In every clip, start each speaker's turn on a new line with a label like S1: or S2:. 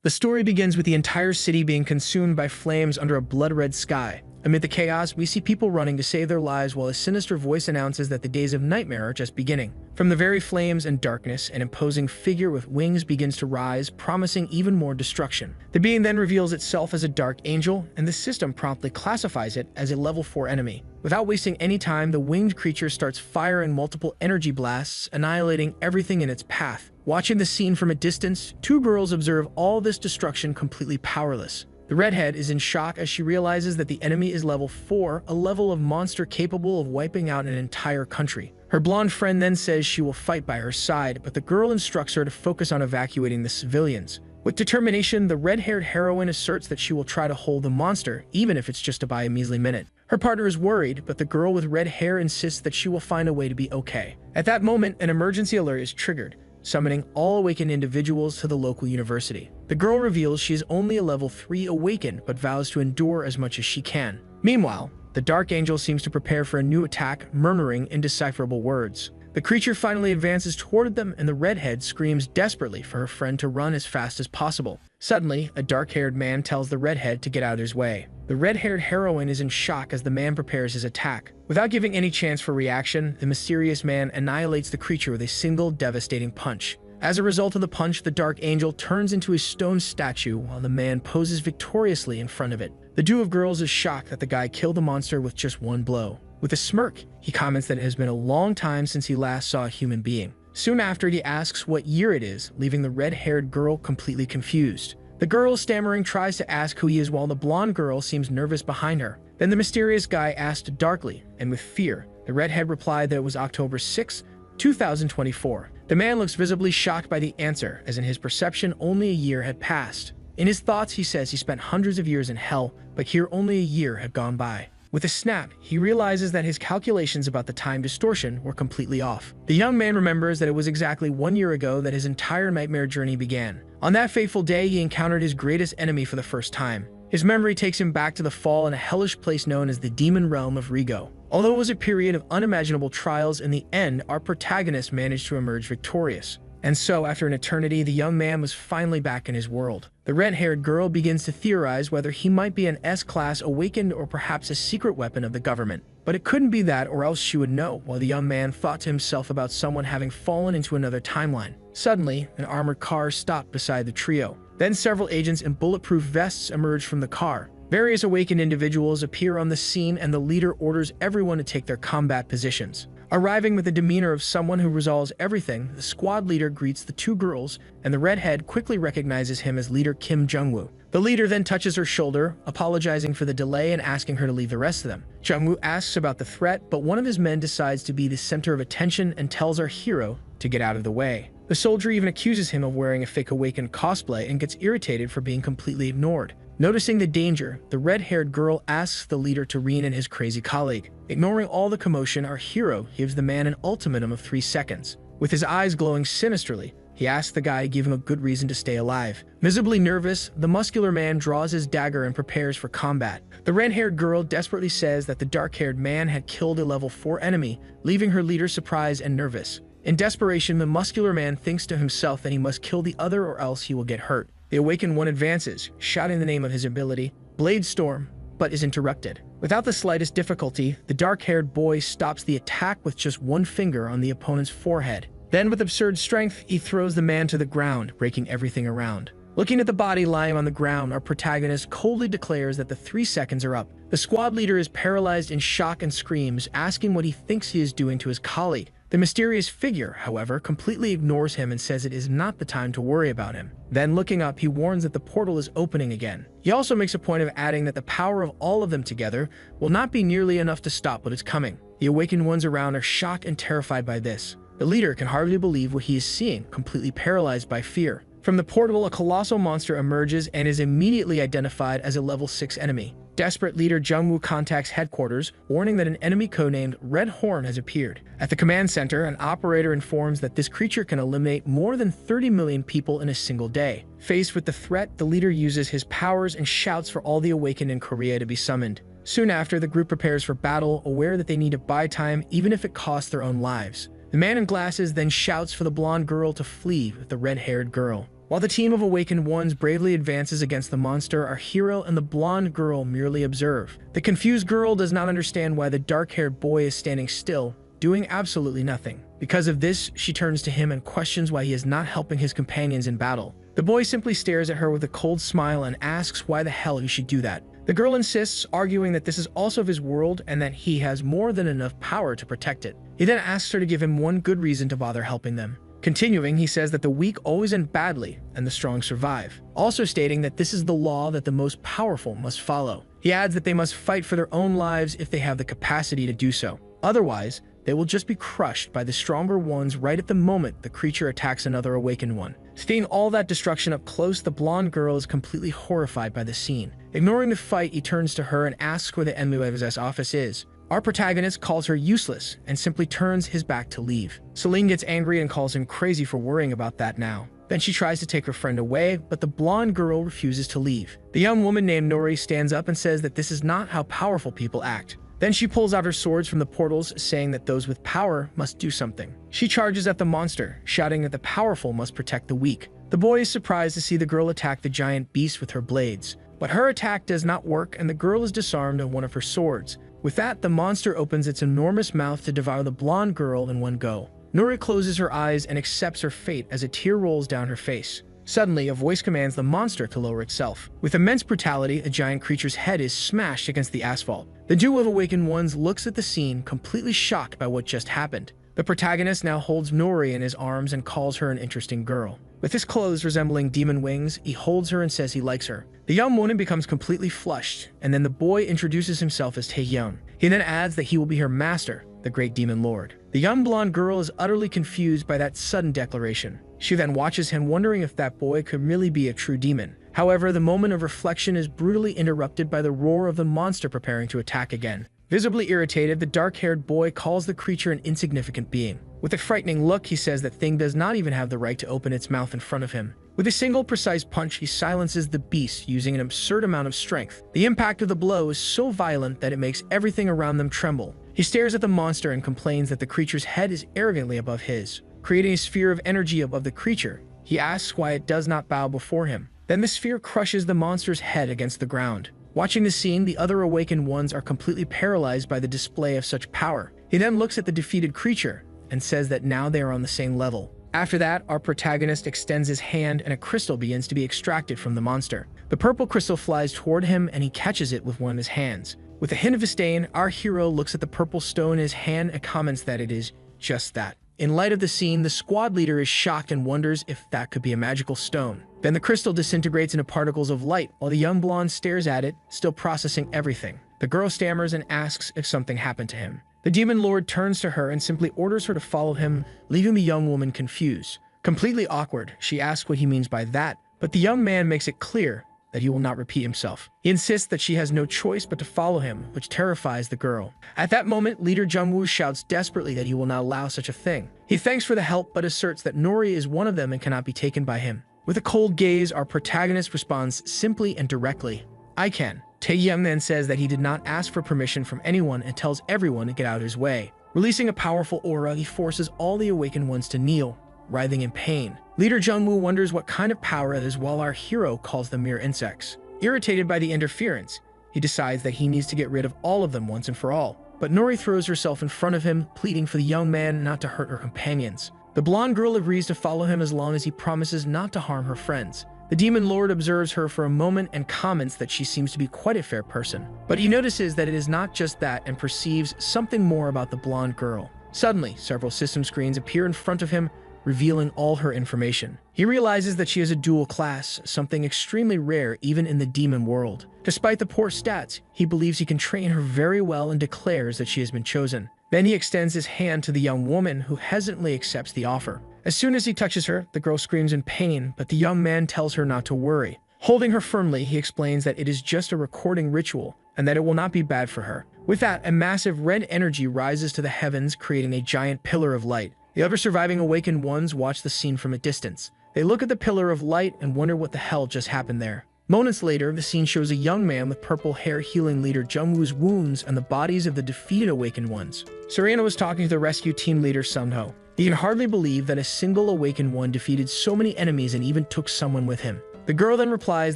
S1: The story begins with the entire city being consumed by flames under a blood-red sky. Amid the chaos, we see people running to save their lives while a sinister voice announces that the days of nightmare are just beginning. From the very flames and darkness, an imposing figure with wings begins to rise, promising even more destruction. The being then reveals itself as a dark angel, and the system promptly classifies it as a level 4 enemy. Without wasting any time, the winged creature starts firing multiple energy blasts, annihilating everything in its path. Watching the scene from a distance, two girls observe all this destruction completely powerless. The redhead is in shock as she realizes that the enemy is level 4, a level of monster capable of wiping out an entire country. Her blonde friend then says she will fight by her side, but the girl instructs her to focus on evacuating the civilians. With determination, the red-haired heroine asserts that she will try to hold the monster, even if it's just to buy a measly minute. Her partner is worried, but the girl with red hair insists that she will find a way to be okay. At that moment, an emergency alert is triggered, summoning all awakened individuals to the local university. The girl reveals she is only a level 3 awakened, but vows to endure as much as she can. Meanwhile, the Dark Angel seems to prepare for a new attack, murmuring indecipherable words. The creature finally advances toward them, and the redhead screams desperately for her friend to run as fast as possible. Suddenly, a dark-haired man tells the redhead to get out of his way. The red-haired heroine is in shock as the man prepares his attack. Without giving any chance for reaction, the mysterious man annihilates the creature with a single devastating punch. As a result of the punch, the Dark Angel turns into a stone statue while the man poses victoriously in front of it. The duo of girls is shocked that the guy killed the monster with just one blow. With a smirk, he comments that it has been a long time since he last saw a human being. Soon after, he asks what year it is, leaving the red-haired girl completely confused. The girl, stammering, tries to ask who he is while the blonde girl seems nervous behind her. Then the mysterious guy asked darkly, and with fear, the redhead replied that it was October 6, 2024. The man looks visibly shocked by the answer, as in his perception only a year had passed. In his thoughts, he says he spent hundreds of years in hell, but here only a year had gone by. With a snap, he realizes that his calculations about the time distortion were completely off. The young man remembers that it was exactly 1 year ago that his entire nightmare journey began. On that fateful day, he encountered his greatest enemy for the first time. His memory takes him back to the fall in a hellish place known as the demon realm of Rigo. Although it was a period of unimaginable trials, in the end, our protagonist managed to emerge victorious. And so, after an eternity, the young man was finally back in his world. The red-haired girl begins to theorize whether he might be an S-class awakened or perhaps a secret weapon of the government. But it couldn't be that, or else she would know, while the young man thought to himself about someone having fallen into another timeline. Suddenly, an armored car stopped beside the trio. Then several agents in bulletproof vests emerged from the car. Various awakened individuals appear on the scene, and the leader orders everyone to take their combat positions. Arriving with the demeanor of someone who resolves everything, the squad leader greets the two girls, and the redhead quickly recognizes him as leader Kim Jungwoo. The leader then touches her shoulder, apologizing for the delay and asking her to leave the rest of them. Jungwoo asks about the threat, but one of his men decides to be the center of attention and tells our hero to get out of the way. The soldier even accuses him of wearing a fake awakened cosplay and gets irritated for being completely ignored. Noticing the danger, the red-haired girl asks the leader to rein in his crazy colleague. Ignoring all the commotion, our hero gives the man an ultimatum of 3 seconds. With his eyes glowing sinisterly, he asks the guy to give him a good reason to stay alive. Visibly nervous, the muscular man draws his dagger and prepares for combat. The red-haired girl desperately says that the dark-haired man had killed a level 4 enemy, leaving her leader surprised and nervous. In desperation, the muscular man thinks to himself that he must kill the other or else he will get hurt. The awakened one advances, shouting the name of his ability, Blade Storm, but is interrupted. Without the slightest difficulty, the dark-haired boy stops the attack with just one finger on the opponent's forehead. Then, with absurd strength, he throws the man to the ground, breaking everything around. Looking at the body lying on the ground, our protagonist coldly declares that the 3 seconds are up. The squad leader is paralyzed in shock and screams, asking what he thinks he is doing to his colleague. The mysterious figure, however, completely ignores him and says it is not the time to worry about him. Then, looking up, he warns that the portal is opening again. He also makes a point of adding that the power of all of them together will not be nearly enough to stop what is coming. The awakened ones around are shocked and terrified by this. The leader can hardly believe what he is seeing, completely paralyzed by fear. From the portal, a colossal monster emerges and is immediately identified as a level 6 enemy. Desperate leader Jungwoo contacts headquarters, warning that an enemy codenamed Red Horn has appeared. At the command center, an operator informs that this creature can eliminate more than 30 million people in a single day. Faced with the threat, the leader uses his powers and shouts for all the awakened in Korea to be summoned. Soon after, the group prepares for battle, aware that they need to buy time even if it costs their own lives. The man in glasses then shouts for the blonde girl to flee with the red-haired girl. While the team of awakened ones bravely advances against the monster, our hero and the blonde girl merely observe. The confused girl does not understand why the dark-haired boy is standing still, doing absolutely nothing. Because of this, she turns to him and questions why he is not helping his companions in battle. The boy simply stares at her with a cold smile and asks why the hell he should do that. The girl insists, arguing that this is also of his world and that he has more than enough power to protect it. He then asks her to give him one good reason to bother helping them. Continuing, he says that the weak always end badly and the strong survive, also stating that this is the law that the most powerful must follow. He adds that they must fight for their own lives if they have the capacity to do so. Otherwise, they will just be crushed by the stronger ones right at the moment the creature attacks another awakened one. Seeing all that destruction up close, the blonde girl is completely horrified by the scene. Ignoring the fight, he turns to her and asks where the MUF's office is. Our protagonist calls her useless and simply turns his back to leave. Celine gets angry and calls him crazy for worrying about that now. Then she tries to take her friend away, but the blonde girl refuses to leave. The young woman named Nori stands up and says that this is not how powerful people act. Then she pulls out her swords from the portals, saying that those with power must do something. She charges at the monster, shouting that the powerful must protect the weak. The boy is surprised to see the girl attack the giant beast with her blades. But her attack does not work and the girl is disarmed of one of her swords. With that, the monster opens its enormous mouth to devour the blonde girl in one go. Nori closes her eyes and accepts her fate as a tear rolls down her face. Suddenly, a voice commands the monster to lower itself. With immense brutality, a giant creature's head is smashed against the asphalt. The duo of awakened ones looks at the scene, completely shocked by what just happened. The protagonist now holds Nori in his arms and calls her an interesting girl. With his clothes resembling demon wings, he holds her and says he likes her. The young woman becomes completely flushed, and then the boy introduces himself as Taehyung. He then adds that he will be her master, the great demon lord. The young blonde girl is utterly confused by that sudden declaration. She then watches him, wondering if that boy could really be a true demon. However, the moment of reflection is brutally interrupted by the roar of the monster preparing to attack again. Visibly irritated, the dark-haired boy calls the creature an insignificant being. With a frightening look, he says that thing does not even have the right to open its mouth in front of him. With a single precise punch, he silences the beast using an absurd amount of strength. The impact of the blow is so violent that it makes everything around them tremble. He stares at the monster and complains that the creature's head is arrogantly above his. Creating a sphere of energy above the creature, he asks why it does not bow before him. Then the sphere crushes the monster's head against the ground. Watching the scene, the other awakened ones are completely paralyzed by the display of such power. He then looks at the defeated creature and says that now they are on the same level. After that, our protagonist extends his hand and a crystal begins to be extracted from the monster. The purple crystal flies toward him and he catches it with one of his hands. With a hint of disdain, our hero looks at the purple stone in his hand and comments that it is just that. In light of the scene, the squad leader is shocked and wonders if that could be a magical stone. Then the crystal disintegrates into particles of light while the young blonde stares at it, still processing everything. The girl stammers and asks if something happened to him. The demon lord turns to her and simply orders her to follow him, leaving the young woman confused. Completely awkward, she asks what he means by that, but the young man makes it clear that he will not repeat himself. He insists that she has no choice but to follow him, which terrifies the girl. At that moment, leader Jungwoo shouts desperately that he will not allow such a thing. He thanks for the help but asserts that Nori is one of them and cannot be taken by him. With a cold gaze, our protagonist responds simply and directly, "I can." Taehyung then says that he did not ask for permission from anyone and tells everyone to get out of his way. Releasing a powerful aura, he forces all the awakened ones to kneel, writhing in pain. Leader Jungwoo wonders what kind of power it is while our hero calls them mere insects. Irritated by the interference, he decides that he needs to get rid of all of them once and for all. But Nori throws herself in front of him, pleading for the young man not to hurt her companions. The blonde girl agrees to follow him as long as he promises not to harm her friends. The demon lord observes her for a moment and comments that she seems to be quite a fair person. But he notices that it is not just that and perceives something more about the blonde girl. Suddenly, several system screens appear in front of him, revealing all her information. He realizes that she is a dual class, something extremely rare even in the demon world. Despite the poor stats, he believes he can train her very well and declares that she has been chosen. Then he extends his hand to the young woman, who hesitantly accepts the offer. As soon as he touches her, the girl screams in pain, but the young man tells her not to worry. Holding her firmly, he explains that it is just a recording ritual and that it will not be bad for her. With that, a massive red energy rises to the heavens, creating a giant pillar of light. The other surviving awakened ones watch the scene from a distance. They look at the pillar of light and wonder what the hell just happened there. Moments later, the scene shows a young man with purple hair healing leader Jungwoo's wounds and the bodies of the defeated awakened ones. Serena was talking to the rescue team leader Sunho. He can hardly believe that a single awakened one defeated so many enemies and even took someone with him. The girl then replies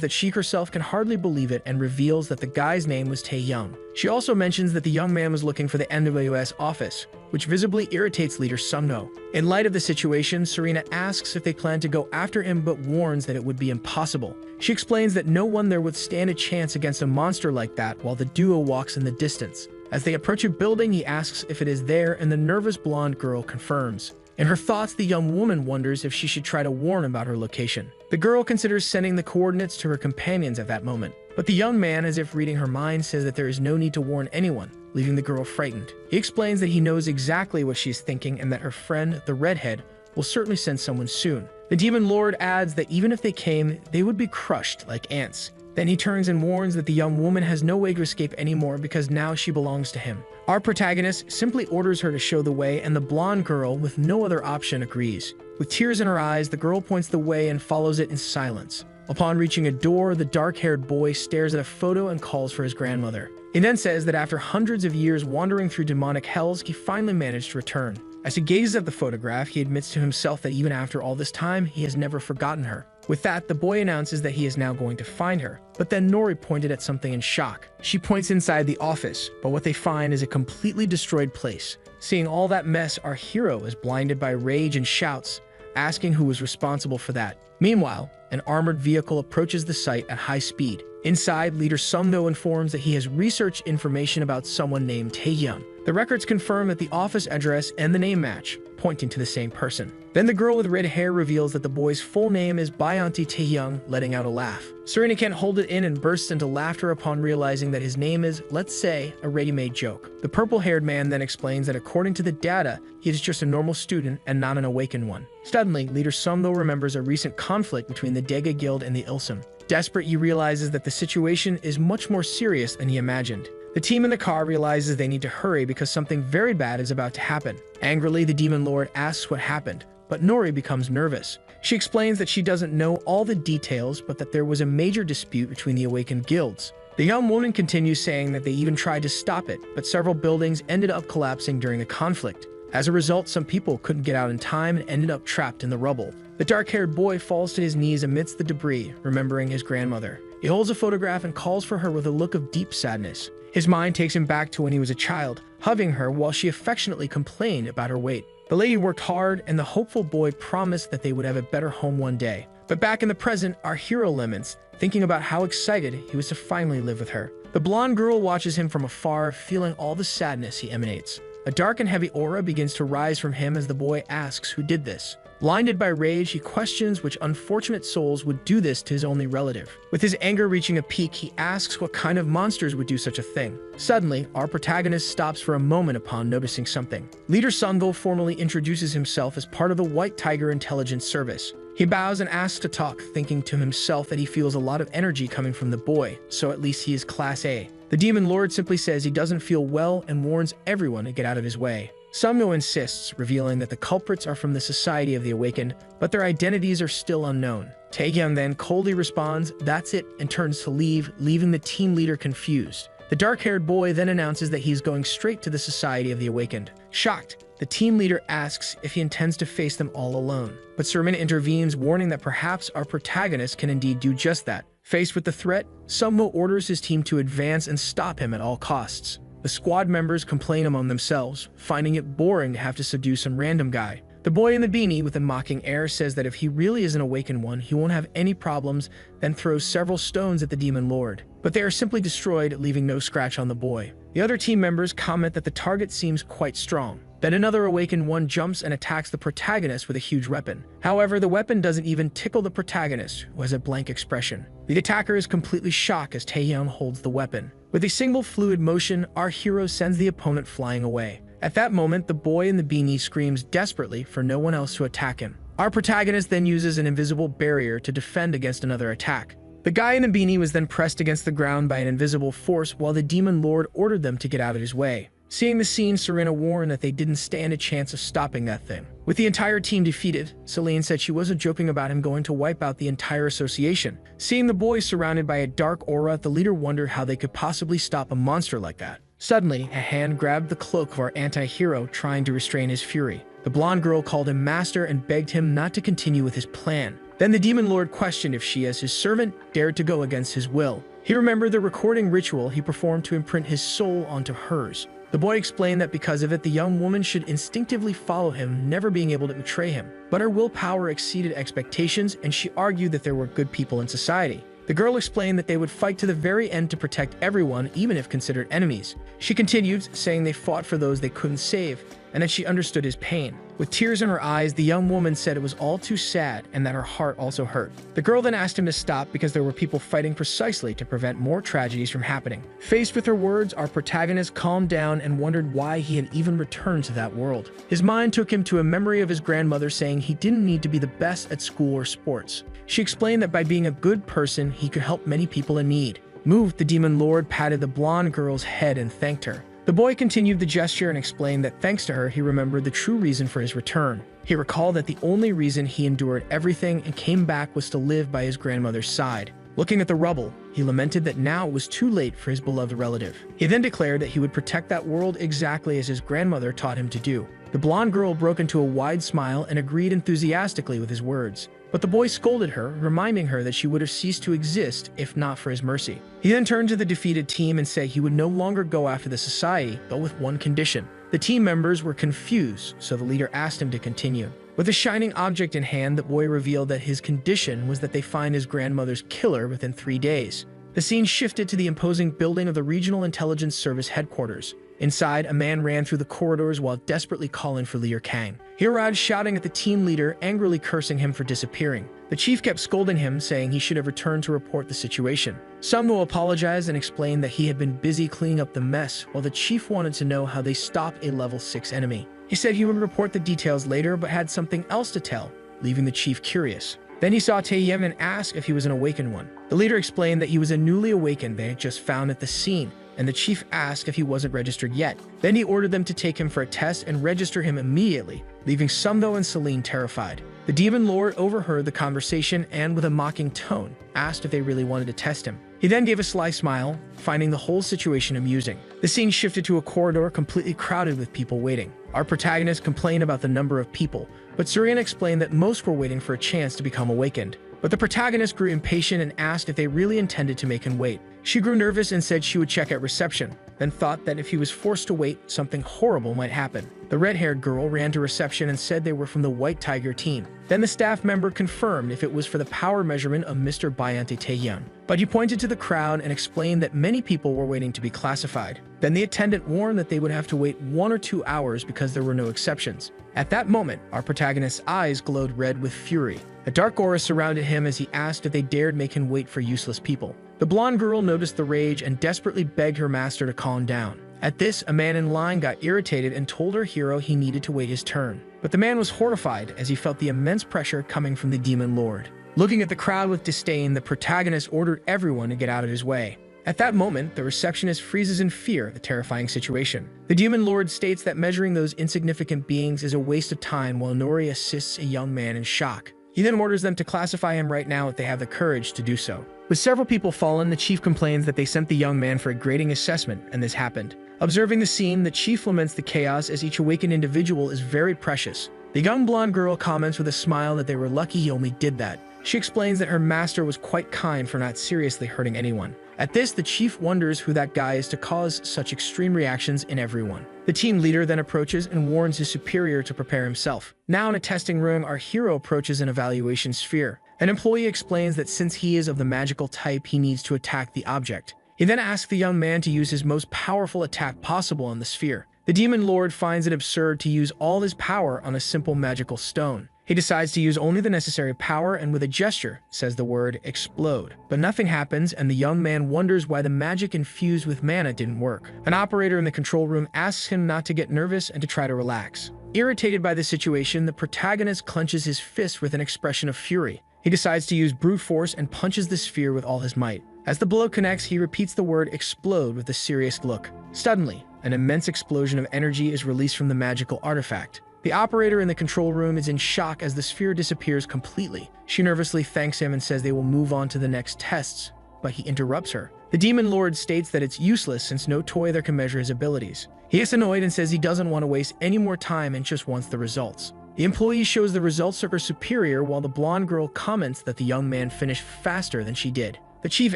S1: that she herself can hardly believe it and reveals that the guy's name was Taehyung. She also mentions that the young man was looking for the NWS office, which visibly irritates leader Sungno. In light of the situation, Serena asks if they plan to go after him but warns that it would be impossible. She explains that no one there would stand a chance against a monster like that while the duo walks in the distance. As they approach a building, he asks if it is there and the nervous blonde girl confirms. In her thoughts, the young woman wonders if she should try to warn about her location. The girl considers sending the coordinates to her companions at that moment, but the young man, as if reading her mind, says that there is no need to warn anyone, leaving the girl frightened. He explains that he knows exactly what she is thinking and that her friend, the redhead, will certainly send someone soon. The demon lord adds that even if they came, they would be crushed like ants. Then he turns and warns that the young woman has no way to escape anymore because now she belongs to him. Our protagonist simply orders her to show the way, and the blonde girl, with no other option, agrees. With tears in her eyes, the girl points the way and follows it in silence. Upon reaching a door, the dark-haired boy stares at a photo and calls for his grandmother. He then says that after hundreds of years wandering through demonic hells, he finally managed to return. As he gazes at the photograph, he admits to himself that even after all this time, he has never forgotten her. With that, the boy announces that he is now going to find her, but then Nori pointed at something in shock. She points inside the office, but what they find is a completely destroyed place. Seeing all that mess, our hero is blinded by rage and shouts, asking who was responsible for that. Meanwhile, an armored vehicle approaches the site at high speed. Inside, leader Sungno informs that he has researched information about someone named Taehyung. The records confirm that the office address and the name match, pointing to the same person. Then the girl with red hair reveals that the boy's full name is Bayanti Taehyung, letting out a laugh. Serena can't hold it in and bursts into laughter upon realizing that his name is, let's say, a ready-made joke. The purple-haired man then explains that according to the data, he is just a normal student and not an awakened one. Suddenly, leader Sungno remembers a recent conflict between the Dega Guild and the Ilsum. Desperate, he realizes that the situation is much more serious than he imagined. The team in the car realizes they need to hurry because something very bad is about to happen. Angrily, the demon lord asks what happened, but Nori becomes nervous. She explains that she doesn't know all the details, but that there was a major dispute between the awakened guilds. The young woman continues saying that they even tried to stop it, but several buildings ended up collapsing during the conflict. As a result, some people couldn't get out in time and ended up trapped in the rubble. The dark-haired boy falls to his knees amidst the debris, remembering his grandmother. He holds a photograph and calls for her with a look of deep sadness. His mind takes him back to when he was a child, hugging her while she affectionately complained about her weight. The lady worked hard, and the hopeful boy promised that they would have a better home one day. But back in the present, our hero laments, thinking about how excited he was to finally live with her. The blonde girl watches him from afar, feeling all the sadness he emanates. A dark and heavy aura begins to rise from him as the boy asks who did this. Blinded by rage, he questions which unfortunate souls would do this to his only relative. With his anger reaching a peak, he asks what kind of monsters would do such a thing. Suddenly, our protagonist stops for a moment upon noticing something. Leader Sungno formally introduces himself as part of the White Tiger Intelligence Service. He bows and asks to talk, thinking to himself that he feels a lot of energy coming from the boy, so at least he is Class A. The demon lord simply says he doesn't feel well and warns everyone to get out of his way. Sungno insists, revealing that the culprits are from the Society of the Awakened, but their identities are still unknown. Taehyung then coldly responds, "That's it," and turns to leave, leaving the team leader confused. The dark-haired boy then announces that he's going straight to the Society of the Awakened. Shocked, the team leader asks if he intends to face them all alone. But Serena intervenes, warning that perhaps our protagonist can indeed do just that. Faced with the threat, Sungno orders his team to advance and stop him at all costs. The squad members complain among themselves, finding it boring to have to subdue some random guy. The boy in the beanie, with a mocking air, says that if he really is an awakened one, he won't have any problems, then throws several stones at the demon lord. But they are simply destroyed, leaving no scratch on the boy. The other team members comment that the target seems quite strong. Then another awakened one jumps and attacks the protagonist with a huge weapon. However, the weapon doesn't even tickle the protagonist, who has a blank expression. The attacker is completely shocked as Taehyung holds the weapon. With a single fluid motion, our hero sends the opponent flying away. At that moment, the boy in the beanie screams desperately for no one else to attack him. Our protagonist then uses an invisible barrier to defend against another attack. The guy in the beanie was then pressed against the ground by an invisible force while the demon lord ordered them to get out of his way. Seeing the scene, Serena warned that they didn't stand a chance of stopping that thing. With the entire team defeated, Celine said she wasn't joking about him going to wipe out the entire association. Seeing the boys surrounded by a dark aura, the leader wondered how they could possibly stop a monster like that. Suddenly, a hand grabbed the cloak of our anti-hero, trying to restrain his fury. The blonde girl called him master and begged him not to continue with his plan. Then the demon lord questioned if she, as his servant, dared to go against his will. He remembered the recording ritual he performed to imprint his soul onto hers. The boy explained that because of it, the young woman should instinctively follow him, never being able to betray him. But her willpower exceeded expectations, and she argued that there were good people in society. The girl explained that they would fight to the very end to protect everyone, even if considered enemies. She continued, saying they fought for those they couldn't save, and that she understood his pain. With tears in her eyes, the young woman said it was all too sad and that her heart also hurt. The girl then asked him to stop because there were people fighting precisely to prevent more tragedies from happening. Faced with her words, our protagonist calmed down and wondered why he had even returned to that world. His mind took him to a memory of his grandmother saying he didn't need to be the best at school or sports. She explained that by being a good person, he could help many people in need. Moved, the demon lord patted the blonde girl's head and thanked her. The boy continued the gesture and explained that thanks to her, he remembered the true reason for his return. He recalled that the only reason he endured everything and came back was to live by his grandmother's side. Looking at the rubble, he lamented that now it was too late for his beloved relative. He then declared that he would protect that world exactly as his grandmother taught him to do. The blonde girl broke into a wide smile and agreed enthusiastically with his words. But the boy scolded her, reminding her that she would have ceased to exist if not for his mercy. He then turned to the defeated team and said he would no longer go after the society, but with one condition. The team members were confused, so the leader asked him to continue. With a shining object in hand, the boy revealed that his condition was that they find his grandmother's killer within 3 days. The scene shifted to the imposing building of the Regional Intelligence Service headquarters. Inside, a man ran through the corridors while desperately calling for Liu Kang. He arrived shouting at the team leader, angrily cursing him for disappearing. The chief kept scolding him, saying he should have returned to report the situation. Samno apologized and explained that he had been busy cleaning up the mess, while the chief wanted to know how they stopped a level 6 enemy. He said he would report the details later, but had something else to tell, leaving the chief curious. Then he saw Taeyem and asked if he was an awakened one. The leader explained that he was a newly awakened they had just found at the scene, and the chief asked if he wasn't registered yet. Then he ordered them to take him for a test and register him immediately, leaving Sumdo and Celine terrified. The demon lord overheard the conversation and, with a mocking tone, asked if they really wanted to test him. He then gave a sly smile, finding the whole situation amusing. The scene shifted to a corridor completely crowded with people waiting. Our protagonist complained about the number of people, but Surian explained that most were waiting for a chance to become awakened. But the protagonist grew impatient and asked if they really intended to make him wait. She grew nervous and said she would check at reception, then thought that if he was forced to wait, something horrible might happen. The red-haired girl ran to reception and said they were from the White Tiger team. Then the staff member confirmed if it was for the power measurement of Mr. Bayante Taehyun. But he pointed to the crowd and explained that many people were waiting to be classified. Then the attendant warned that they would have to wait 1 or 2 hours because there were no exceptions. At that moment, our protagonist's eyes glowed red with fury. A dark aura surrounded him as he asked if they dared make him wait for useless people. The blonde girl noticed the rage and desperately begged her master to calm down. At this, a man in line got irritated and told her hero he needed to wait his turn. But the man was horrified as he felt the immense pressure coming from the demon lord. Looking at the crowd with disdain, the protagonist ordered everyone to get out of his way. At that moment, the receptionist freezes in fear of the terrifying situation. The demon lord states that measuring those insignificant beings is a waste of time while Nori assists a young man in shock. He then orders them to classify him right now if they have the courage to do so. With several people fallen, the chief complains that they sent the young man for a grading assessment, and this happened. Observing the scene, the chief laments the chaos as each awakened individual is very precious. The young blonde girl comments with a smile that they were lucky he only did that. She explains that her master was quite kind for not seriously hurting anyone. At this, the chief wonders who that guy is to cause such extreme reactions in everyone. The team leader then approaches and warns his superior to prepare himself. Now in a testing room, our hero approaches an evaluation sphere. An employee explains that since he is of the magical type, he needs to attack the object. He then asks the young man to use his most powerful attack possible on the sphere. The demon lord finds it absurd to use all his power on a simple magical stone. He decides to use only the necessary power and with a gesture says the word explode. But nothing happens and the young man wonders why the magic infused with mana didn't work. An operator in the control room asks him not to get nervous and to try to relax. Irritated by the situation, the protagonist clenches his fist with an expression of fury. He decides to use brute force and punches the sphere with all his might. As the blow connects, he repeats the word explode with a serious look. Suddenly, an immense explosion of energy is released from the magical artifact. The operator in the control room is in shock as the sphere disappears completely. She nervously thanks him and says they will move on to the next tests, but he interrupts her. The demon lord states that it's useless since no toy there can measure his abilities. He gets annoyed and says he doesn't want to waste any more time and just wants the results. The employee shows the results to her superior while the blonde girl comments that the young man finished faster than she did. The chief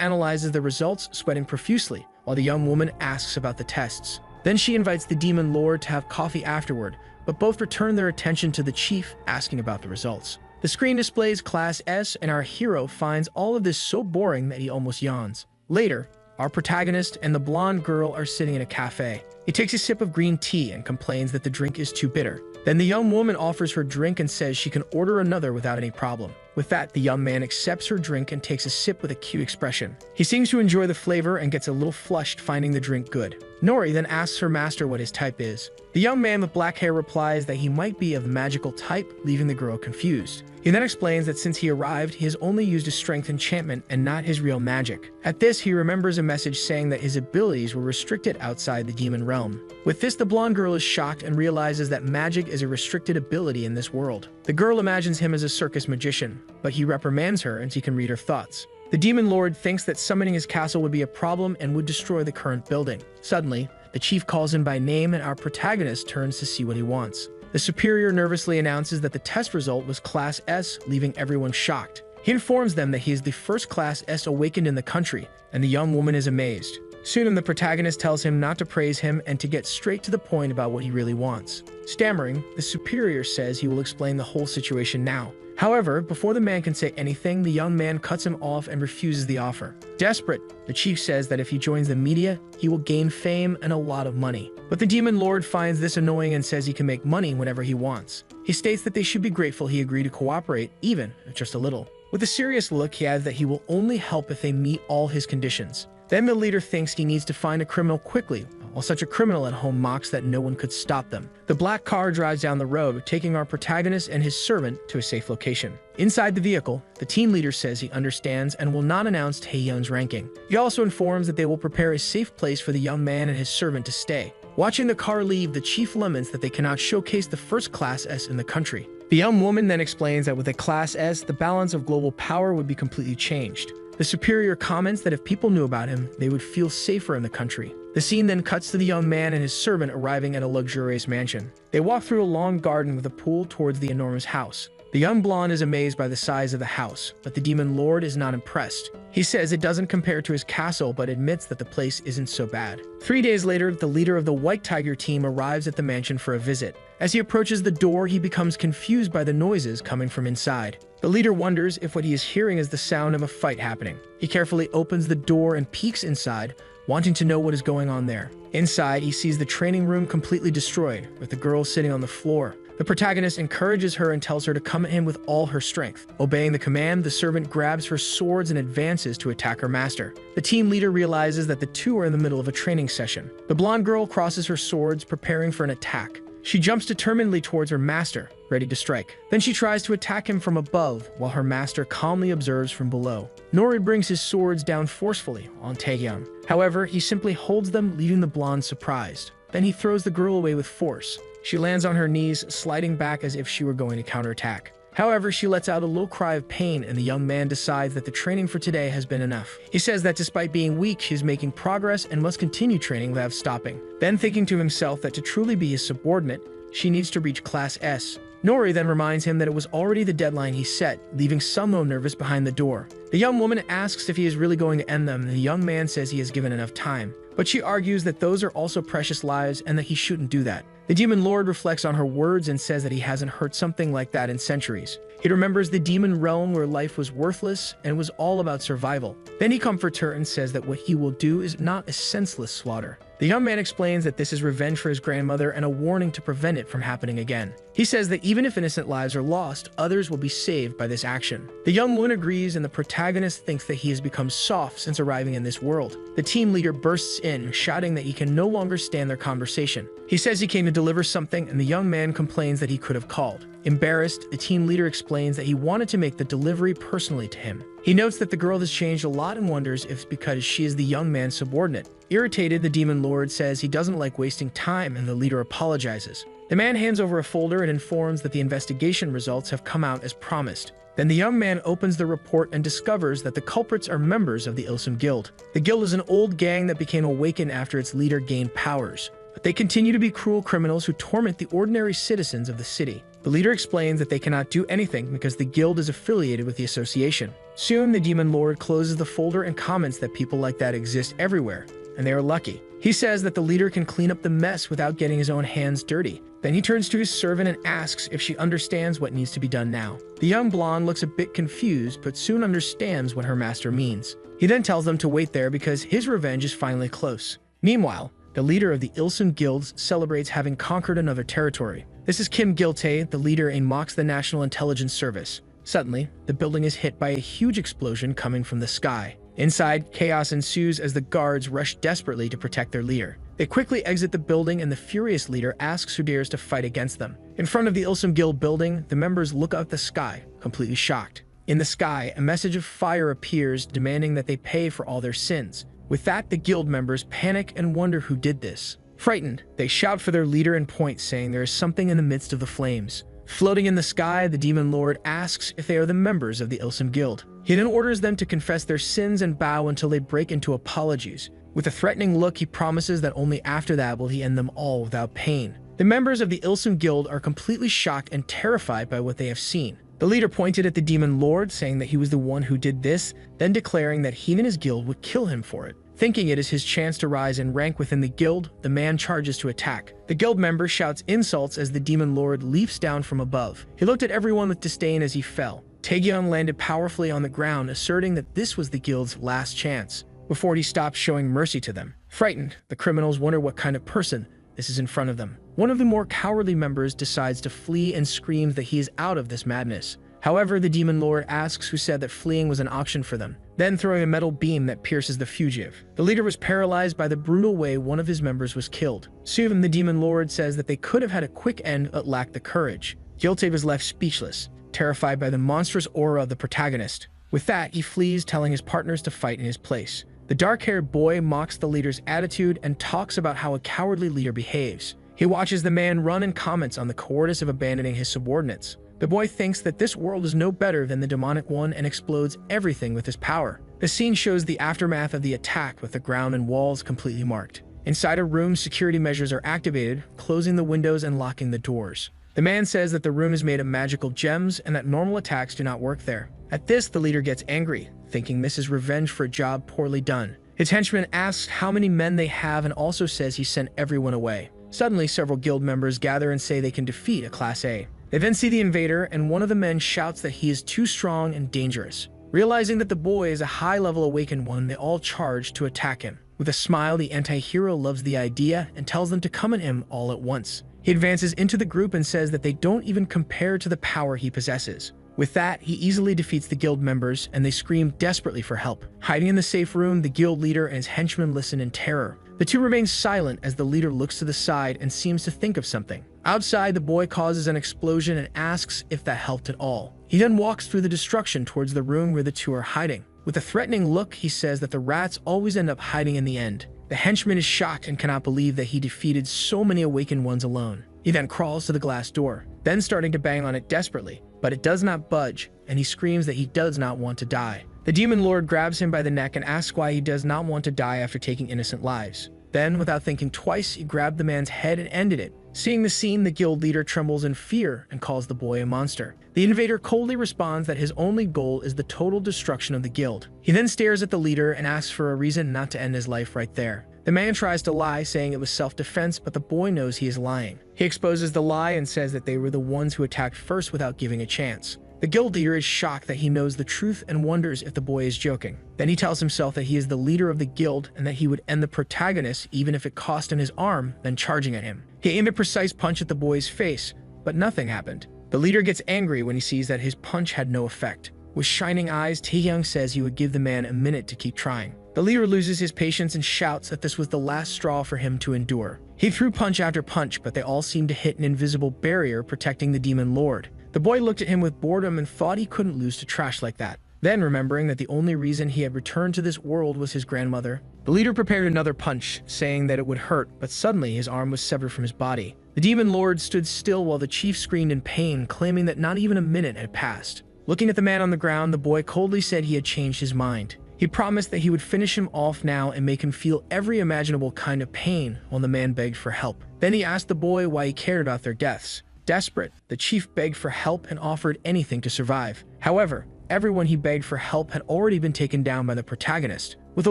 S1: analyzes the results, sweating profusely, while the young woman asks about the tests. Then she invites the demon lord to have coffee afterward, but both return their attention to the chief, asking about the results. The screen displays Class S, and our hero finds all of this so boring that he almost yawns. Later, our protagonist and the blonde girl are sitting in a cafe. He takes a sip of green tea and complains that the drink is too bitter. Then the young woman offers her drink and says she can order another without any problem. With that, the young man accepts her drink and takes a sip with a cute expression. He seems to enjoy the flavor and gets a little flushed finding the drink good. Nori then asks her master what his type is. The young man with black hair replies that he might be of the magical type, leaving the girl confused. He then explains that since he arrived, he has only used a strength enchantment and not his real magic. At this, he remembers a message saying that his abilities were restricted outside the demon realm. With this, the blonde girl is shocked and realizes that magic is a restricted ability in this world. The girl imagines him as a circus magician, but he reprimands her and he can read her thoughts. The demon lord thinks that summoning his castle would be a problem and would destroy the current building. Suddenly, the chief calls him by name and our protagonist turns to see what he wants. The superior nervously announces that the test result was Class S, leaving everyone shocked. He informs them that he is the first Class S awakened in the country, and the young woman is amazed. Soon, the protagonist tells him not to praise him and to get straight to the point about what he really wants. Stammering, the superior says he will explain the whole situation now. However, before the man can say anything, the young man cuts him off and refuses the offer. Desperate, the chief says that if he joins the media, he will gain fame and a lot of money. But the demon lord finds this annoying and says he can make money whenever he wants. He states that they should be grateful he agreed to cooperate, even if just a little. With a serious look, he adds that he will only help if they meet all his conditions. Then the leader thinks he needs to find a criminal quickly, while such a criminal at home mocks that no one could stop them. The black car drives down the road, taking our protagonist and his servant to a safe location. Inside the vehicle, the team leader says he understands and will not announce Taehyun's ranking. He also informs that they will prepare a safe place for the young man and his servant to stay. Watching the car leave, the chief laments that they cannot showcase the first Class S in the country. The young woman then explains that with a Class S, the balance of global power would be completely changed. The superior comments that if people knew about him, they would feel safer in the country. The scene then cuts to the young man and his servant arriving at a luxurious mansion. They walk through a long garden with a pool towards the enormous house. The young blonde is amazed by the size of the house, but the demon lord is not impressed. He says it doesn't compare to his castle, but admits that the place isn't so bad. 3 days later, the leader of the White Tiger team arrives at the mansion for a visit. As he approaches the door, he becomes confused by the noises coming from inside. The leader wonders if what he is hearing is the sound of a fight happening. He carefully opens the door and peeks inside, wanting to know what is going on there. Inside, he sees the training room completely destroyed, with the girl sitting on the floor. The protagonist encourages her and tells her to come at him with all her strength. Obeying the command, the servant grabs her swords and advances to attack her master. The team leader realizes that the two are in the middle of a training session. The blonde girl crosses her swords, preparing for an attack. She jumps determinedly towards her master, ready to strike. Then she tries to attack him from above, while her master calmly observes from below. Nori brings his swords down forcefully on Taehyun. However, he simply holds them, leaving the blonde surprised. Then he throws the girl away with force. She lands on her knees, sliding back as if she were going to counterattack. However, she lets out a low cry of pain, and the young man decides that the training for today has been enough. He says that despite being weak, he is making progress and must continue training without stopping. Then, thinking to himself that to truly be his subordinate, she needs to reach Class S. Nori then reminds him that it was already the deadline he set, leaving Sunmo nervous behind the door. The young woman asks if he is really going to end them, and the young man says he has given enough time. But she argues that those are also precious lives and that he shouldn't do that. The demon lord reflects on her words and says that he hasn't heard something like that in centuries. He remembers the demon realm where life was worthless and was all about survival. Then he comforts her and says that what he will do is not a senseless slaughter. The young man explains that this is revenge for his grandmother and a warning to prevent it from happening again. He says that even if innocent lives are lost, others will be saved by this action. The young woman agrees, and the protagonist thinks that he has become soft since arriving in this world. The team leader bursts in, shouting that he can no longer stand their conversation. He says he came to deliver something, and the young man complains that he could have called. Embarrassed, the team leader explains that he wanted to make the delivery personally to him. He notes that the girl has changed a lot and wonders if it's because she is the young man's subordinate. Irritated, the demon lord says he doesn't like wasting time, and the leader apologizes. The man hands over a folder and informs that the investigation results have come out as promised. Then the young man opens the report and discovers that the culprits are members of the Ilsum Guild. The guild is an old gang that became awakened after its leader gained powers, but they continue to be cruel criminals who torment the ordinary citizens of the city. The leader explains that they cannot do anything because the guild is affiliated with the association. Soon, the demon lord closes the folder and comments that people like that exist everywhere, and they are lucky. He says that the leader can clean up the mess without getting his own hands dirty. Then he turns to his servant and asks if she understands what needs to be done now. The young blonde looks a bit confused, but soon understands what her master means. He then tells them to wait there because his revenge is finally close. Meanwhile, the leader of the Ilsum Guilds celebrates having conquered another territory. This is Kim Gilte, the leader and mocks the National Intelligence Service. Suddenly, the building is hit by a huge explosion coming from the sky. Inside, chaos ensues as the guards rush desperately to protect their leader. They quickly exit the building and the furious leader asks who dares to fight against them. In front of the Ilsum Guild building, the members look up at the sky, completely shocked. In the sky, a message of fire appears demanding that they pay for all their sins. With that, the guild members panic and wonder who did this. Frightened, they shout for their leader and point, saying there is something in the midst of the flames. Floating in the sky, the demon lord asks if they are the members of the Ilsum Guild. He then orders them to confess their sins and bow until they break into apologies. With a threatening look, he promises that only after that will he end them all without pain. The members of the Ilsum Guild are completely shocked and terrified by what they have seen. The leader pointed at the demon lord, saying that he was the one who did this, then declaring that he and his guild would kill him for it. Thinking it is his chance to rise in rank within the guild, the man charges to attack. The guild member shouts insults as the demon lord leaps down from above. He looked at everyone with disdain as he fell. Taegyeon landed powerfully on the ground, asserting that this was the guild's last chance, before he stopped showing mercy to them. Frightened, the criminals wonder what kind of person this is in front of them. One of the more cowardly members decides to flee and screams that he is out of this madness. However, the demon lord asks who said that fleeing was an option for them, then throwing a metal beam that pierces the fugitive. The leader was paralyzed by the brutal way one of his members was killed. Soon, the demon lord says that they could have had a quick end but lacked the courage. Gilte was left speechless, terrified by the monstrous aura of the protagonist. With that, he flees, telling his partners to fight in his place. The dark-haired boy mocks the leader's attitude and talks about how a cowardly leader behaves. He watches the man run and comments on the cowardice of abandoning his subordinates. The boy thinks that this world is no better than the demonic one and explodes everything with his power. The scene shows the aftermath of the attack with the ground and walls completely marked. Inside a room, security measures are activated, closing the windows and locking the doors. The man says that the room is made of magical gems and that normal attacks do not work there. At this, the leader gets angry, thinking this is revenge for a job poorly done. His henchman asks how many men they have and also says he sent everyone away. Suddenly, several guild members gather and say they can defeat a Class A. They then see the invader, and one of the men shouts that he is too strong and dangerous. Realizing that the boy is a high-level awakened one, they all charge to attack him. With a smile, the anti-hero loves the idea and tells them to come at him all at once. He advances into the group and says that they don't even compare to the power he possesses. With that, he easily defeats the guild members, and they scream desperately for help. Hiding in the safe room, the guild leader and his henchmen listen in terror. The two remain silent as the leader looks to the side and seems to think of something. Outside, the boy causes an explosion and asks if that helped at all. He then walks through the destruction towards the room where the two are hiding. With a threatening look, he says that the rats always end up hiding in the end. The henchman is shocked and cannot believe that he defeated so many awakened ones alone. He then crawls to the glass door, then starting to bang on it desperately, but it does not budge, and he screams that he does not want to die. The demon lord grabs him by the neck and asks why he does not want to die after taking innocent lives. Then, without thinking twice, he grabbed the man's head and ended it. Seeing the scene, the guild leader trembles in fear and calls the boy a monster. The invader coldly responds that his only goal is the total destruction of the guild. He then stares at the leader and asks for a reason not to end his life right there. The man tries to lie, saying it was self-defense, but the boy knows he is lying. He exposes the lie and says that they were the ones who attacked first without giving a chance. The guild leader is shocked that he knows the truth and wonders if the boy is joking. Then he tells himself that he is the leader of the guild and that he would end the protagonist even if it cost him his arm, then charging at him. He aimed a precise punch at the boy's face, but nothing happened. The leader gets angry when he sees that his punch had no effect. With shining eyes, Taehyung says he would give the man a minute to keep trying. The leader loses his patience and shouts that this was the last straw for him to endure. He threw punch after punch, but they all seemed to hit an invisible barrier protecting the demon lord. The boy looked at him with boredom and thought he couldn't lose to trash like that. Then, remembering that the only reason he had returned to this world was his grandmother, the leader prepared another punch, saying that it would hurt, but suddenly his arm was severed from his body. The demon lord stood still while the chief screamed in pain, claiming that not even a minute had passed. Looking at the man on the ground, the boy coldly said he had changed his mind. He promised that he would finish him off now and make him feel every imaginable kind of pain while the man begged for help. Then he asked the boy why he cared about their deaths. Desperate, the chief begged for help and offered anything to survive. However, everyone he begged for help had already been taken down by the protagonist. With a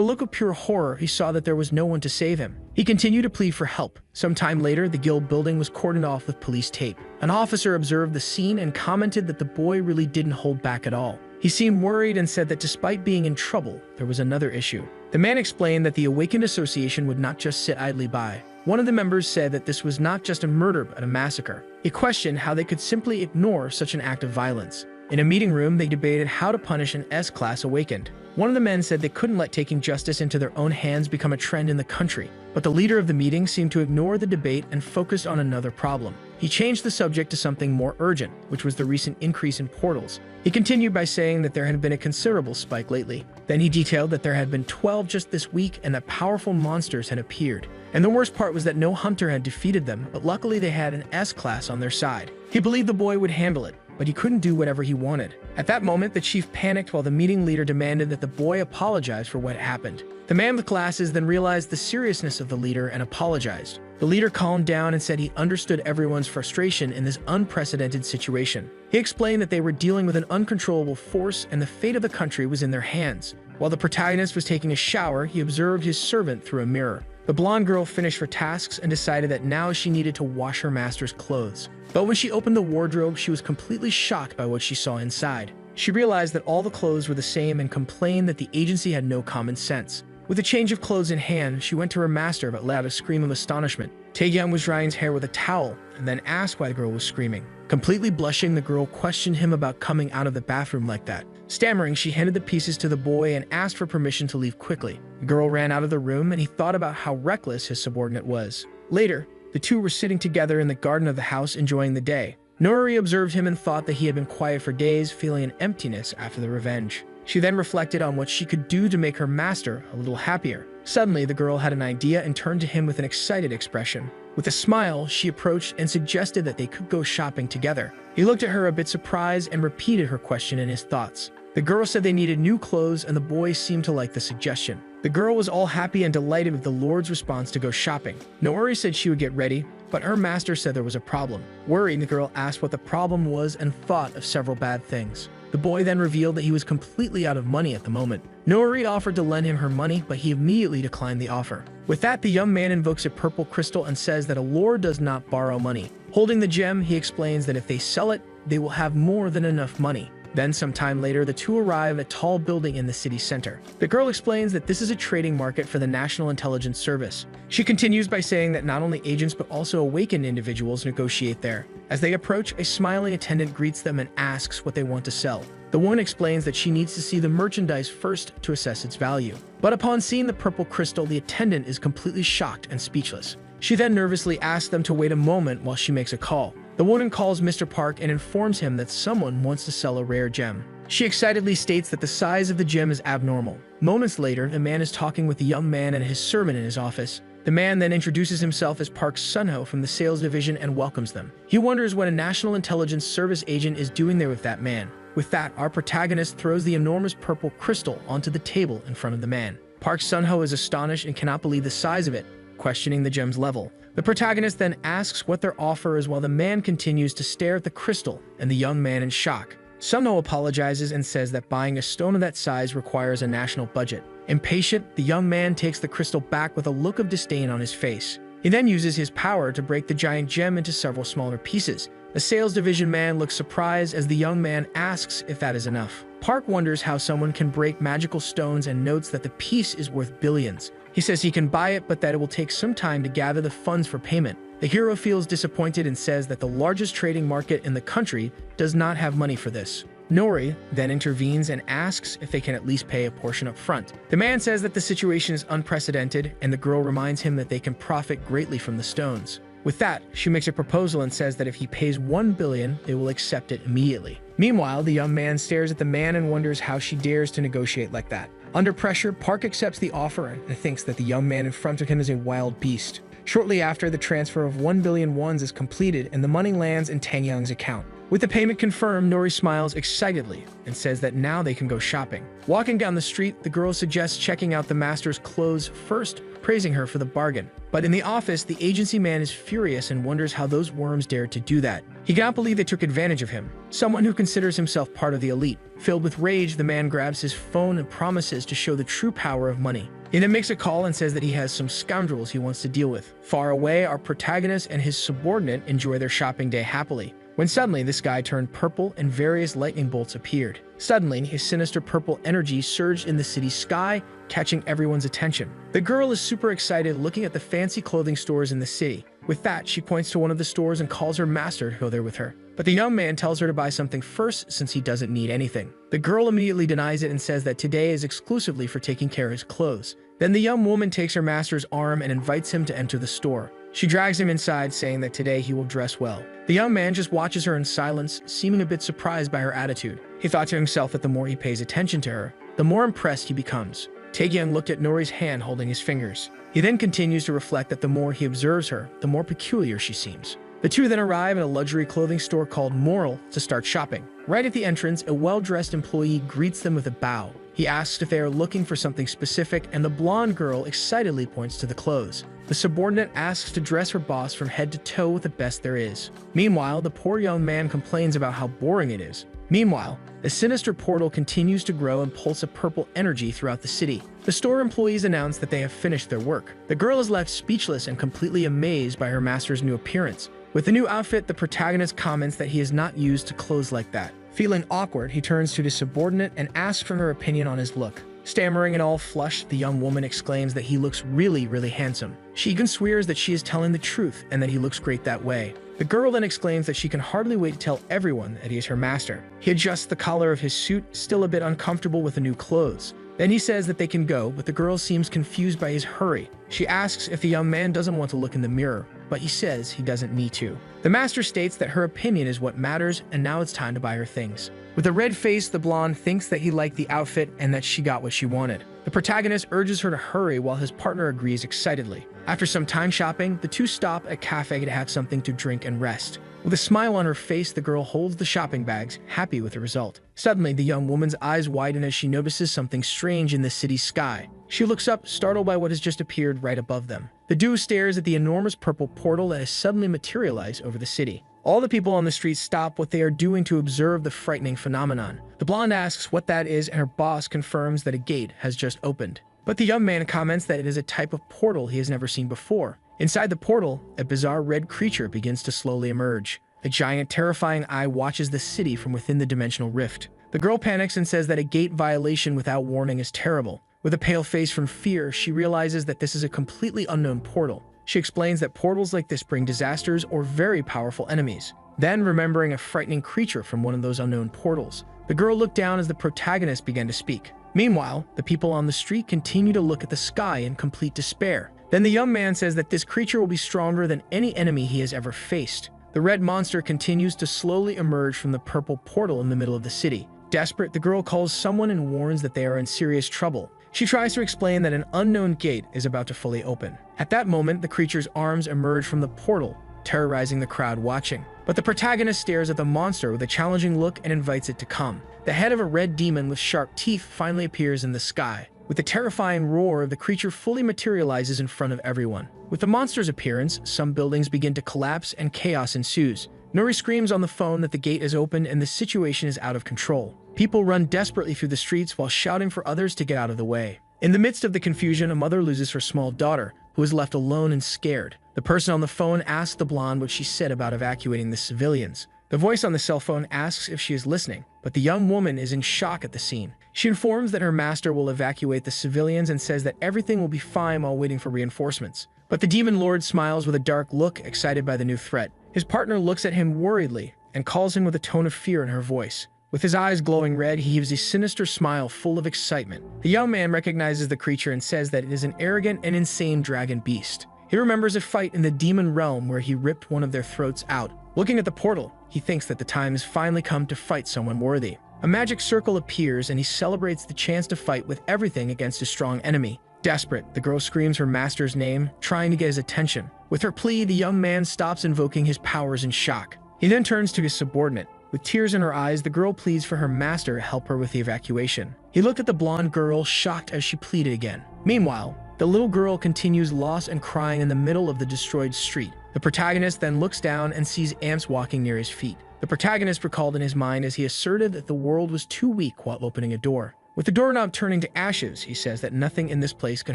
S1: look of pure horror, he saw that there was no one to save him. He continued to plead for help. Sometime later, the guild building was cordoned off with police tape. An officer observed the scene and commented that the boy really didn't hold back at all. He seemed worried and said that despite being in trouble, there was another issue. The man explained that the Awakened Association would not just sit idly by. One of the members said that this was not just a murder but a massacre. He questioned how they could simply ignore such an act of violence. In a meeting room, they debated how to punish an S-class Awakened. One of the men said they couldn't let taking justice into their own hands become a trend in the country, but the leader of the meeting seemed to ignore the debate and focused on another problem. He changed the subject to something more urgent, which was the recent increase in portals. He continued by saying that there had been a considerable spike lately. Then he detailed that there had been 12 just this week and that powerful monsters had appeared. And the worst part was that no hunter had defeated them, but luckily they had an S-class on their side. He believed the boy would handle it, but he couldn't do whatever he wanted. At that moment, the chief panicked while the meeting leader demanded that the boy apologize for what happened. The man with glasses then realized the seriousness of the leader and apologized. The leader calmed down and said he understood everyone's frustration in this unprecedented situation. He explained that they were dealing with an uncontrollable force and the fate of the country was in their hands. While the protagonist was taking a shower, he observed his servant through a mirror. The blonde girl finished her tasks and decided that now she needed to wash her master's clothes. But when she opened the wardrobe, she was completely shocked by what she saw inside. She realized that all the clothes were the same and complained that the agency had no common sense. With a change of clothes in hand, she went to her master but let out a scream of astonishment. Tae-yeon was drying his hair with a towel and then asked why the girl was screaming. Completely blushing, the girl questioned him about coming out of the bathroom like that. Stammering, she handed the pieces to the boy and asked for permission to leave quickly. The girl ran out of the room and he thought about how reckless his subordinate was. Later, the two were sitting together in the garden of the house enjoying the day. Nori observed him and thought that he had been quiet for days, feeling an emptiness after the revenge. She then reflected on what she could do to make her master a little happier. Suddenly, the girl had an idea and turned to him with an excited expression. With a smile, she approached and suggested that they could go shopping together. He looked at her a bit surprised and repeated her question in his thoughts. The girl said they needed new clothes and the boy seemed to like the suggestion. The girl was all happy and delighted with the Lord's response to go shopping. Noori said she would get ready, but her master said there was a problem. Worried, the girl asked what the problem was and thought of several bad things. The boy then revealed that he was completely out of money at the moment. Noori offered to lend him her money, but he immediately declined the offer. With that, the young man invokes a purple crystal and says that a lord does not borrow money. Holding the gem, he explains that if they sell it, they will have more than enough money. Then, sometime later, the two arrive at a tall building in the city center. The girl explains that this is a trading market for the National Intelligence Service. She continues by saying that not only agents but also awakened individuals negotiate there. As they approach, a smiling attendant greets them and asks what they want to sell. The woman explains that she needs to see the merchandise first to assess its value. But upon seeing the purple crystal, the attendant is completely shocked and speechless. She then nervously asks them to wait a moment while she makes a call. The woman calls Mr. Park and informs him that someone wants to sell a rare gem. She excitedly states that the size of the gem is abnormal. Moments later, the man is talking with the young man and his servant in his office. The man then introduces himself as Park Sunho from the sales division and welcomes them. He wonders what a National Intelligence Service agent is doing there with that man. With that, our protagonist throws the enormous purple crystal onto the table in front of the man. Park Sunho is astonished and cannot believe the size of it, questioning the gem's level. The protagonist then asks what their offer is while the man continues to stare at the crystal and the young man in shock. Sunho apologizes and says that buying a stone of that size requires a national budget. Impatient, the young man takes the crystal back with a look of disdain on his face. He then uses his power to break the giant gem into several smaller pieces. The sales division man looks surprised as the young man asks if that is enough. Park wonders how someone can break magical stones and notes that the piece is worth billions. He says he can buy it, but that it will take some time to gather the funds for payment. The hero feels disappointed and says that the largest trading market in the country does not have money for this. Nori then intervenes and asks if they can at least pay a portion up front. The man says that the situation is unprecedented, and the girl reminds him that they can profit greatly from the stones. With that, she makes a proposal and says that if he pays 1 billion, they will accept it immediately. Meanwhile, the young man stares at the man and wonders how she dares to negotiate like that. Under pressure, Park accepts the offer and thinks that the young man in front of him is a wild beast. Shortly after, the transfer of 1 billion wons is completed and the money lands in Tang Yang's account. With the payment confirmed, Nori smiles excitedly and says that now they can go shopping. Walking down the street, the girl suggests checking out the master's clothes first, praising her for the bargain. But in the office, the agency man is furious and wonders how those worms dared to do that. He cannot believe they took advantage of him, someone who considers himself part of the elite. Filled with rage, the man grabs his phone and promises to show the true power of money. He then makes a call and says that he has some scoundrels he wants to deal with. Far away, our protagonist and his subordinate enjoy their shopping day happily, when suddenly the sky turned purple and various lightning bolts appeared. Suddenly, his sinister purple energy surged in the city's sky, catching everyone's attention. The girl is super excited looking at the fancy clothing stores in the city. With that, she points to one of the stores and calls her master to go there with her. But the young man tells her to buy something first since he doesn't need anything. The girl immediately denies it and says that today is exclusively for taking care of his clothes. Then the young woman takes her master's arm and invites him to enter the store. She drags him inside, saying that today he will dress well. The young man just watches her in silence, seeming a bit surprised by her attitude. He thought to himself that the more he pays attention to her, the more impressed he becomes. Tae-kyung looked at Nori's hand holding his fingers. He then continues to reflect that the more he observes her, the more peculiar she seems. The two then arrive at a luxury clothing store called Moral to start shopping. Right at the entrance, a well-dressed employee greets them with a bow. He asks if they are looking for something specific, and the blonde girl excitedly points to the clothes. The subordinate asks to dress her boss from head to toe with the best there is. Meanwhile, the poor young man complains about how boring it is. Meanwhile, a sinister portal continues to grow and pulse a purple energy throughout the city. The store employees announce that they have finished their work. The girl is left speechless and completely amazed by her master's new appearance. With the new outfit, the protagonist comments that he is not used to clothes like that. Feeling awkward, he turns to his subordinate and asks for her opinion on his look. Stammering and all flushed, the young woman exclaims that he looks really handsome. She even swears that she is telling the truth and that he looks great that way. The girl then exclaims that she can hardly wait to tell everyone that he is her master. He adjusts the collar of his suit, still a bit uncomfortable with the new clothes. Then he says that they can go, but the girl seems confused by his hurry. She asks if the young man doesn't want to look in the mirror, but he says he doesn't need to. The master states that her opinion is what matters, and now it's time to buy her things. With a red face, the blonde thinks that he liked the outfit and that she got what she wanted. The protagonist urges her to hurry while his partner agrees excitedly. After some time shopping, the two stop at a cafe to have something to drink and rest. With a smile on her face, the girl holds the shopping bags, happy with the result. Suddenly, the young woman's eyes widen as she notices something strange in the city's sky. She looks up, startled by what has just appeared right above them. The duo stares at the enormous purple portal that has suddenly materialized over the city. All the people on the street stop what they are doing to observe the frightening phenomenon. The blonde asks what that is, and her boss confirms that a gate has just opened. But the young man comments that it is a type of portal he has never seen before. Inside the portal, a bizarre red creature begins to slowly emerge. A giant, terrifying eye watches the city from within the dimensional rift. The girl panics and says that a gate violation without warning is terrible. With a pale face from fear, she realizes that this is a completely unknown portal. She explains that portals like this bring disasters or very powerful enemies. Then, remembering a frightening creature from one of those unknown portals, the girl looked down as the protagonist began to speak. Meanwhile, the people on the street continue to look at the sky in complete despair. Then the young man says that this creature will be stronger than any enemy he has ever faced. The red monster continues to slowly emerge from the purple portal in the middle of the city. Desperate, the girl calls someone and warns that they are in serious trouble. She tries to explain that an unknown gate is about to fully open. At that moment, the creature's arms emerge from the portal, terrorizing the crowd watching. But the protagonist stares at the monster with a challenging look and invites it to come. The head of a red demon with sharp teeth finally appears in the sky. With a terrifying roar, the creature fully materializes in front of everyone. With the monster's appearance, some buildings begin to collapse and chaos ensues. Nori screams on the phone that the gate is open and the situation is out of control. People run desperately through the streets while shouting for others to get out of the way. In the midst of the confusion, a mother loses her small daughter, who is left alone and scared. The person on the phone asks the blonde what she said about evacuating the civilians. The voice on the cell phone asks if she is listening, but the young woman is in shock at the scene. She informs that her master will evacuate the civilians and says that everything will be fine while waiting for reinforcements. But the demon lord smiles with a dark look, excited by the new threat. His partner looks at him worriedly and calls him with a tone of fear in her voice. With his eyes glowing red, he gives a sinister smile full of excitement. The young man recognizes the creature and says that it is an arrogant and insane dragon beast. He remembers a fight in the demon realm where he ripped one of their throats out. Looking at the portal, he thinks that the time has finally come to fight someone worthy. A magic circle appears and he celebrates the chance to fight with everything against a strong enemy. Desperate, the girl screams her master's name, trying to get his attention. With her plea, the young man stops invoking his powers in shock. He then turns to his subordinate. With tears in her eyes, the girl pleads for her master to help her with the evacuation. He looked at the blonde girl, shocked as she pleaded again. Meanwhile, the little girl continues lost and crying in the middle of the destroyed street. The protagonist then looks down and sees ants walking near his feet. The protagonist recalled in his mind as he asserted that the world was too weak while opening a door. With the doorknob turning to ashes, he says that nothing in this place could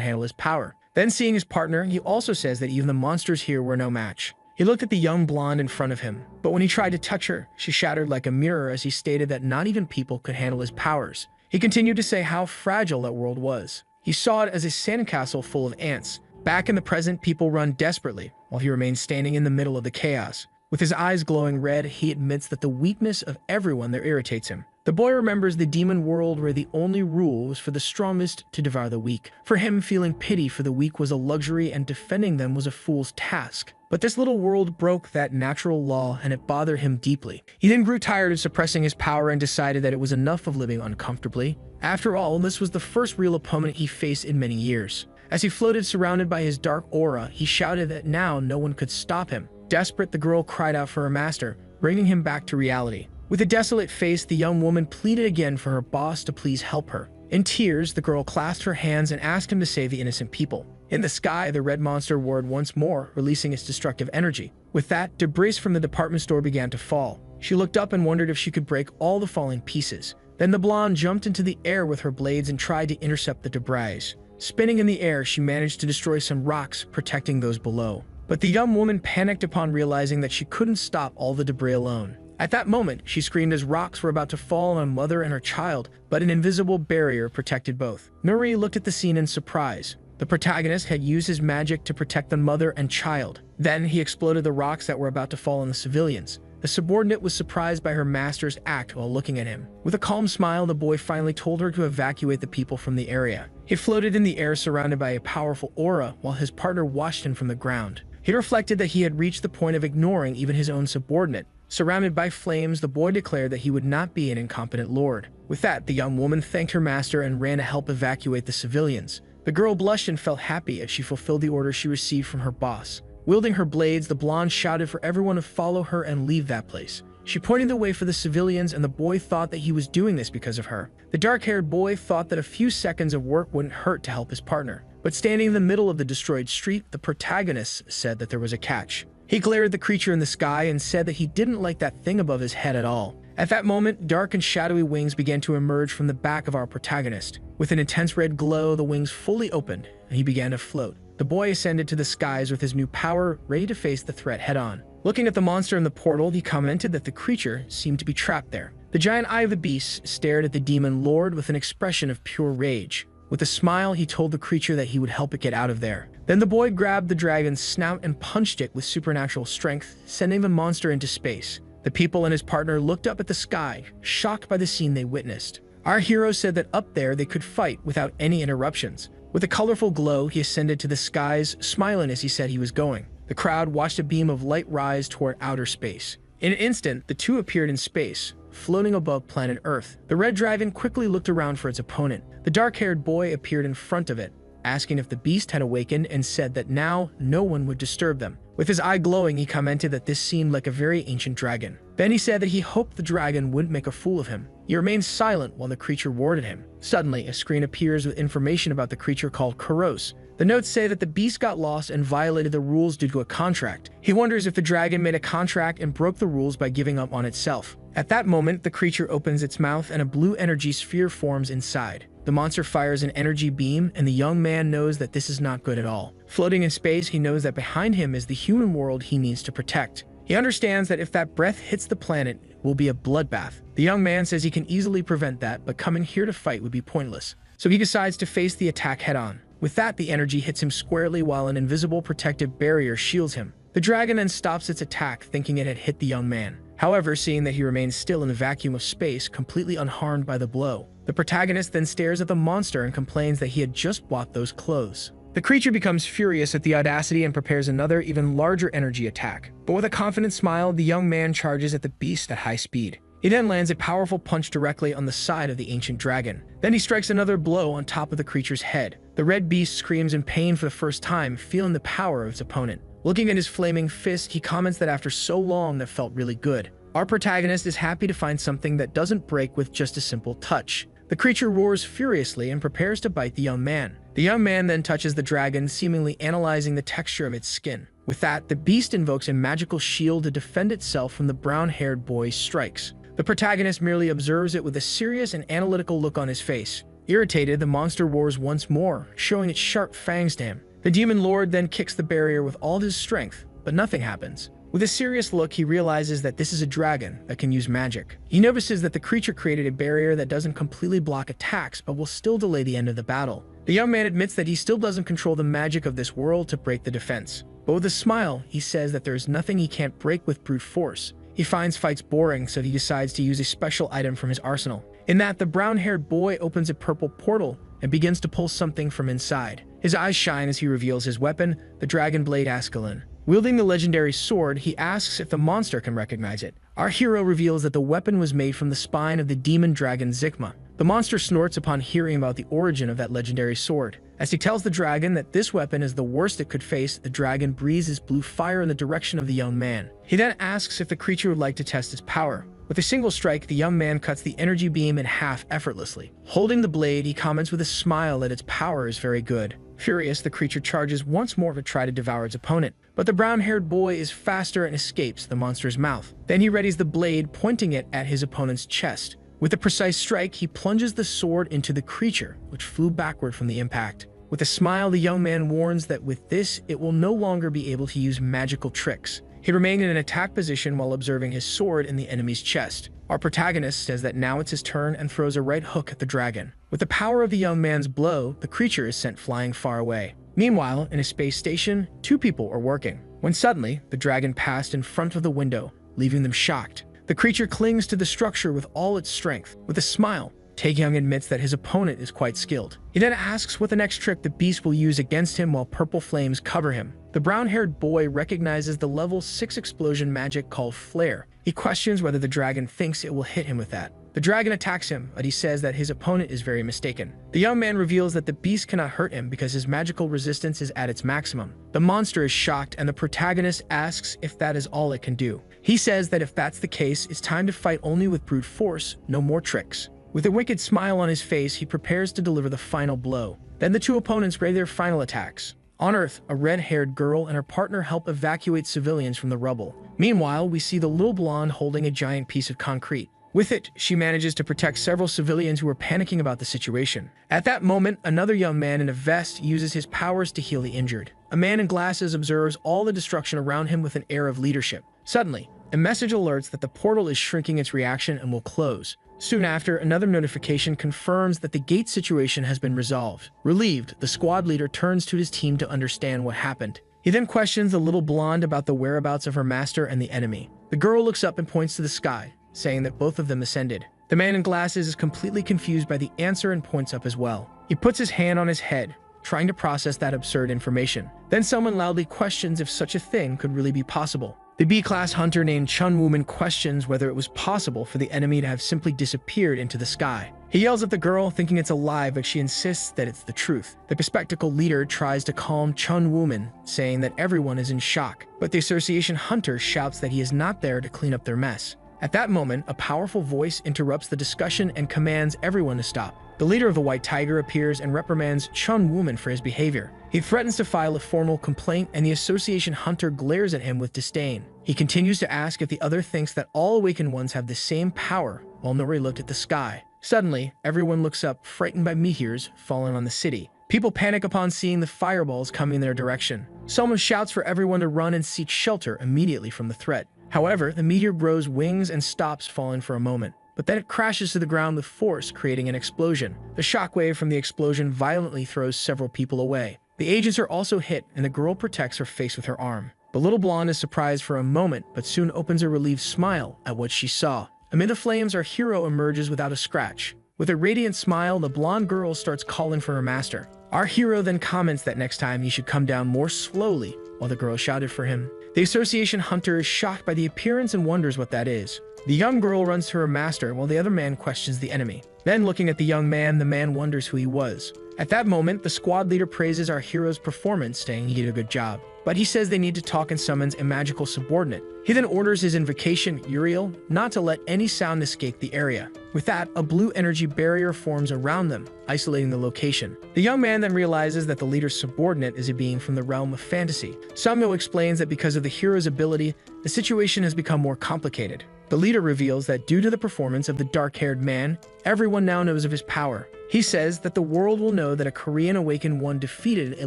S1: handle his power. Then seeing his partner, he also says that even the monsters here were no match. He looked at the young blonde in front of him, but when he tried to touch her, she shattered like a mirror as he stated that not even people could handle his powers. He continued to say how fragile that world was. He saw it as a sandcastle full of ants. Back in the present, people run desperately, while he remains standing in the middle of the chaos. With his eyes glowing red, he admits that the weakness of everyone there irritates him. The boy remembers the demon world where the only rule was for the strongest to devour the weak. For him, feeling pity for the weak was a luxury and defending them was a fool's task. But this little world broke that natural law and it bothered him deeply. He then grew tired of suppressing his power and decided that it was enough of living uncomfortably. After all, this was the first real opponent he faced in many years. As he floated surrounded by his dark aura, he shouted that now no one could stop him. Desperate, the girl cried out for her master, bringing him back to reality. With a desolate face, the young woman pleaded again for her boss to please help her. In tears, the girl clasped her hands and asked him to save the innocent people. In the sky, the red monster roared once more, releasing its destructive energy. With that, debris from the department store began to fall. She looked up and wondered if she could break all the falling pieces. Then the blonde jumped into the air with her blades and tried to intercept the debris. Spinning in the air, she managed to destroy some rocks, protecting those below. But the young woman panicked upon realizing that she couldn't stop all the debris alone. At that moment, she screamed as rocks were about to fall on a mother and her child, but an invisible barrier protected both. Nuri looked at the scene in surprise. The protagonist had used his magic to protect the mother and child. Then he exploded the rocks that were about to fall on the civilians. The subordinate was surprised by her master's act while looking at him. With a calm smile, the boy finally told her to evacuate the people from the area. He floated in the air surrounded by a powerful aura while his partner watched him from the ground. He reflected that he had reached the point of ignoring even his own subordinate. Surrounded by flames, the boy declared that he would not be an incompetent lord. With that, the young woman thanked her master and ran to help evacuate the civilians. The girl blushed and felt happy as she fulfilled the order she received from her boss. Wielding her blades, the blonde shouted for everyone to follow her and leave that place. She pointed the way for the civilians, and the boy thought that he was doing this because of her. The dark-haired boy thought that a few seconds of work wouldn't hurt to help his partner. But standing in the middle of the destroyed street, the protagonist said that there was a catch. He glared at the creature in the sky and said that he didn't like that thing above his head at all. At that moment, dark and shadowy wings began to emerge from the back of our protagonist. With an intense red glow, the wings fully opened, and he began to float. The boy ascended to the skies with his new power, ready to face the threat head-on. Looking at the monster in the portal, he commented that the creature seemed to be trapped there. The giant eye of the beast stared at the demon lord with an expression of pure rage. With a smile, he told the creature that he would help it get out of there. Then the boy grabbed the dragon's snout and punched it with supernatural strength, sending the monster into space. The people and his partner looked up at the sky, shocked by the scene they witnessed. Our hero said that up there they could fight without any interruptions. With a colorful glow, he ascended to the skies, smiling as he said he was going. The crowd watched a beam of light rise toward outer space. In an instant, the two appeared in space, floating above planet Earth. The red dragon quickly looked around for its opponent. The dark-haired boy appeared in front of it, asking if the beast had awakened and said that now no one would disturb them. With his eye glowing, he commented that this seemed like a very ancient dragon. Then he said that he hoped the dragon wouldn't make a fool of him. He remained silent while the creature warded him. Suddenly, a screen appears with information about the creature called Kuros. The notes say that the beast got lost and violated the rules due to a contract. He wonders if the dragon made a contract and broke the rules by giving up on itself. At that moment, the creature opens its mouth and a blue energy sphere forms inside. The monster fires an energy beam, and the young man knows that this is not good at all. Floating in space, he knows that behind him is the human world he needs to protect. He understands that if that breath hits the planet, it will be a bloodbath. The young man says he can easily prevent that, but coming here to fight would be pointless. So he decides to face the attack head-on. With that, the energy hits him squarely while an invisible protective barrier shields him. The dragon then stops its attack, thinking it had hit the young man. However, seeing that he remains still in the vacuum of space, completely unharmed by the blow, the protagonist then stares at the monster and complains that he had just bought those clothes. The creature becomes furious at the audacity and prepares another, even larger energy attack. But with a confident smile, the young man charges at the beast at high speed. He then lands a powerful punch directly on the side of the ancient dragon. Then he strikes another blow on top of the creature's head. The red beast screams in pain for the first time, feeling the power of its opponent. Looking at his flaming fist, he comments that after so long, that felt really good. Our protagonist is happy to find something that doesn't break with just a simple touch. The creature roars furiously and prepares to bite the young man. The young man then touches the dragon, seemingly analyzing the texture of its skin. With that, the beast invokes a magical shield to defend itself from the brown-haired boy's strikes. The protagonist merely observes it with a serious and analytical look on his face. Irritated, the monster roars once more, showing its sharp fangs to him. The demon lord then kicks the barrier with all his strength, but nothing happens. With a serious look, he realizes that this is a dragon that can use magic. He notices that the creature created a barrier that doesn't completely block attacks, but will still delay the end of the battle. The young man admits that he still doesn't control the magic of this world to break the defense. But with a smile, he says that there is nothing he can't break with brute force. He finds fights boring, so he decides to use a special item from his arsenal. In that, the brown-haired boy opens a purple portal and begins to pull something from inside. His eyes shine as he reveals his weapon, the dragon blade Ascalon. Wielding the legendary sword, he asks if the monster can recognize it. Our hero reveals that the weapon was made from the spine of the demon dragon Zikma. The monster snorts upon hearing about the origin of that legendary sword. As he tells the dragon that this weapon is the worst it could face, the dragon breathes his blue fire in the direction of the young man. He then asks if the creature would like to test its power. With a single strike, the young man cuts the energy beam in half effortlessly. Holding the blade, he comments with a smile that its power is very good. Furious, the creature charges once more to try to devour its opponent. But the brown-haired boy is faster and escapes the monster's mouth. Then he readies the blade, pointing it at his opponent's chest. With a precise strike, he plunges the sword into the creature, which flew backward from the impact. With a smile, the young man warns that with this, it will no longer be able to use magical tricks. He remained in an attack position while observing his sword in the enemy's chest. Our protagonist says that now it's his turn and throws a right hook at the dragon. With the power of the young man's blow, the creature is sent flying far away. Meanwhile, in a space station, two people are working, when suddenly, the dragon passed in front of the window, leaving them shocked. The creature clings to the structure with all its strength. With a smile, Taekyung admits that his opponent is quite skilled. He then asks what the next trick the beast will use against him while purple flames cover him. The brown-haired boy recognizes the level 6 explosion magic called Flare. He questions whether the dragon thinks it will hit him with that. The dragon attacks him, but he says that his opponent is very mistaken. The young man reveals that the beast cannot hurt him because his magical resistance is at its maximum. The monster is shocked, and the protagonist asks if that is all it can do. He says that if that's the case, it's time to fight only with brute force, no more tricks. With a wicked smile on his face, he prepares to deliver the final blow. Then the two opponents ready their final attacks. On Earth, a red-haired girl and her partner help evacuate civilians from the rubble. Meanwhile, we see the little blonde holding a giant piece of concrete. With it, she manages to protect several civilians who are panicking about the situation. At that moment, another young man in a vest uses his powers to heal the injured. A man in glasses observes all the destruction around him with an air of leadership. Suddenly, a message alerts that the portal is shrinking its reaction and will close. Soon after, another notification confirms that the gate situation has been resolved. Relieved, the squad leader turns to his team to understand what happened. He then questions the little blonde about the whereabouts of her master and the enemy. The girl looks up and points to the sky, saying that both of them ascended. The man in glasses is completely confused by the answer and points up as well. He puts his hand on his head, trying to process that absurd information. Then someone loudly questions if such a thing could really be possible. The B-class hunter named Chun Wooman questions whether it was possible for the enemy to have simply disappeared into the sky. He yells at the girl, thinking it's a lie, but she insists that it's the truth. The bespectacled leader tries to calm Chun Wooman, saying that everyone is in shock, but the association hunter shouts that he is not there to clean up their mess. At that moment, a powerful voice interrupts the discussion and commands everyone to stop. The leader of the White Tiger appears and reprimands Chun Wooman for his behavior. He threatens to file a formal complaint, and the association hunter glares at him with disdain. He continues to ask if the other thinks that all awakened ones have the same power, while Nori looked at the sky. Suddenly, everyone looks up, frightened by meteors falling on the city. People panic upon seeing the fireballs coming in their direction. Someone shouts for everyone to run and seek shelter immediately from the threat. However, the meteor grows wings and stops falling for a moment. But then it crashes to the ground with force, creating an explosion. The shockwave from the explosion violently throws several people away. The agents are also hit, and the girl protects her face with her arm. The little blonde is surprised for a moment, but soon opens a relieved smile at what she saw. Amid the flames, our hero emerges without a scratch. With a radiant smile, the blonde girl starts calling for her master. Our hero then comments that next time he should come down more slowly, while the girl shouted for him. The association hunter is shocked by the appearance and wonders what that is. The young girl runs to her master while the other man questions the enemy. Then, looking at the young man, the man wonders who he was. At that moment, the squad leader praises our hero's performance, saying he did a good job. But he says they need to talk and summons a magical subordinate. He then orders his invocation, Uriel, not to let any sound escape the area. With that, a blue energy barrier forms around them, isolating the location. The young man then realizes that the leader's subordinate is a being from the realm of fantasy. Samuel explains that because of the hero's ability, the situation has become more complicated. The leader reveals that due to the performance of the dark-haired man, everyone now knows of his power. He says that the world will know that a Korean Awakened one defeated a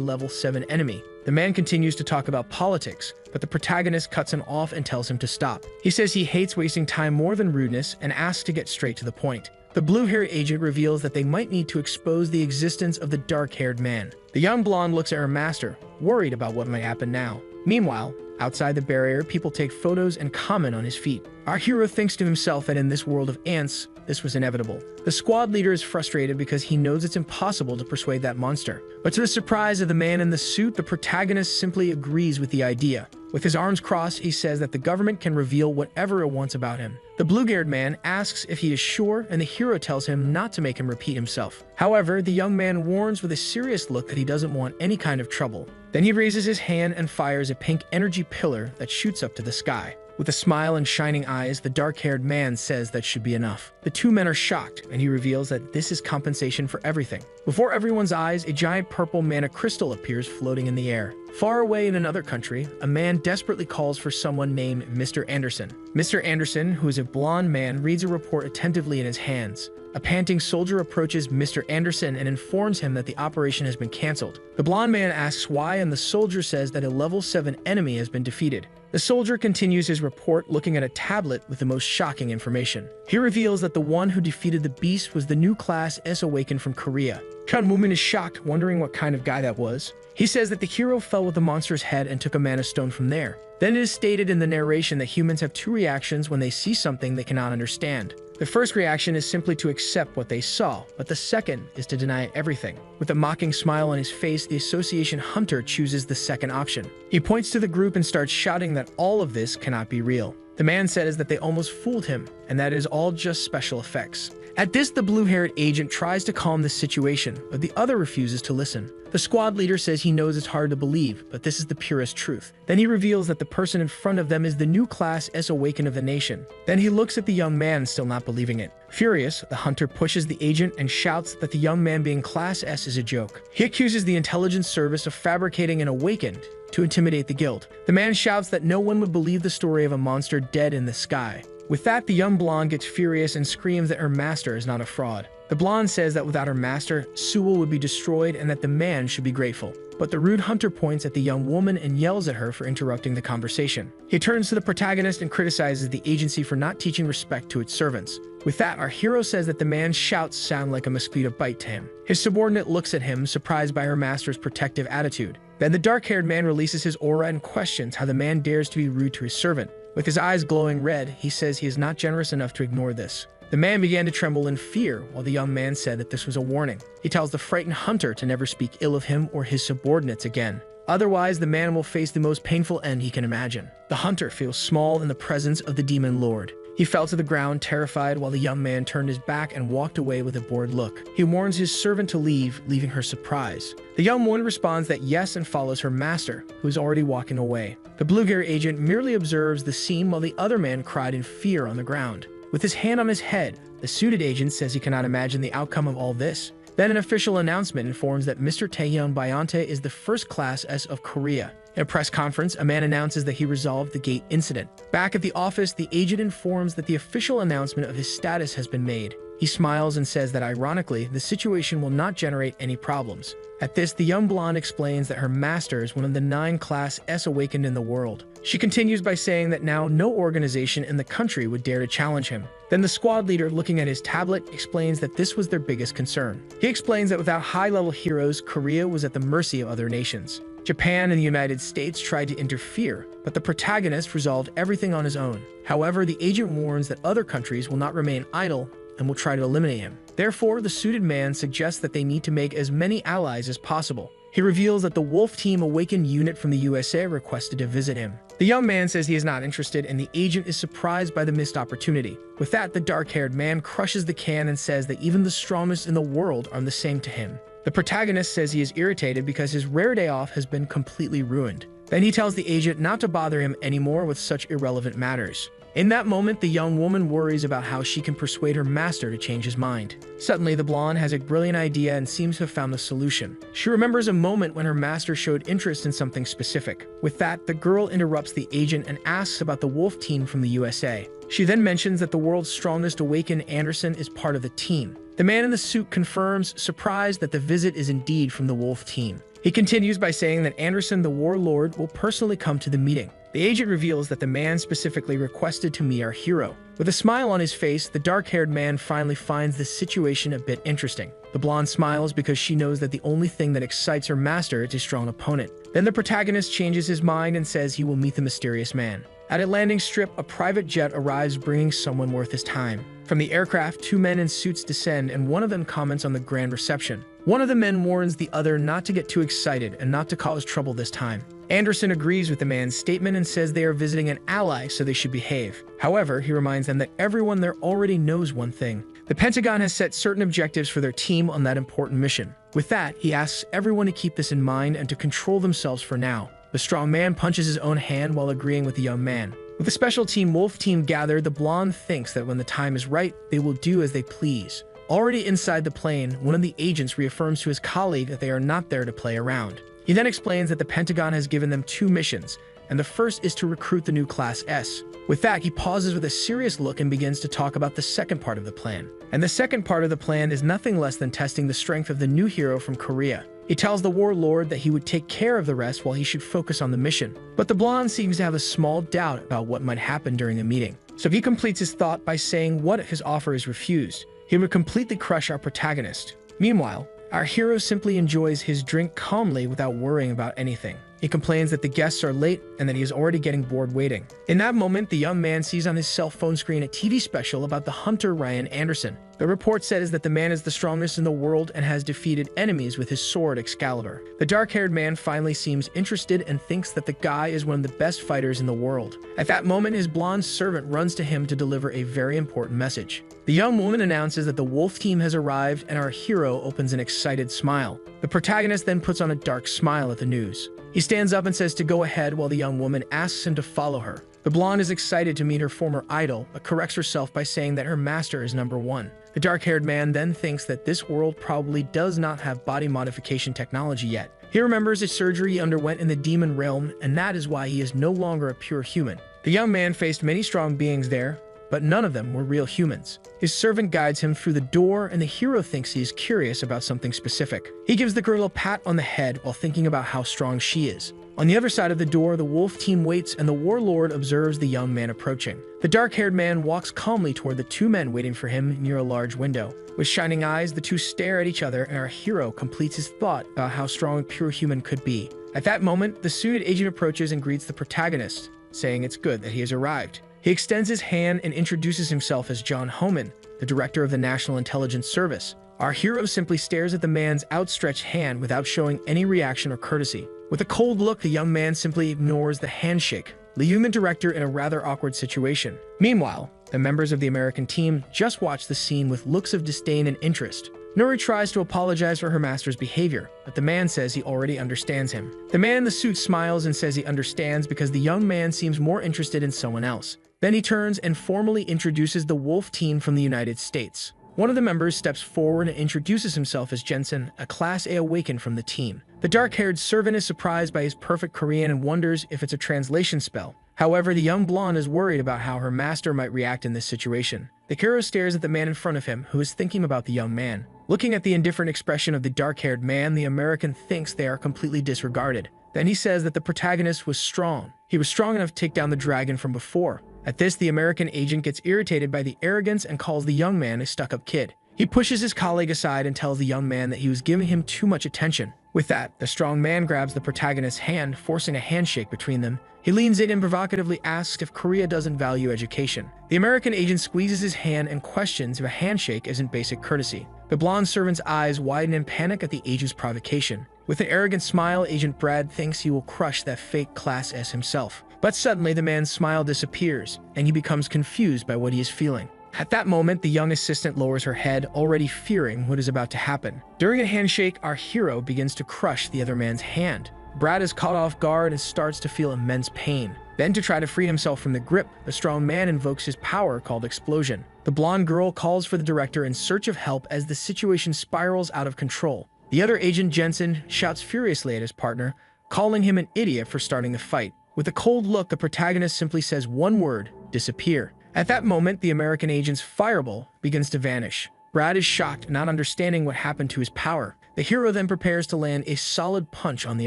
S1: level 7 enemy. The man continues to talk about politics, but the protagonist cuts him off and tells him to stop. He says he hates wasting time more than rudeness and asks to get straight to the point. The blue-haired agent reveals that they might need to expose the existence of the dark-haired man. The young blonde looks at her master, worried about what might happen now. Meanwhile, outside the barrier, people take photos and comment on his feat. Our hero thinks to himself that in this world of ants, this was inevitable. The squad leader is frustrated because he knows it's impossible to persuade that monster. But to the surprise of the man in the suit, the protagonist simply agrees with the idea. With his arms crossed, he says that the government can reveal whatever it wants about him. The blue-haired man asks if he is sure, and the hero tells him not to make him repeat himself. However, the young man warns with a serious look that he doesn't want any kind of trouble. Then he raises his hand and fires a pink energy pillar that shoots up to the sky. With a smile and shining eyes, the dark-haired man says that should be enough. The two men are shocked, and he reveals that this is compensation for everything. Before everyone's eyes, a giant purple mana crystal appears floating in the air. Far away in another country, a man desperately calls for someone named Mr. Anderson. Mr. Anderson, who is a blonde man, reads a report attentively in his hands. A panting soldier approaches Mr. Anderson and informs him that the operation has been cancelled. The blonde man asks why, and the soldier says that a level 7 enemy has been defeated. The soldier continues his report, looking at a tablet with the most shocking information. He reveals that the one who defeated the beast was the new class S Awakened from Korea. Chun Moomin is shocked, wondering what kind of guy that was. He says that the hero fell with the monster's head and took a mana stone from there. Then it is stated in the narration that humans have two reactions when they see something they cannot understand. The first reaction is simply to accept what they saw, but the second is to deny everything. With a mocking smile on his face, the association hunter chooses the second option. He points to the group and starts shouting that all of this cannot be real. The man says that they almost fooled him, and that it is all just special effects. At this, the blue-haired agent tries to calm the situation, but the other refuses to listen. The squad leader says he knows it's hard to believe, but this is the purest truth. Then he reveals that the person in front of them is the new class S Awakened of the nation. Then he looks at the young man, still not believing it. Furious, the hunter pushes the agent and shouts that the young man being class S is a joke. He accuses the intelligence service of fabricating an awakened to intimidate the guild. The man shouts that no one would believe the story of a monster dead in the sky. With that, the young blonde gets furious and screams that her master is not a fraud. The blonde says that without her master, Sewell would be destroyed and that the man should be grateful. But the rude hunter points at the young woman and yells at her for interrupting the conversation. He turns to the protagonist and criticizes the agency for not teaching respect to its servants. With that, our hero says that the man's shouts sound like a mosquito bite to him. His subordinate looks at him, surprised by her master's protective attitude. Then the dark-haired man releases his aura and questions how the man dares to be rude to his servant. With his eyes glowing red, he says he is not generous enough to ignore this. The man began to tremble in fear, while the young man said that this was a warning. He tells the frightened hunter to never speak ill of him or his subordinates again. Otherwise, the man will face the most painful end he can imagine. The hunter feels small in the presence of the demon lord. He fell to the ground, terrified, while the young man turned his back and walked away with a bored look. He warns his servant to leave, leaving her surprised. The young woman responds that yes and follows her master, who is already walking away. The blue-haired agent merely observes the scene while the other man cried in fear on the ground. With his hand on his head, the suited agent says he cannot imagine the outcome of all this. Then an official announcement informs that Mr. Taehyun Byontae is the first class S of Korea. In a press conference, a man announces that he resolved the gate incident. Back at the office, the agent informs that the official announcement of his status has been made. He smiles and says that ironically, the situation will not generate any problems. At this, the young blonde explains that her master is one of the 9 class S Awakened in the world. She continues by saying that now no organization in the country would dare to challenge him. Then the squad leader, looking at his tablet, explains that this was their biggest concern. He explains that without high-level heroes, Korea was at the mercy of other nations. Japan and the United States tried to interfere, but the protagonist resolved everything on his own. However, the agent warns that other countries will not remain idle and will try to eliminate him. Therefore, the suited man suggests that they need to make as many allies as possible. He reveals that the Wolf Team Awakened unit from the USA requested to visit him. The young man says he is not interested, and the agent is surprised by the missed opportunity. With that, the dark-haired man crushes the can and says that even the strongest in the world are the same to him. The protagonist says he is irritated because his rare day off has been completely ruined. Then he tells the agent not to bother him anymore with such irrelevant matters. In that moment, the young woman worries about how she can persuade her master to change his mind. Suddenly, the blonde has a brilliant idea and seems to have found the solution. She remembers a moment when her master showed interest in something specific. With that, the girl interrupts the agent and asks about the Wolf Team from the USA. She then mentions that the world's strongest awakened Anderson is part of the team. The man in the suit confirms, surprised, that the visit is indeed from the Wolf Team. He continues by saying that Anderson, the warlord, will personally come to the meeting. The agent reveals that the man specifically requested to meet our hero. With a smile on his face, the dark-haired man finally finds this situation a bit interesting. The blonde smiles because she knows that the only thing that excites her master is a strong opponent. Then the protagonist changes his mind and says he will meet the mysterious man. At a landing strip, a private jet arrives bringing someone worth his time. From the aircraft, two men in suits descend, and one of them comments on the grand reception. One of the men warns the other not to get too excited and not to cause trouble this time. Anderson agrees with the man's statement and says they are visiting an ally, so they should behave. However, he reminds them that everyone there already knows one thing. The Pentagon has set certain objectives for their team on that important mission. With that, he asks everyone to keep this in mind and to control themselves for now. The strong man punches his own hand while agreeing with the young man. With the special team Wolf Team gathered, the blonde thinks that when the time is right, they will do as they please. Already inside the plane, one of the agents reaffirms to his colleague that they are not there to play around. He then explains that the Pentagon has given them two missions, and the first is to recruit the new Class S. With that, he pauses with a serious look and begins to talk about the second part of the plan. And the second part of the plan is nothing less than testing the strength of the new hero from Korea. He tells the warlord that he would take care of the rest while he should focus on the mission. But the blonde seems to have a small doubt about what might happen during a meeting. So he completes his thought by saying what if his offer is refused? He would completely crush our protagonist. Meanwhile, our hero simply enjoys his drink calmly without worrying about anything. He complains that the guests are late and that he is already getting bored waiting. In that moment, the young man sees on his cell phone screen a TV special about the hunter Ryan Anderson. The report says that the man is the strongest in the world and has defeated enemies with his sword Excalibur. The dark-haired man finally seems interested and thinks that the guy is one of the best fighters in the world. At that moment, his blonde servant runs to him to deliver a very important message. The young woman announces that the Wolf Team has arrived, and our hero opens an excited smile. The protagonist then puts on a dark smile at the news. He stands up and says to go ahead while the young woman asks him to follow her. The blonde is excited to meet her former idol, but corrects herself by saying that her master is number one. The dark-haired man then thinks that this world probably does not have body modification technology yet. He remembers a surgery he underwent in the demon realm, and that is why he is no longer a pure human. The young man faced many strong beings there, but none of them were real humans. His servant guides him through the door, and the hero thinks he is curious about something specific. He gives the girl a pat on the head while thinking about how strong she is. On the other side of the door, the Wolf Team waits, and the warlord observes the young man approaching. The dark-haired man walks calmly toward the two men waiting for him near a large window. With shining eyes, the two stare at each other, and our hero completes his thought about how strong a pure human could be. At that moment, the suited agent approaches and greets the protagonist, saying it's good that he has arrived. He extends his hand and introduces himself as John Homan, the director of the National Intelligence Service. Our hero simply stares at the man's outstretched hand without showing any reaction or courtesy. With a cold look, the young man simply ignores the handshake, leaving the director in a rather awkward situation. Meanwhile, the members of the American team just watch the scene with looks of disdain and interest. Nuri tries to apologize for her master's behavior, but the man says he already understands him. The man in the suit smiles and says he understands because the young man seems more interested in someone else. Then he turns and formally introduces the Wolf Team from the United States. One of the members steps forward and introduces himself as Jensen, a Class A awakened from the team. The dark-haired servant is surprised by his perfect Korean and wonders if it's a translation spell. However, the young blonde is worried about how her master might react in this situation. The hero stares at the man in front of him, who is thinking about the young man. Looking at the indifferent expression of the dark-haired man, the American thinks they are completely disregarded. Then he says that the protagonist was strong. He was strong enough to take down the dragon from before. At this, the American agent gets irritated by the arrogance and calls the young man a stuck-up kid. He pushes his colleague aside and tells the young man that he was giving him too much attention. With that, the strong man grabs the protagonist's hand, forcing a handshake between them. He leans in and provocatively asks if Korea doesn't value education. The American agent squeezes his hand and questions if a handshake isn't basic courtesy. The blonde servant's eyes widen in panic at the agent's provocation. With an arrogant smile, Agent Brad thinks he will crush that fake Class S himself. But suddenly the man's smile disappears, and he becomes confused by what he is feeling. At that moment, the young assistant lowers her head, already fearing what is about to happen. During a handshake, our hero begins to crush the other man's hand. Brad is caught off guard and starts to feel immense pain. Then, to try to free himself from the grip, the strong man invokes his power called Explosion. The blonde girl calls for the director in search of help as the situation spirals out of control. The other agent, Jensen, shouts furiously at his partner, calling him an idiot for starting the fight. With a cold look, the protagonist simply says one word: disappear. At that moment, the American agent's fireball begins to vanish. Brad is shocked, not understanding what happened to his power. The hero then prepares to land a solid punch on the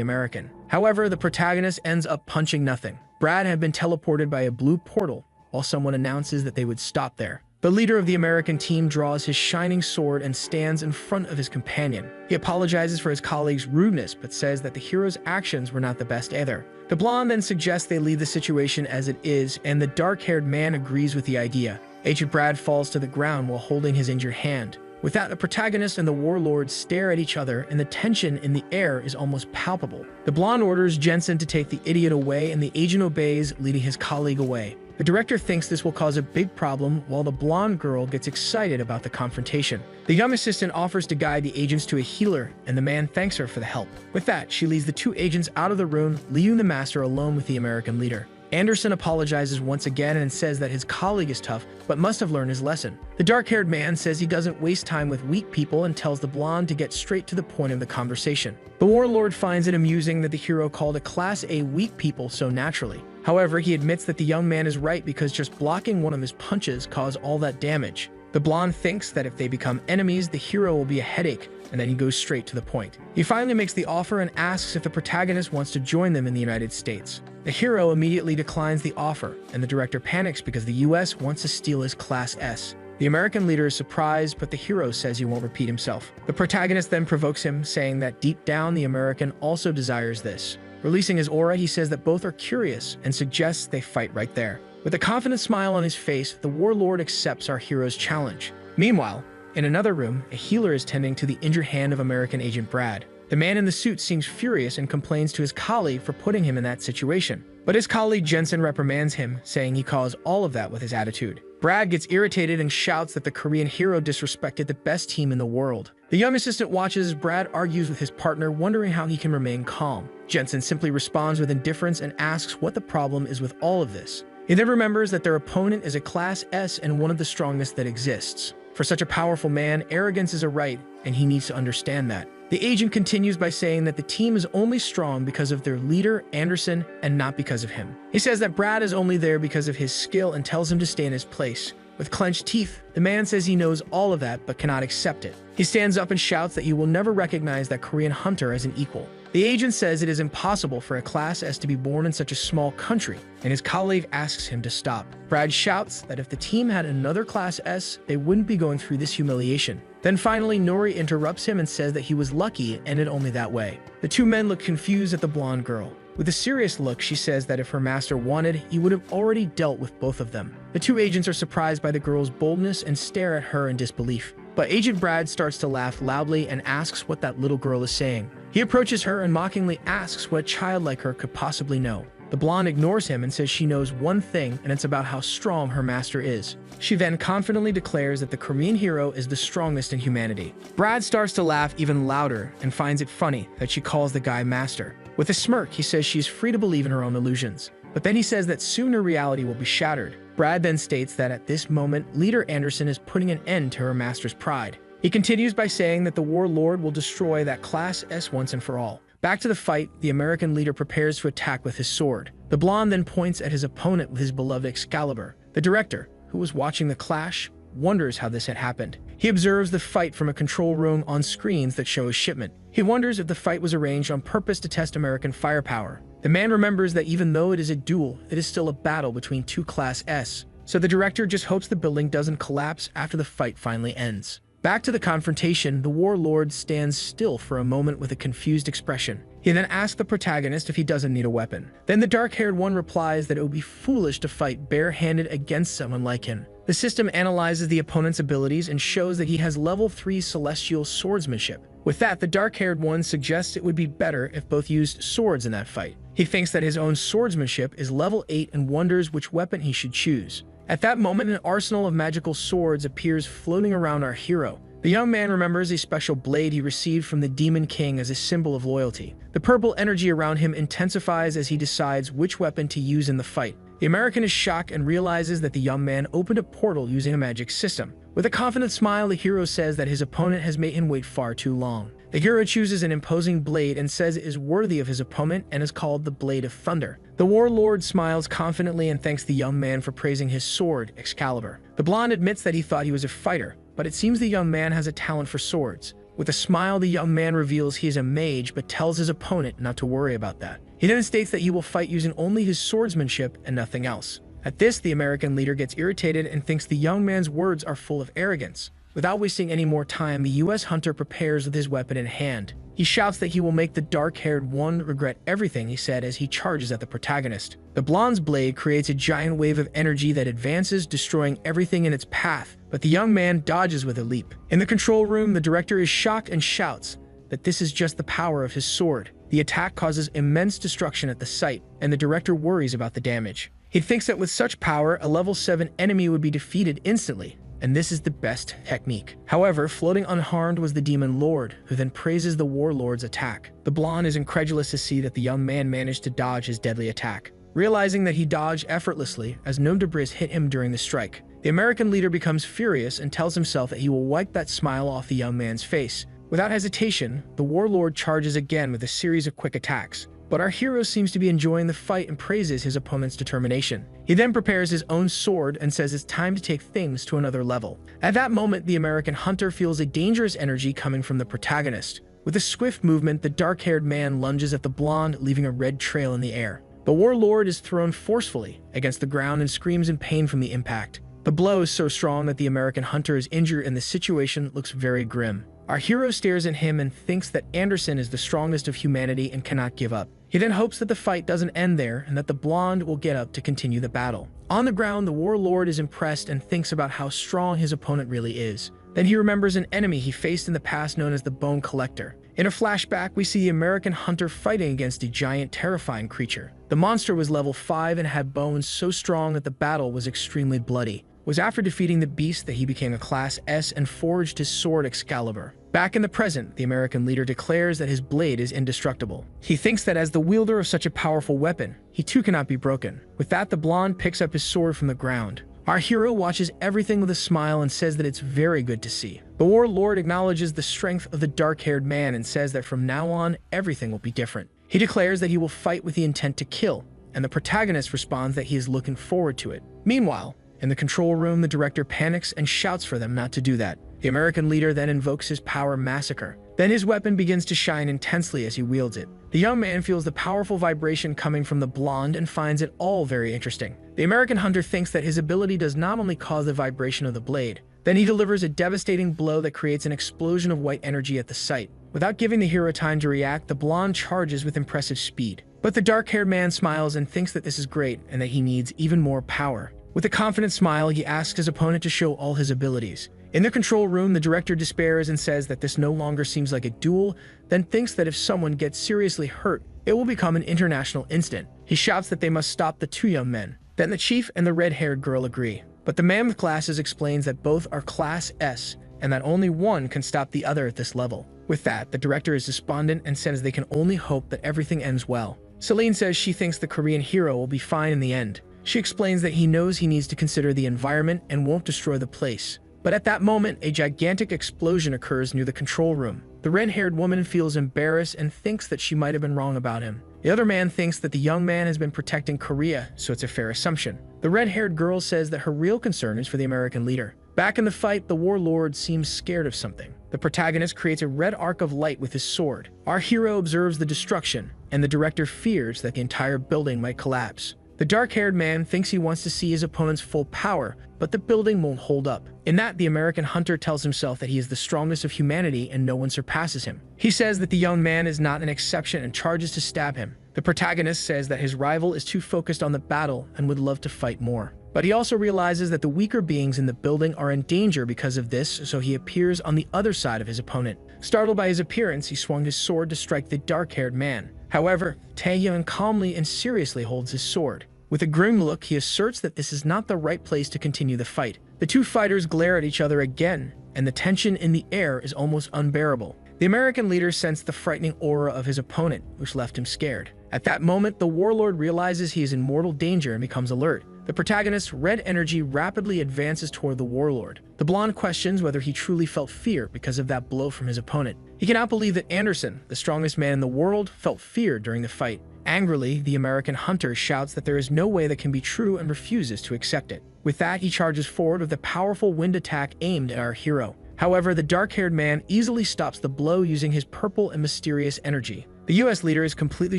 S1: American. However, the protagonist ends up punching nothing. Brad had been teleported by a blue portal, while someone announces that they would stop there. The leader of the American team draws his shining sword and stands in front of his companion. He apologizes for his colleague's rudeness, but says that the hero's actions were not the best either. The blonde then suggests they leave the situation as it is, and the dark-haired man agrees with the idea. Agent Brad falls to the ground while holding his injured hand. With that, the protagonist and the warlord stare at each other, and the tension in the air is almost palpable. The blonde orders Jensen to take the idiot away, and the agent obeys, leading his colleague away. The director thinks this will cause a big problem, while the blonde girl gets excited about the confrontation. The young assistant offers to guide the agents to a healer, and the man thanks her for the help. With that, she leads the two agents out of the room, leaving the master alone with the American leader. Anderson apologizes once again and says that his colleague is tough, but must have learned his lesson. The dark-haired man says he doesn't waste time with weak people and tells the blonde to get straight to the point of the conversation. The warlord finds it amusing that the hero called a Class A weak people so naturally. However, he admits that the young man is right because just blocking one of his punches caused all that damage. The blonde thinks that if they become enemies, the hero will be a headache, and then he goes straight to the point. He finally makes the offer and asks if the protagonist wants to join them in the United States. The hero immediately declines the offer, and the director panics because the US wants to steal his Class S. The American leader is surprised, but the hero says he won't repeat himself. The protagonist then provokes him, saying that deep down the American also desires this. Releasing his aura, he says that both are curious and suggests they fight right there. With a confident smile on his face, the warlord accepts our hero's challenge. Meanwhile, in another room, a healer is tending to the injured hand of American agent Brad. The man in the suit seems furious and complains to his colleague for putting him in that situation. But his colleague Jensen reprimands him, saying he caused all of that with his attitude. Brad gets irritated and shouts that the Korean hero disrespected the best team in the world. The young assistant watches as Brad argues with his partner, wondering how he can remain calm. Jensen simply responds with indifference and asks what the problem is with all of this. He then remembers that their opponent is a Class S and one of the strongest that exists. For such a powerful man, arrogance is a right, and he needs to understand that. The agent continues by saying that the team is only strong because of their leader, Anderson, and not because of him. He says that Brad is only there because of his skill and tells him to stay in his place. With clenched teeth, the man says he knows all of that but cannot accept it. He stands up and shouts that he will never recognize that Korean hunter as an equal. The agent says it is impossible for a Class S to be born in such a small country, and his colleague asks him to stop. Brad shouts that if the team had another Class S, they wouldn't be going through this humiliation. Then finally, Nori interrupts him and says that he was lucky it ended only that way. The two men look confused at the blonde girl. With a serious look, she says that if her master wanted, he would have already dealt with both of them. The two agents are surprised by the girl's boldness and stare at her in disbelief. But Agent Brad starts to laugh loudly and asks what that little girl is saying. He approaches her and mockingly asks what a child like her could possibly know. The blonde ignores him and says she knows one thing, and it's about how strong her master is. She then confidently declares that the Korean hero is the strongest in humanity. Brad starts to laugh even louder and finds it funny that she calls the guy master. With a smirk, he says she's free to believe in her own illusions. But then he says that soon her reality will be shattered. Brad then states that at this moment, Leader Anderson is putting an end to her master's pride. He continues by saying that the warlord will destroy that Class S once and for all. Back to the fight, the American leader prepares to attack with his sword. The blonde then points at his opponent with his beloved Excalibur. The director, who was watching the clash, wonders how this had happened. He observes the fight from a control room on screens that show a shipment. He wonders if the fight was arranged on purpose to test American firepower. The man remembers that even though it is a duel, it is still a battle between two Class S. So the director just hopes the building doesn't collapse after the fight finally ends. Back to the confrontation, the warlord stands still for a moment with a confused expression. He then asks the protagonist if he doesn't need a weapon. Then the dark-haired one replies that it would be foolish to fight bare-handed against someone like him. The system analyzes the opponent's abilities and shows that he has level 3 celestial swordsmanship. With that, the dark-haired one suggests it would be better if both used swords in that fight. He thinks that his own swordsmanship is level 8 and wonders which weapon he should choose. At that moment, an arsenal of magical swords appears floating around our hero. The young man remembers a special blade he received from the Demon King as a symbol of loyalty. The purple energy around him intensifies as he decides which weapon to use in the fight. The American is shocked and realizes that the young man opened a portal using a magic system. With a confident smile, the hero says that his opponent has made him wait far too long. The hero chooses an imposing blade and says it is worthy of his opponent and is called the Blade of Thunder. The warlord smiles confidently and thanks the young man for praising his sword, Excalibur. The blonde admits that he thought he was a fighter, but it seems the young man has a talent for swords. With a smile, the young man reveals he is a mage but tells his opponent not to worry about that. He then states that he will fight using only his swordsmanship and nothing else. At this, the American leader gets irritated and thinks the young man's words are full of arrogance. Without wasting any more time, the US hunter prepares with his weapon in hand. He shouts that he will make the dark-haired one regret everything he said as he charges at the protagonist. The blonde's blade creates a giant wave of energy that advances, destroying everything in its path, but the young man dodges with a leap. In the control room, the director is shocked and shouts that this is just the power of his sword. The attack causes immense destruction at the site, and the director worries about the damage. He thinks that with such power, a level 7 enemy would be defeated instantly, and this is the best technique. However, floating unharmed was the Demon Lord, who then praises the warlord's attack. The blonde is incredulous to see that the young man managed to dodge his deadly attack, realizing that he dodged effortlessly as no debris hit him during the strike. The American leader becomes furious and tells himself that he will wipe that smile off the young man's face. Without hesitation, the warlord charges again with a series of quick attacks. But our hero seems to be enjoying the fight and praises his opponent's determination. He then prepares his own sword and says it's time to take things to another level. At that moment, the American hunter feels a dangerous energy coming from the protagonist. With a swift movement, the dark-haired man lunges at the blonde, leaving a red trail in the air. The warlord is thrown forcefully against the ground and screams in pain from the impact. The blow is so strong that the American hunter is injured and the situation looks very grim. Our hero stares at him and thinks that Anderson is the strongest of humanity and cannot give up. He then hopes that the fight doesn't end there and that the blonde will get up to continue the battle. On the ground, the warlord is impressed and thinks about how strong his opponent really is. Then he remembers an enemy he faced in the past known as the Bone Collector. In a flashback, we see the American hunter fighting against a giant, terrifying creature. The monster was level 5 and had bones so strong that the battle was extremely bloody. It was after defeating the beast that he became a Class S and forged his sword Excalibur. Back in the present, the American leader declares that his blade is indestructible. He thinks that as the wielder of such a powerful weapon, he too cannot be broken. With that, the blonde picks up his sword from the ground. Our hero watches everything with a smile and says that it's very good to see. The warlord acknowledges the strength of the dark-haired man and says that from now on, everything will be different. He declares that he will fight with the intent to kill, and the protagonist responds that he is looking forward to it. Meanwhile, in the control room, the director panics and shouts for them not to do that. The American leader then invokes his power Massacre. Then his weapon begins to shine intensely as he wields it. The young man feels the powerful vibration coming from the blonde and finds it all very interesting. The American hunter thinks that his ability does not only cause the vibration of the blade. Then he delivers a devastating blow that creates an explosion of white energy at the site. Without giving the hero time to react, the blonde charges with impressive speed. But the dark-haired man smiles and thinks that this is great and that he needs even more power. With a confident smile, he asks his opponent to show all his abilities. In the control room, the director despairs and says that this no longer seems like a duel, then thinks that if someone gets seriously hurt, it will become an international incident. He shouts that they must stop the two young men. Then the chief and the red-haired girl agree. But the man with glasses explains that both are Class S and that only one can stop the other at this level. With that, the director is despondent and says they can only hope that everything ends well. Celine says she thinks the Korean hero will be fine in the end. She explains that he knows he needs to consider the environment and won't destroy the place. But at that moment, a gigantic explosion occurs near the control room. The red-haired woman feels embarrassed and thinks that she might have been wrong about him. The other man thinks that the young man has been protecting Korea, so it's a fair assumption. The red-haired girl says that her real concern is for the American leader. Back in the fight, the warlord seems scared of something. The protagonist creates a red arc of light with his sword. Our hero observes the destruction, and the director fears that the entire building might collapse. The dark-haired man thinks he wants to see his opponent's full power, but the building won't hold up. In that, the American hunter tells himself that he is the strongest of humanity and no one surpasses him. He says that the young man is not an exception and charges to stab him. The protagonist says that his rival is too focused on the battle and would love to fight more. But he also realizes that the weaker beings in the building are in danger because of this, so he appears on the other side of his opponent. Startled by his appearance, he swung his sword to strike the dark-haired man. However, Taehyung calmly and seriously holds his sword. With a grim look, he asserts that this is not the right place to continue the fight. The two fighters glare at each other again, and the tension in the air is almost unbearable. The American leader sensed the frightening aura of his opponent, which left him scared. At that moment, the warlord realizes he is in mortal danger and becomes alert. The protagonist's red energy rapidly advances toward the warlord. The blonde questions whether he truly felt fear because of that blow from his opponent. He cannot believe that Anderson, the strongest man in the world, felt fear during the fight. Angrily, the American hunter shouts that there is no way that can be true and refuses to accept it. With that, he charges forward with a powerful wind attack aimed at our hero. However, the dark-haired man easily stops the blow using his purple and mysterious energy. The US leader is completely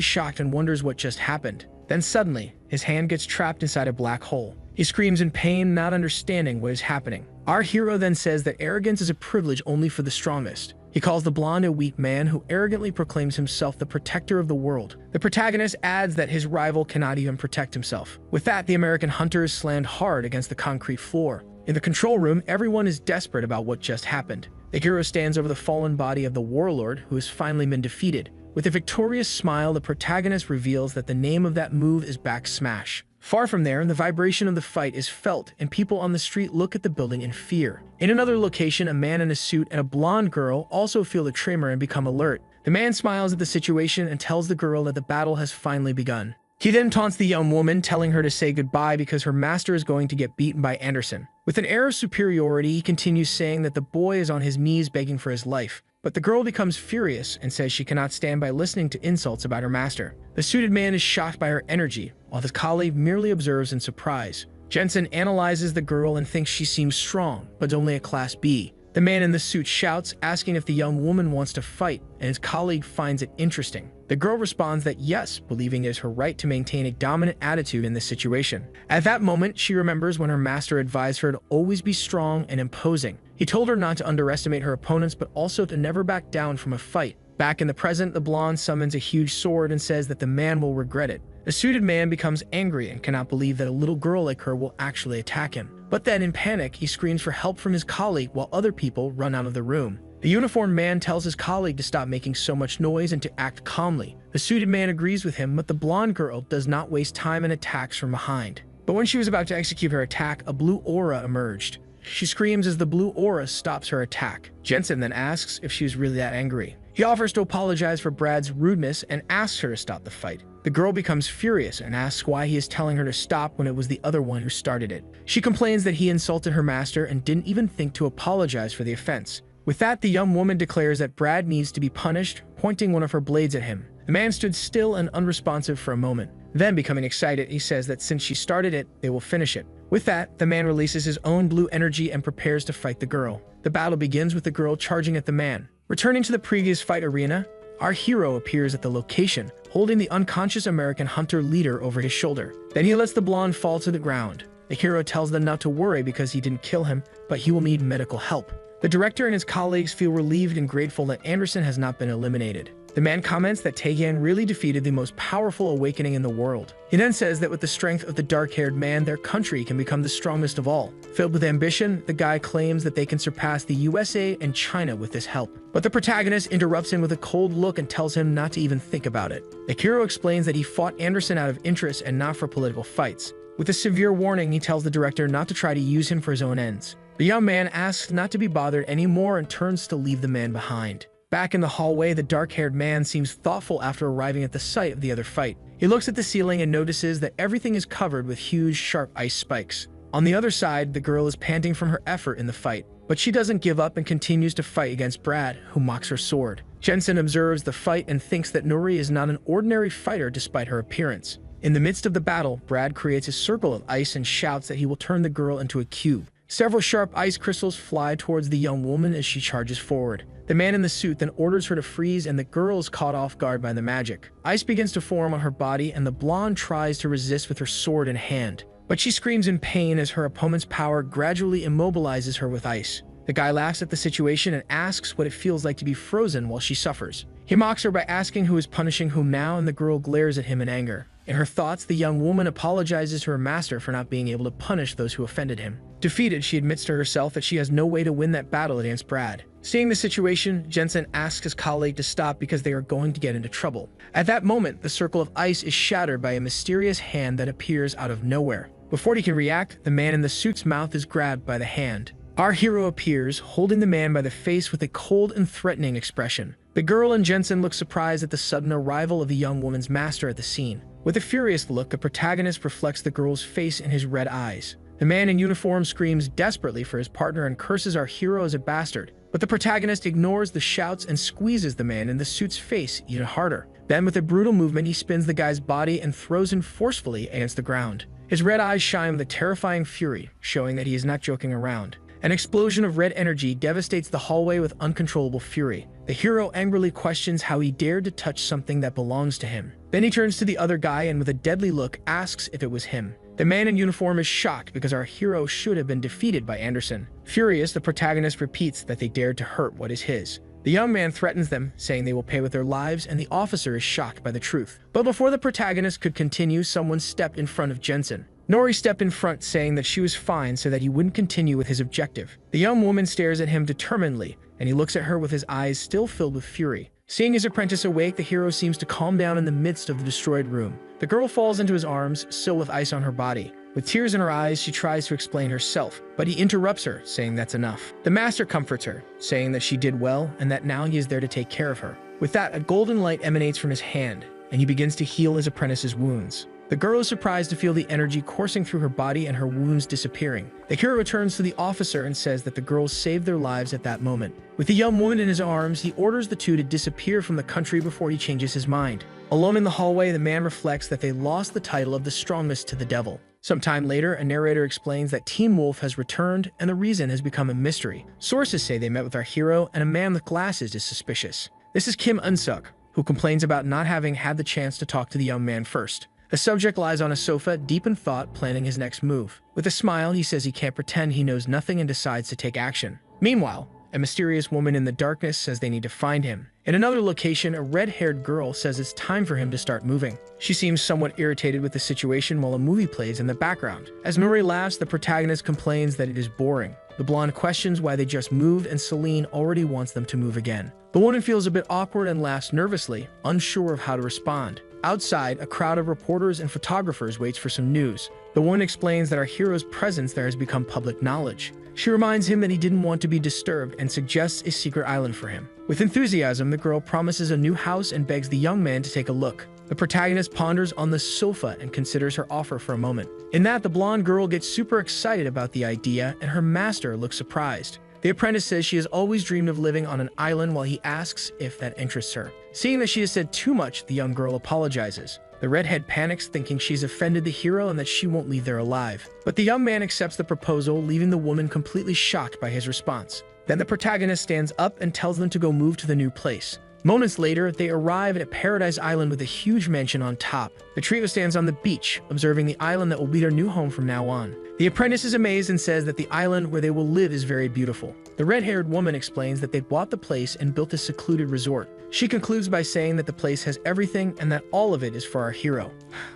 S1: shocked and wonders what just happened. Then suddenly, his hand gets trapped inside a black hole. He screams in pain, not understanding what is happening. Our hero then says that arrogance is a privilege only for the strongest. He calls the blonde a weak man who arrogantly proclaims himself the protector of the world. The protagonist adds that his rival cannot even protect himself. With that, the American hunter is slammed hard against the concrete floor. In the control room, everyone is desperate about what just happened. The hero stands over the fallen body of the warlord, who has finally been defeated. With a victorious smile, the protagonist reveals that the name of that move is back smash. Far from there, the vibration of the fight is felt, and people on the street look at the building in fear. In another location, a man in a suit and a blonde girl also feel the tremor and become alert. The man smiles at the situation and tells the girl that the battle has finally begun. He then taunts the young woman, telling her to say goodbye because her master is going to get beaten by Anderson. With an air of superiority, he continues saying that the boy is on his knees begging for his life. But the girl becomes furious and says she cannot stand by listening to insults about her master. The suited man is shocked by her energy, while his colleague merely observes in surprise. Jensen analyzes the girl and thinks she seems strong, but only a class B. The man in the suit shouts, asking if the young woman wants to fight, and his colleague finds it interesting. The girl responds that yes, believing it is her right to maintain a dominant attitude in this situation. At that moment, she remembers when her master advised her to always be strong and imposing. He told her not to underestimate her opponents, but also to never back down from a fight. Back in the present, the blonde summons a huge sword and says that the man will regret it. The suited man becomes angry and cannot believe that a little girl like her will actually attack him. But then, in panic, he screams for help from his colleague while other people run out of the room. The uniformed man tells his colleague to stop making so much noise and to act calmly. The suited man agrees with him, but the blonde girl does not waste time and attacks from behind. But when she was about to execute her attack, a blue aura emerged. She screams as the blue aura stops her attack. Jensen then asks if she was really that angry. He offers to apologize for Brad's rudeness and asks her to stop the fight. The girl becomes furious and asks why he is telling her to stop when it was the other one who started it. She complains that he insulted her master and didn't even think to apologize for the offense. With that, the young woman declares that Brad needs to be punished, pointing one of her blades at him. The man stood still and unresponsive for a moment. Then, becoming excited, he says that since she started it, they will finish it. With that, the man releases his own blue energy and prepares to fight the girl. The battle begins with the girl charging at the man. Returning to the previous fight arena, our hero appears at the location, holding the unconscious American hunter leader over his shoulder. Then he lets the blonde fall to the ground. The hero tells them not to worry because he didn't kill him, but he will need medical help. The director and his colleagues feel relieved and grateful that Anderson has not been eliminated. The man comments that Taehyung really defeated the most powerful awakening in the world. He then says that with the strength of the dark-haired man, their country can become the strongest of all. Filled with ambition, the guy claims that they can surpass the USA and China with this help. But the protagonist interrupts him with a cold look and tells him not to even think about it. The hero explains that he fought Anderson out of interest and not for political fights. With a severe warning, he tells the director not to try to use him for his own ends. The young man asks not to be bothered anymore and turns to leave the man behind. Back in the hallway, the dark-haired man seems thoughtful after arriving at the site of the other fight. He looks at the ceiling and notices that everything is covered with huge, sharp ice spikes. On the other side, the girl is panting from her effort in the fight, but she doesn't give up and continues to fight against Brad, who mocks her sword. Jensen observes the fight and thinks that Nori is not an ordinary fighter despite her appearance. In the midst of the battle, Brad creates a circle of ice and shouts that he will turn the girl into a cube. Several sharp ice crystals fly towards the young woman as she charges forward. The man in the suit then orders her to freeze, and the girl is caught off guard by the magic. Ice begins to form on her body, and the blonde tries to resist with her sword in hand. But she screams in pain as her opponent's power gradually immobilizes her with ice. The guy laughs at the situation and asks what it feels like to be frozen while she suffers. He mocks her by asking who is punishing whom now, and the girl glares at him in anger. In her thoughts, the young woman apologizes to her master for not being able to punish those who offended him. Defeated, she admits to herself that she has no way to win that battle against Brad. Seeing the situation, Jensen asks his colleague to stop because they are going to get into trouble. At that moment, the circle of ice is shattered by a mysterious hand that appears out of nowhere. Before he can react, the man in the suit's mouth is grabbed by the hand. Our hero appears, holding the man by the face with a cold and threatening expression. The girl and Jensen look surprised at the sudden arrival of the young woman's master at the scene. With a furious look, the protagonist reflects the girl's face in his red eyes. The man in uniform screams desperately for his partner and curses our hero as a bastard, but the protagonist ignores the shouts and squeezes the man in the suit's face even harder. Then, with a brutal movement, he spins the guy's body and throws him forcefully against the ground. His red eyes shine with a terrifying fury, showing that he is not joking around. An explosion of red energy devastates the hallway with uncontrollable fury. The hero angrily questions how he dared to touch something that belongs to him. Then he turns to the other guy and with a deadly look asks if it was him. The man in uniform is shocked because our hero should have been defeated by Anderson. Furious, the protagonist repeats that they dared to hurt what is his. The young man threatens them, saying they will pay with their lives, and the officer is shocked by the truth. But before the protagonist could continue, someone stepped in front of Jensen. Nori stepped in front, saying that she was fine so that he wouldn't continue with his objective. The young woman stares at him determinedly, and he looks at her with his eyes still filled with fury. Seeing his apprentice awake, the hero seems to calm down in the midst of the destroyed room. The girl falls into his arms, still with ice on her body. With tears in her eyes, she tries to explain herself, but he interrupts her, saying that's enough. The master comforts her, saying that she did well and that now he is there to take care of her. With that, a golden light emanates from his hand, and he begins to heal his apprentice's wounds. The girl is surprised to feel the energy coursing through her body and her wounds disappearing. The hero returns to the officer and says that the girls saved their lives at that moment. With the young woman in his arms, he orders the two to disappear from the country before he changes his mind. Alone in the hallway, the man reflects that they lost the title of the strongest to the devil. Sometime later, a narrator explains that Team Wolf has returned and the reason has become a mystery. Sources say they met with our hero and a man with glasses is suspicious. This is Kim Unsuk, who complains about not having had the chance to talk to the young man first. The subject lies on a sofa, deep in thought, planning his next move. With a smile, he says he can't pretend he knows nothing and decides to take action. Meanwhile, a mysterious woman in the darkness says they need to find him. In another location, a red-haired girl says it's time for him to start moving. She seems somewhat irritated with the situation while a movie plays in the background. As Nori laughs, the protagonist complains that it is boring. The blonde questions why they just moved, and Celine already wants them to move again. The woman feels a bit awkward and laughs nervously, unsure of how to respond. Outside, a crowd of reporters and photographers waits for some news. The woman explains that our hero's presence there has become public knowledge. She reminds him that he didn't want to be disturbed and suggests a secret island for him. With enthusiasm, the girl promises a new house and begs the young man to take a look. The protagonist ponders on the sofa and considers her offer for a moment. In that, the blonde girl gets super excited about the idea and her master looks surprised. The apprentice says she has always dreamed of living on an island while he asks if that interests her. Seeing that she has said too much, the young girl apologizes. The redhead panics, thinking she's offended the hero and that she won't leave there alive. But the young man accepts the proposal, leaving the woman completely shocked by his response. Then the protagonist stands up and tells them to go move to the new place. Moments later, they arrive at a paradise island with a huge mansion on top. The trio stands on the beach, observing the island that will be their new home from now on. The apprentice is amazed and says that the island where they will live is very beautiful. The red-haired woman explains that they bought the place and built a secluded resort. She concludes by saying that the place has everything and that all of it is for our hero.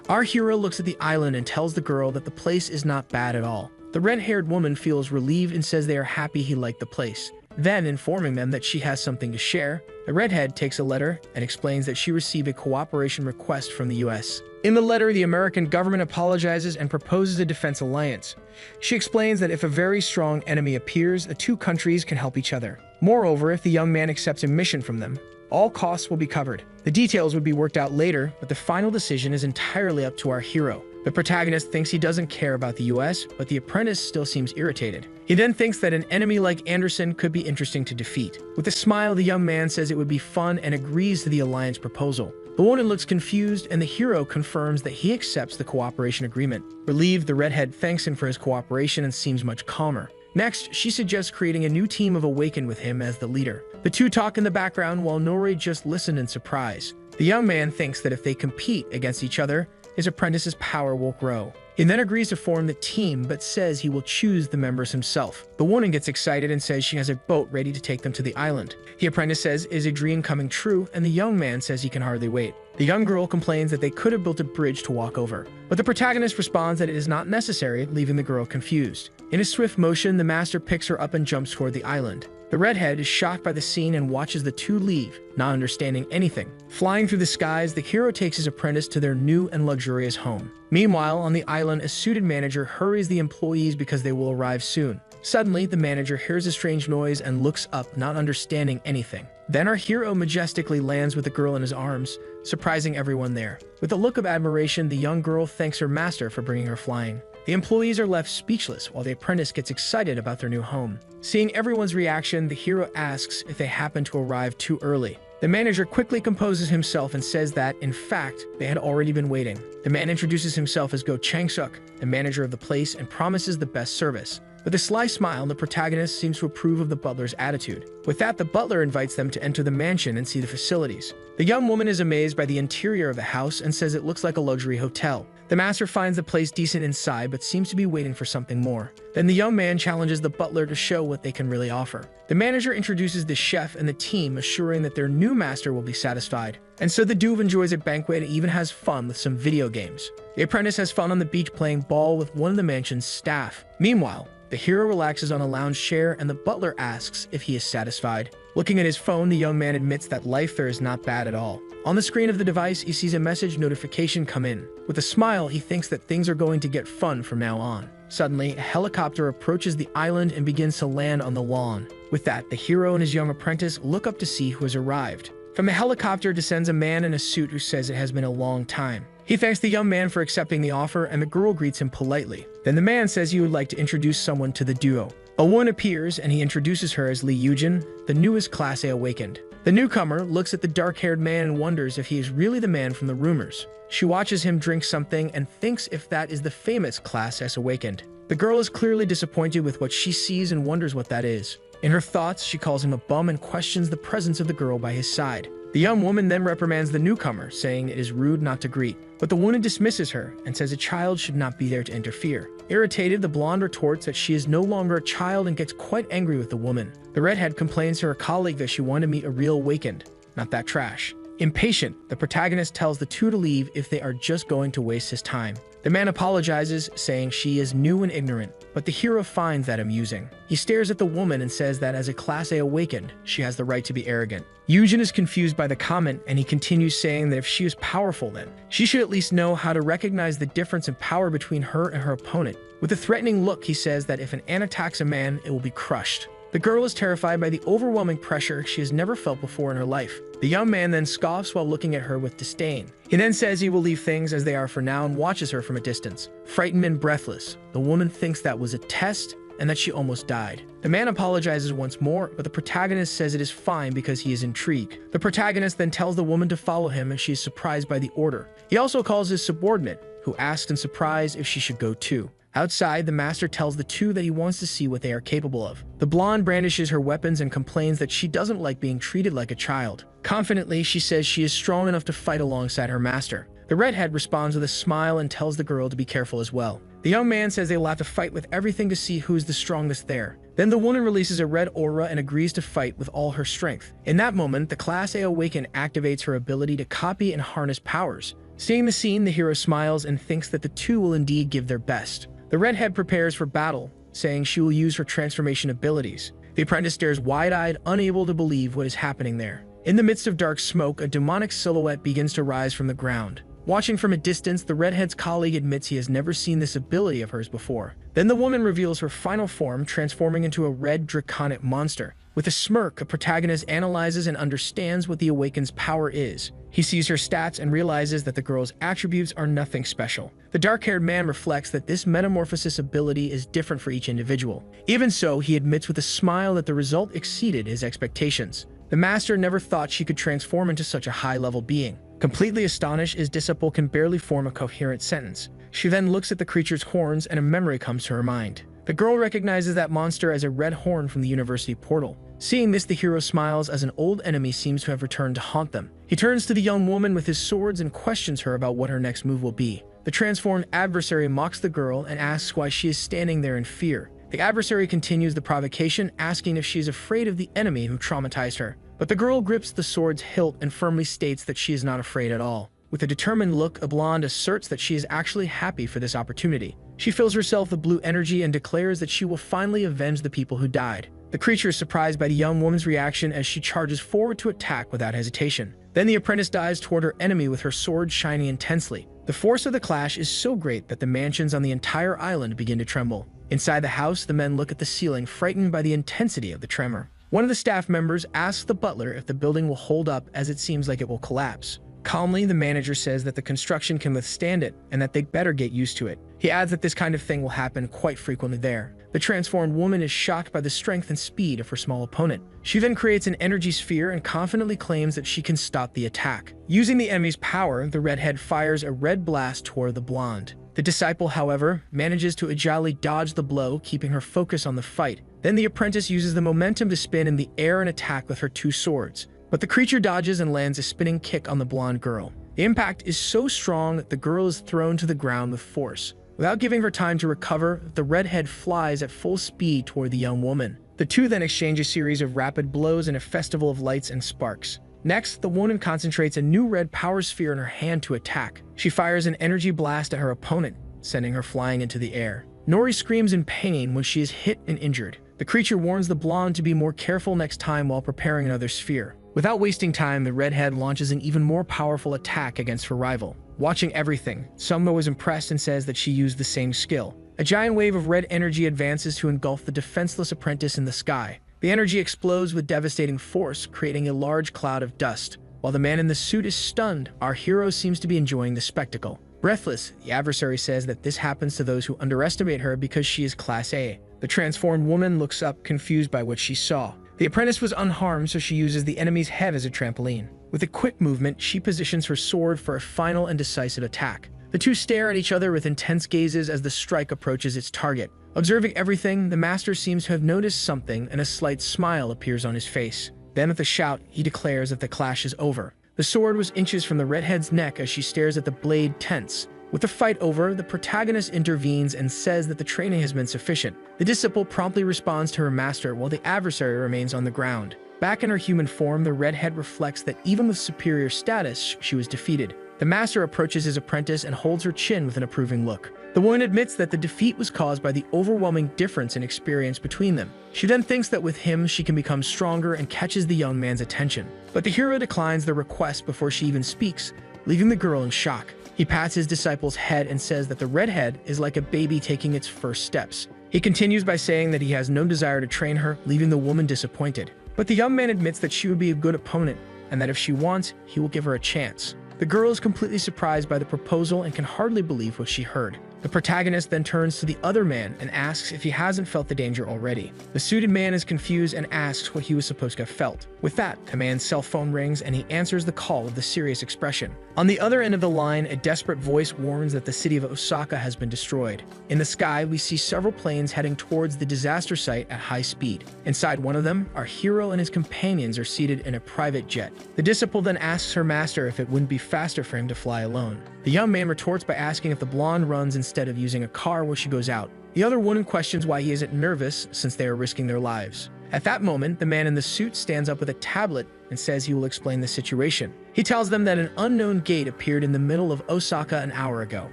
S1: Our hero looks at the island and tells the girl that the place is not bad at all. The red-haired woman feels relieved and says they are happy he liked the place. Then, informing them that she has something to share, the redhead takes a letter and explains that she received a cooperation request from the US. In the letter, the American government apologizes and proposes a defense alliance. She explains that if a very strong enemy appears, the two countries can help each other. Moreover, if the young man accepts a mission from them, all costs will be covered. The details would be worked out later, but the final decision is entirely up to our hero. The protagonist thinks he doesn't care about the US, but the apprentice still seems irritated. He then thinks that an enemy like Anderson could be interesting to defeat. With a smile, the young man says it would be fun and agrees to the alliance proposal. The woman looks confused, and the hero confirms that he accepts the cooperation agreement. Relieved, the redhead thanks him for his cooperation and seems much calmer. Next, she suggests creating a new team of Awaken with him as the leader. The two talk in the background while Nori just listen in surprise. The young man thinks that if they compete against each other, his apprentice's power will grow. He then agrees to form the team, but says he will choose the members himself. The woman gets excited and says she has a boat ready to take them to the island. The apprentice says it is a dream coming true, and the young man says he can hardly wait. The young girl complains that they could have built a bridge to walk over, but the protagonist responds that it is not necessary, leaving the girl confused. In a swift motion, the master picks her up and jumps toward the island. The redhead is shocked by the scene and watches the two leave, not understanding anything. Flying through the skies, the hero takes his apprentice to their new and luxurious home. Meanwhile, on the island, a suited manager hurries the employees because they will arrive soon. Suddenly, the manager hears a strange noise and looks up, not understanding anything. Then our hero majestically lands with the girl in his arms, surprising everyone there. With a look of admiration, the young girl thanks her master for bringing her flying. The employees are left speechless while the apprentice gets excited about their new home. Seeing everyone's reaction, the hero asks if they happen to arrive too early. The manager quickly composes himself and says that, in fact, they had already been waiting. The man introduces himself as Go Changsuk, the manager of the place, and promises the best service. With a sly smile, the protagonist seems to approve of the butler's attitude. With that, the butler invites them to enter the mansion and see the facilities. The young woman is amazed by the interior of the house and says it looks like a luxury hotel. The master finds the place decent inside but seems to be waiting for something more. Then the young man challenges the butler to show what they can really offer. The manager introduces the chef and the team, assuring that their new master will be satisfied. And so the dude enjoys a banquet and even has fun with some video games. The apprentice has fun on the beach playing ball with one of the mansion's staff. Meanwhile, the hero relaxes on a lounge chair and the butler asks if he is satisfied. Looking at his phone, the young man admits that life there is not bad at all. On the screen of the device, he sees a message notification come in. With a smile, he thinks that things are going to get fun from now on. Suddenly, a helicopter approaches the island and begins to land on the lawn. With that, the hero and his young apprentice look up to see who has arrived. From the helicopter descends a man in a suit who says it has been a long time. He thanks the young man for accepting the offer, and the girl greets him politely. Then the man says he would like to introduce someone to the duo. A woman appears, and he introduces her as Lee Yujin, the newest Class A awakened. The newcomer looks at the dark-haired man and wonders if he is really the man from the rumors. She watches him drink something and thinks if that is the famous Class S awakened. The girl is clearly disappointed with what she sees and wonders what that is. In her thoughts, she calls him a bum and questions the presence of the girl by his side. The young woman then reprimands the newcomer, saying it is rude not to greet. But the woman dismisses her and says a child should not be there to interfere. Irritated, the blonde retorts that she is no longer a child and gets quite angry with the woman. The redhead complains to her colleague that she wanted to meet a real awakened, not that trash. Impatient, the protagonist tells the two to leave if they are just going to waste his time. The man apologizes, saying she is new and ignorant, but the hero finds that amusing. He stares at the woman and says that as a Class A awakened, she has the right to be arrogant. Yujin is confused by the comment, and he continues saying that if she is powerful then, she should at least know how to recognize the difference in power between her and her opponent. With a threatening look, he says that if an ant attacks a man, it will be crushed. The girl is terrified by the overwhelming pressure she has never felt before in her life. The young man then scoffs while looking at her with disdain. He then says he will leave things as they are for now and watches her from a distance. Frightened and breathless, the woman thinks that was a test and that she almost died. The man apologizes once more, but the protagonist says it is fine because he is intrigued. The protagonist then tells the woman to follow him and she is surprised by the order. He also calls his subordinate, who asks in surprise if she should go too. Outside, the master tells the two that he wants to see what they are capable of. The blonde brandishes her weapons and complains that she doesn't like being treated like a child. Confidently, she says she is strong enough to fight alongside her master. The redhead responds with a smile and tells the girl to be careful as well. The young man says they will have to fight with everything to see who is the strongest there. Then the woman releases a red aura and agrees to fight with all her strength. In that moment, the Class A awakened activates her ability to copy and harness powers. Seeing the scene, the hero smiles and thinks that the two will indeed give their best. The redhead prepares for battle, saying she will use her transformation abilities. The apprentice stares wide-eyed, unable to believe what is happening there. In the midst of dark smoke, a demonic silhouette begins to rise from the ground. Watching from a distance, the redhead's colleague admits he has never seen this ability of hers before. Then the woman reveals her final form, transforming into a red draconic monster. With a smirk, a protagonist analyzes and understands what the awakened's power is. He sees her stats and realizes that the girl's attributes are nothing special. The dark-haired man reflects that this metamorphosis ability is different for each individual. Even so, he admits with a smile that the result exceeded his expectations. The master never thought she could transform into such a high-level being. Completely astonished, his disciple can barely form a coherent sentence. She then looks at the creature's horns and a memory comes to her mind. The girl recognizes that monster as a red horn from the university portal. Seeing this, the hero smiles as an old enemy seems to have returned to haunt them. He turns to the young woman with his swords and questions her about what her next move will be. The transformed adversary mocks the girl and asks why she is standing there in fear. The adversary continues the provocation, asking if she is afraid of the enemy who traumatized her. But the girl grips the sword's hilt and firmly states that she is not afraid at all. With a determined look, a blonde asserts that she is actually happy for this opportunity. She fills herself with blue energy and declares that she will finally avenge the people who died. The creature is surprised by the young woman's reaction as she charges forward to attack without hesitation. Then the apprentice dives toward her enemy with her sword shining intensely. The force of the clash is so great that the mansions on the entire island begin to tremble. Inside the house, the men look at the ceiling, frightened by the intensity of the tremor. One of the staff members asks the butler if the building will hold up, as it seems like it will collapse. Calmly, the manager says that the construction can withstand it and that they better get used to it. He adds that this kind of thing will happen quite frequently there. The transformed woman is shocked by the strength and speed of her small opponent. She then creates an energy sphere and confidently claims that she can stop the attack. Using the enemy's power, the redhead fires a red blast toward the blonde. The disciple, however, manages to agilely dodge the blow, keeping her focus on the fight. Then the apprentice uses the momentum to spin in the air and attack with her two swords. But the creature dodges and lands a spinning kick on the blonde girl. The impact is so strong that the girl is thrown to the ground with force. Without giving her time to recover, the redhead flies at full speed toward the young woman. The two then exchange a series of rapid blows in a festival of lights and sparks. Next, the woman concentrates a new red power sphere in her hand to attack. She fires an energy blast at her opponent, sending her flying into the air. Nori screams in pain when she is hit and injured. The creature warns the blonde to be more careful next time while preparing another sphere. Without wasting time, the redhead launches an even more powerful attack against her rival. Watching everything, Summo is impressed and says that she used the same skill. A giant wave of red energy advances to engulf the defenseless apprentice in the sky. The energy explodes with devastating force, creating a large cloud of dust. While the man in the suit is stunned, our hero seems to be enjoying the spectacle. Breathless, the adversary says that this happens to those who underestimate her because she is Class A. The transformed woman looks up, confused by what she saw. The apprentice was unharmed, so she uses the enemy's head as a trampoline. With a quick movement, she positions her sword for a final and decisive attack. The two stare at each other with intense gazes as the strike approaches its target. Observing everything, the master seems to have noticed something, and a slight smile appears on his face. Then with a shout, he declares that the clash is over. The sword was inches from the redhead's neck as she stares at the blade tense. With the fight over, the protagonist intervenes and says that the training has been sufficient. The disciple promptly responds to her master while the adversary remains on the ground. Back in her human form, the redhead reflects that even with superior status, she was defeated. The master approaches his apprentice and holds her chin with an approving look. The woman admits that the defeat was caused by the overwhelming difference in experience between them. She then thinks that with him, she can become stronger and catches the young man's attention. But the hero declines the request before she even speaks, leaving the girl in shock. He pats his disciple's head and says that the redhead is like a baby taking its first steps. He continues by saying that he has no desire to train her, leaving the woman disappointed. But the young man admits that she would be a good opponent, and that if she wants, he will give her a chance. The girl is completely surprised by the proposal and can hardly believe what she heard. The protagonist then turns to the other man and asks if he hasn't felt the danger already. The suited man is confused and asks what he was supposed to have felt. With that, the man's cell phone rings and he answers the call with a serious expression. On the other end of the line, a desperate voice warns that the city of Osaka has been destroyed. In the sky, we see several planes heading towards the disaster site at high speed. Inside one of them, our hero and his companions are seated in a private jet. The disciple then asks her master if it wouldn't be faster for him to fly alone. The young man retorts by asking if the blonde runs instead of using a car while she goes out. The other woman questions why he isn't nervous since they are risking their lives. At that moment, the man in the suit stands up with a tablet and says he will explain the situation. He tells them that an unknown gate appeared in the middle of Osaka an hour ago.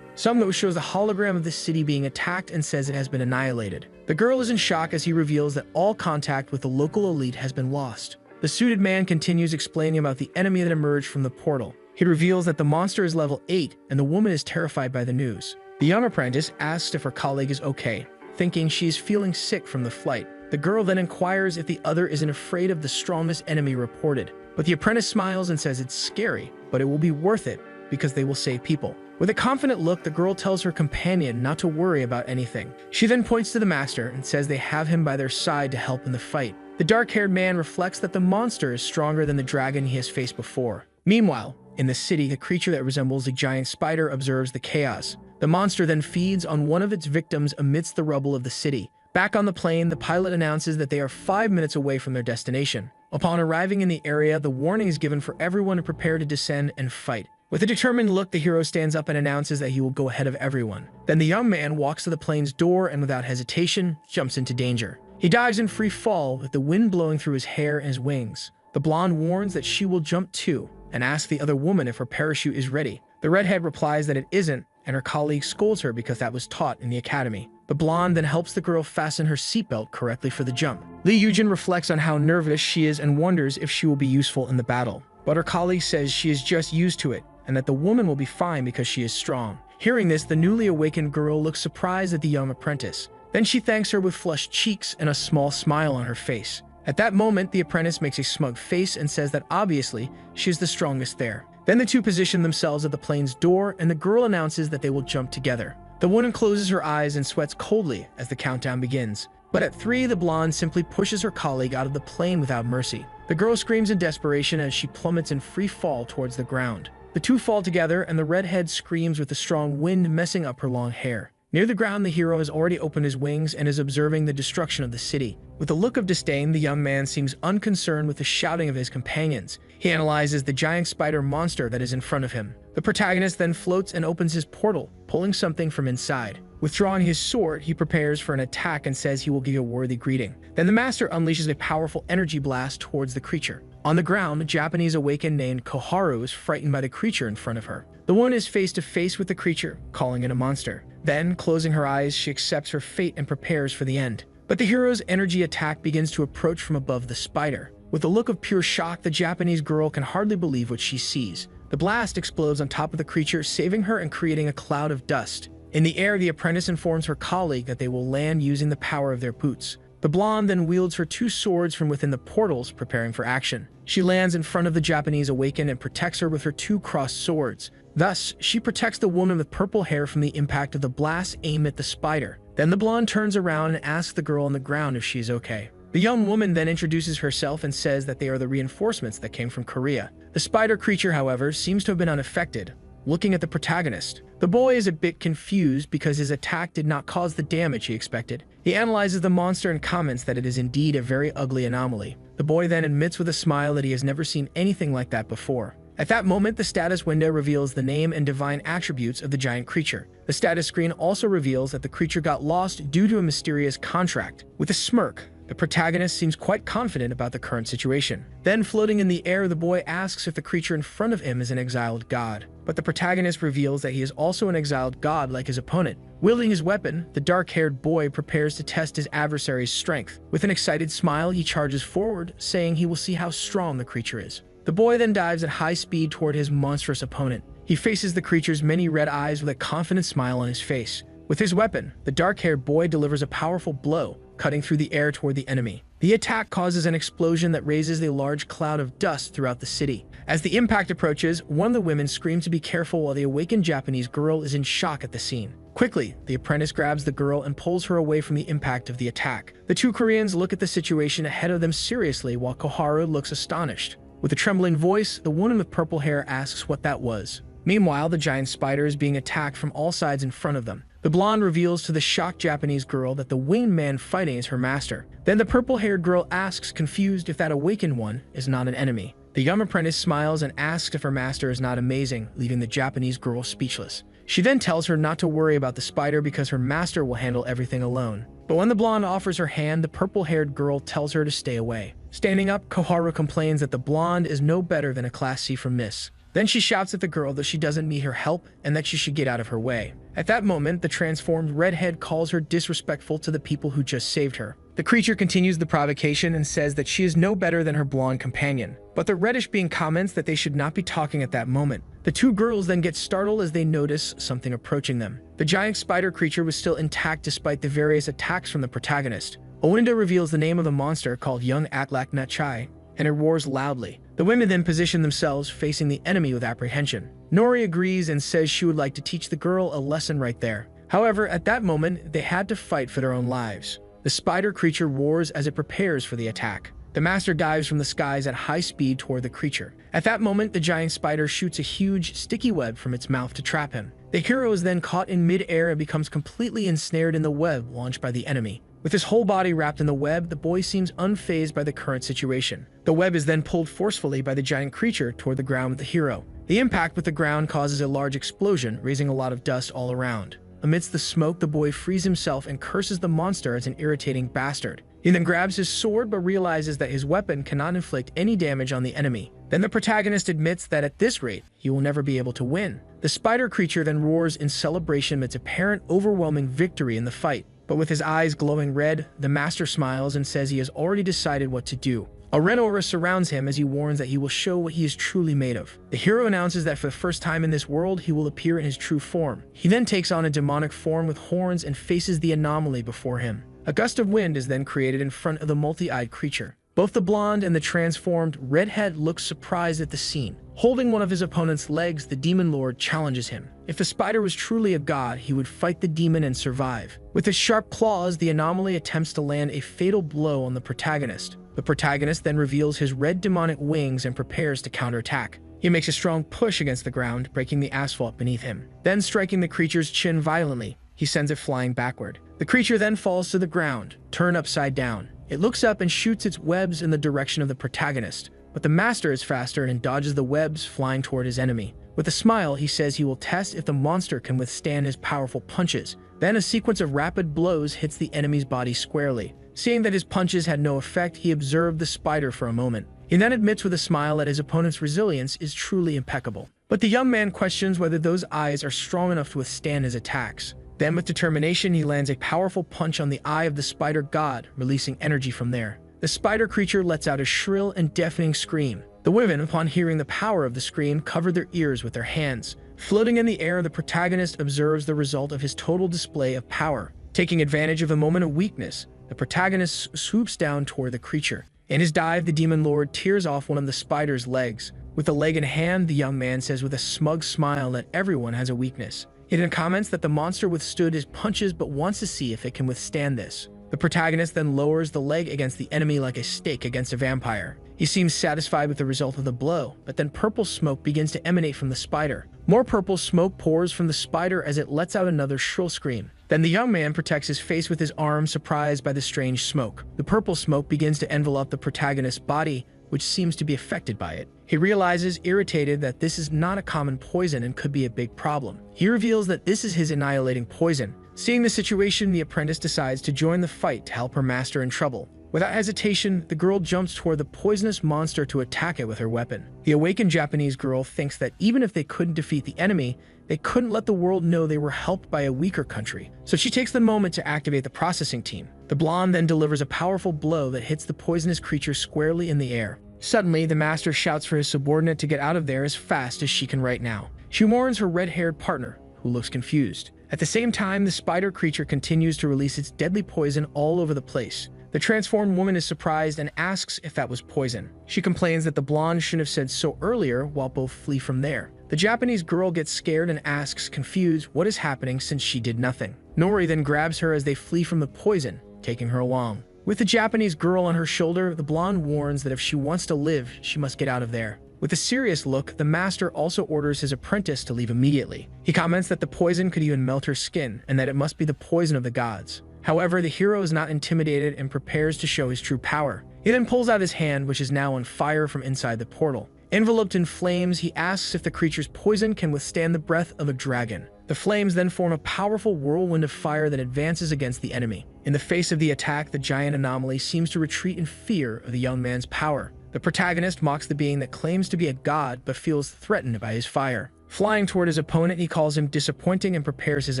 S1: Summo shows a hologram of the city being attacked and says it has been annihilated. The girl is in shock as he reveals that all contact with the local elite has been lost. The suited man continues explaining about the enemy that emerged from the portal. He reveals that the monster is level 8 and the woman is terrified by the news. The young apprentice asks if her colleague is okay, thinking she is feeling sick from the flight. The girl then inquires if the other isn't afraid of the strongest enemy reported. But the apprentice smiles and says it's scary, but it will be worth it because they will save people. With a confident look, the girl tells her companion not to worry about anything. She then points to the master and says they have him by their side to help in the fight. The dark-haired man reflects that the monster is stronger than the dragon he has faced before. Meanwhile, in the city, a creature that resembles a giant spider observes the chaos. The monster then feeds on one of its victims amidst the rubble of the city. Back on the plane, the pilot announces that they are 5 minutes away from their destination. Upon arriving in the area, the warning is given for everyone to prepare to descend and fight. With a determined look, the hero stands up and announces that he will go ahead of everyone. Then the young man walks to the plane's door and without hesitation, jumps into danger. He dives in free fall with the wind blowing through his hair and his wings. The blonde warns that she will jump too and asks the other woman if her parachute is ready. The redhead replies that it isn't, and her colleague scolds her because that was taught in the academy. The blonde then helps the girl fasten her seatbelt correctly for the jump. Li Yujin reflects on how nervous she is and wonders if she will be useful in the battle. But her colleague says she is just used to it and that the woman will be fine because she is strong. Hearing this, the newly awakened girl looks surprised at the young apprentice. Then she thanks her with flushed cheeks and a small smile on her face. At that moment, the apprentice makes a smug face and says that obviously she is the strongest there. Then the two position themselves at the plane's door and the girl announces that they will jump together. The woman closes her eyes and sweats coldly as the countdown begins. But at 3, the blonde simply pushes her colleague out of the plane without mercy. The girl screams in desperation as she plummets in free fall towards the ground. The two fall together and the redhead screams with the strong wind messing up her long hair. Near the ground, the hero has already opened his wings and is observing the destruction of the city. With a look of disdain, the young man seems unconcerned with the shouting of his companions. He analyzes the giant spider monster that is in front of him. The protagonist then floats and opens his portal, pulling something from inside. Withdrawing his sword, he prepares for an attack and says he will give a worthy greeting. Then the master unleashes a powerful energy blast towards the creature. On the ground, a Japanese awakened named Koharu is frightened by the creature in front of her. The woman is face to face with the creature, calling it a monster. Then, closing her eyes, she accepts her fate and prepares for the end. But the hero's energy attack begins to approach from above the spider. With a look of pure shock, the Japanese girl can hardly believe what she sees. The blast explodes on top of the creature, saving her and creating a cloud of dust. In the air, the apprentice informs her colleague that they will land using the power of their boots. The blonde then wields her 2 swords from within the portals, preparing for action. She lands in front of the Japanese awakened and protects her with her 2 crossed swords. Thus, she protects the woman with purple hair from the impact of the blast aimed at the spider. Then the blonde turns around and asks the girl on the ground if she is okay. The young woman then introduces herself and says that they are the reinforcements that came from Korea. The spider creature, however, seems to have been unaffected. Looking at the protagonist, the boy is a bit confused because his attack did not cause the damage he expected. He analyzes the monster and comments that it is indeed a very ugly anomaly. The boy then admits with a smile that he has never seen anything like that before. At that moment, the status window reveals the name and divine attributes of the giant creature. The status screen also reveals that the creature got lost due to a mysterious contract. With a smirk, the protagonist seems quite confident about the current situation. Then, floating in the air, the boy asks if the creature in front of him is an exiled god. But the protagonist reveals that he is also an exiled god like his opponent. Wielding his weapon, the dark-haired boy prepares to test his adversary's strength. With an excited smile, he charges forward, saying he will see how strong the creature is. The boy then dives at high speed toward his monstrous opponent. He faces the creature's many red eyes with a confident smile on his face. With his weapon, the dark-haired boy delivers a powerful blow, cutting through the air toward the enemy. The attack causes an explosion that raises a large cloud of dust throughout the city. As the impact approaches, one of the women screams to be careful while the awakened Japanese girl is in shock at the scene. Quickly, the apprentice grabs the girl and pulls her away from the impact of the attack. The 2 Koreans look at the situation ahead of them seriously while Koharu looks astonished. With a trembling voice, the woman with purple hair asks what that was. Meanwhile, the giant spider is being attacked from all sides in front of them. The blonde reveals to the shocked Japanese girl that the winged man fighting is her master. Then the purple-haired girl asks, confused, if that awakened one is not an enemy. The young apprentice smiles and asks if her master is not amazing, leaving the Japanese girl speechless. She then tells her not to worry about the spider because her master will handle everything alone. But when the blonde offers her hand, the purple-haired girl tells her to stay away. Standing up, Koharu complains that the blonde is no better than a Class C from Miss. Then she shouts at the girl that she doesn't need her help and that she should get out of her way. At that moment, the transformed redhead calls her disrespectful to the people who just saved her. The creature continues the provocation and says that she is no better than her blonde companion. But the reddish being comments that they should not be talking at that moment. The 2 girls then get startled as they notice something approaching them. The giant spider creature was still intact despite the various attacks from the protagonist. A window reveals the name of the monster called Young Atlak Nachai, and it roars loudly. The women then position themselves facing the enemy with apprehension. Nori agrees and says she would like to teach the girl a lesson right there. However, at that moment, they had to fight for their own lives. The spider creature roars as it prepares for the attack. The master dives from the skies at high speed toward the creature. At that moment, the giant spider shoots a huge, sticky web from its mouth to trap him. The hero is then caught in mid-air and becomes completely ensnared in the web launched by the enemy. With his whole body wrapped in the web, the boy seems unfazed by the current situation. The web is then pulled forcefully by the giant creature toward the ground with the hero. The impact with the ground causes a large explosion, raising a lot of dust all around. Amidst the smoke, the boy frees himself and curses the monster as an irritating bastard. He then grabs his sword but realizes that his weapon cannot inflict any damage on the enemy. Then the protagonist admits that at this rate, he will never be able to win. The spider creature then roars in celebration of its apparent overwhelming victory in the fight. But with his eyes glowing red, the master smiles and says he has already decided what to do. A red aura surrounds him as he warns that he will show what he is truly made of. The hero announces that for the first time in this world, he will appear in his true form. He then takes on a demonic form with horns and faces the anomaly before him. A gust of wind is then created in front of the multi-eyed creature. Both the blonde and the transformed redhead look surprised at the scene. Holding one of his opponent's legs, the demon lord challenges him. If the spider was truly a god, he would fight the demon and survive. With his sharp claws, the anomaly attempts to land a fatal blow on the protagonist. The protagonist then reveals his red demonic wings and prepares to counterattack. He makes a strong push against the ground, breaking the asphalt beneath him. Then striking the creature's chin violently, he sends it flying backward. The creature then falls to the ground, turned upside down. It looks up and shoots its webs in the direction of the protagonist, but the master is faster and dodges the webs flying toward his enemy. With a smile, he says he will test if the monster can withstand his powerful punches. Then a sequence of rapid blows hits the enemy's body squarely. Seeing that his punches had no effect, he observed the spider for a moment. He then admits with a smile that his opponent's resilience is truly impeccable. But the young man questions whether those eyes are strong enough to withstand his attacks. Then with determination, he lands a powerful punch on the eye of the spider god, releasing energy from there. The spider creature lets out a shrill and deafening scream. The women, upon hearing the power of the scream, cover their ears with their hands. Floating in the air, the protagonist observes the result of his total display of power. Taking advantage of a moment of weakness, the protagonist swoops down toward the creature. In his dive, the demon lord tears off one of the spider's legs. With the leg in hand, the young man says with a smug smile that everyone has a weakness. He then comments that the monster withstood his punches but wants to see if it can withstand this. The protagonist then lowers the leg against the enemy like a stake against a vampire. He seems satisfied with the result of the blow, but then purple smoke begins to emanate from the spider. More purple smoke pours from the spider as it lets out another shrill scream. Then the young man protects his face with his arm, surprised by the strange smoke. The purple smoke begins to envelop the protagonist's body, which seems to be affected by it. He realizes, irritated, that this is not a common poison and could be a big problem. He reveals that this is his annihilating poison. Seeing the situation, the apprentice decides to join the fight to help her master in trouble. Without hesitation, the girl jumps toward the poisonous monster to attack it with her weapon. The awakened Japanese girl thinks that even if they couldn't defeat the enemy, they couldn't let the world know they were helped by a weaker country. So she takes the moment to activate the processing team. The blonde then delivers a powerful blow that hits the poisonous creature squarely in the air. Suddenly, the master shouts for his subordinate to get out of there as fast as she can right now. She warns her red-haired partner, who looks confused. At the same time, the spider creature continues to release its deadly poison all over the place. The transformed woman is surprised and asks if that was poison. She complains that the blonde shouldn't have said so earlier, while both flee from there. The Japanese girl gets scared and asks, confused, what is happening since she did nothing. Nori then grabs her as they flee from the poison, taking her along. With the Japanese girl on her shoulder, the blonde warns that if she wants to live, she must get out of there. With a serious look, the master also orders his apprentice to leave immediately. He comments that the poison could even melt her skin, and that it must be the poison of the gods. However, the hero is not intimidated and prepares to show his true power. He then pulls out his hand, which is now on fire from inside the portal. Enveloped in flames, he asks if the creature's poison can withstand the breath of a dragon. The flames then form a powerful whirlwind of fire that advances against the enemy. In the face of the attack, the giant anomaly seems to retreat in fear of the young man's power. The protagonist mocks the being that claims to be a god but feels threatened by his fire. Flying toward his opponent, he calls him disappointing and prepares his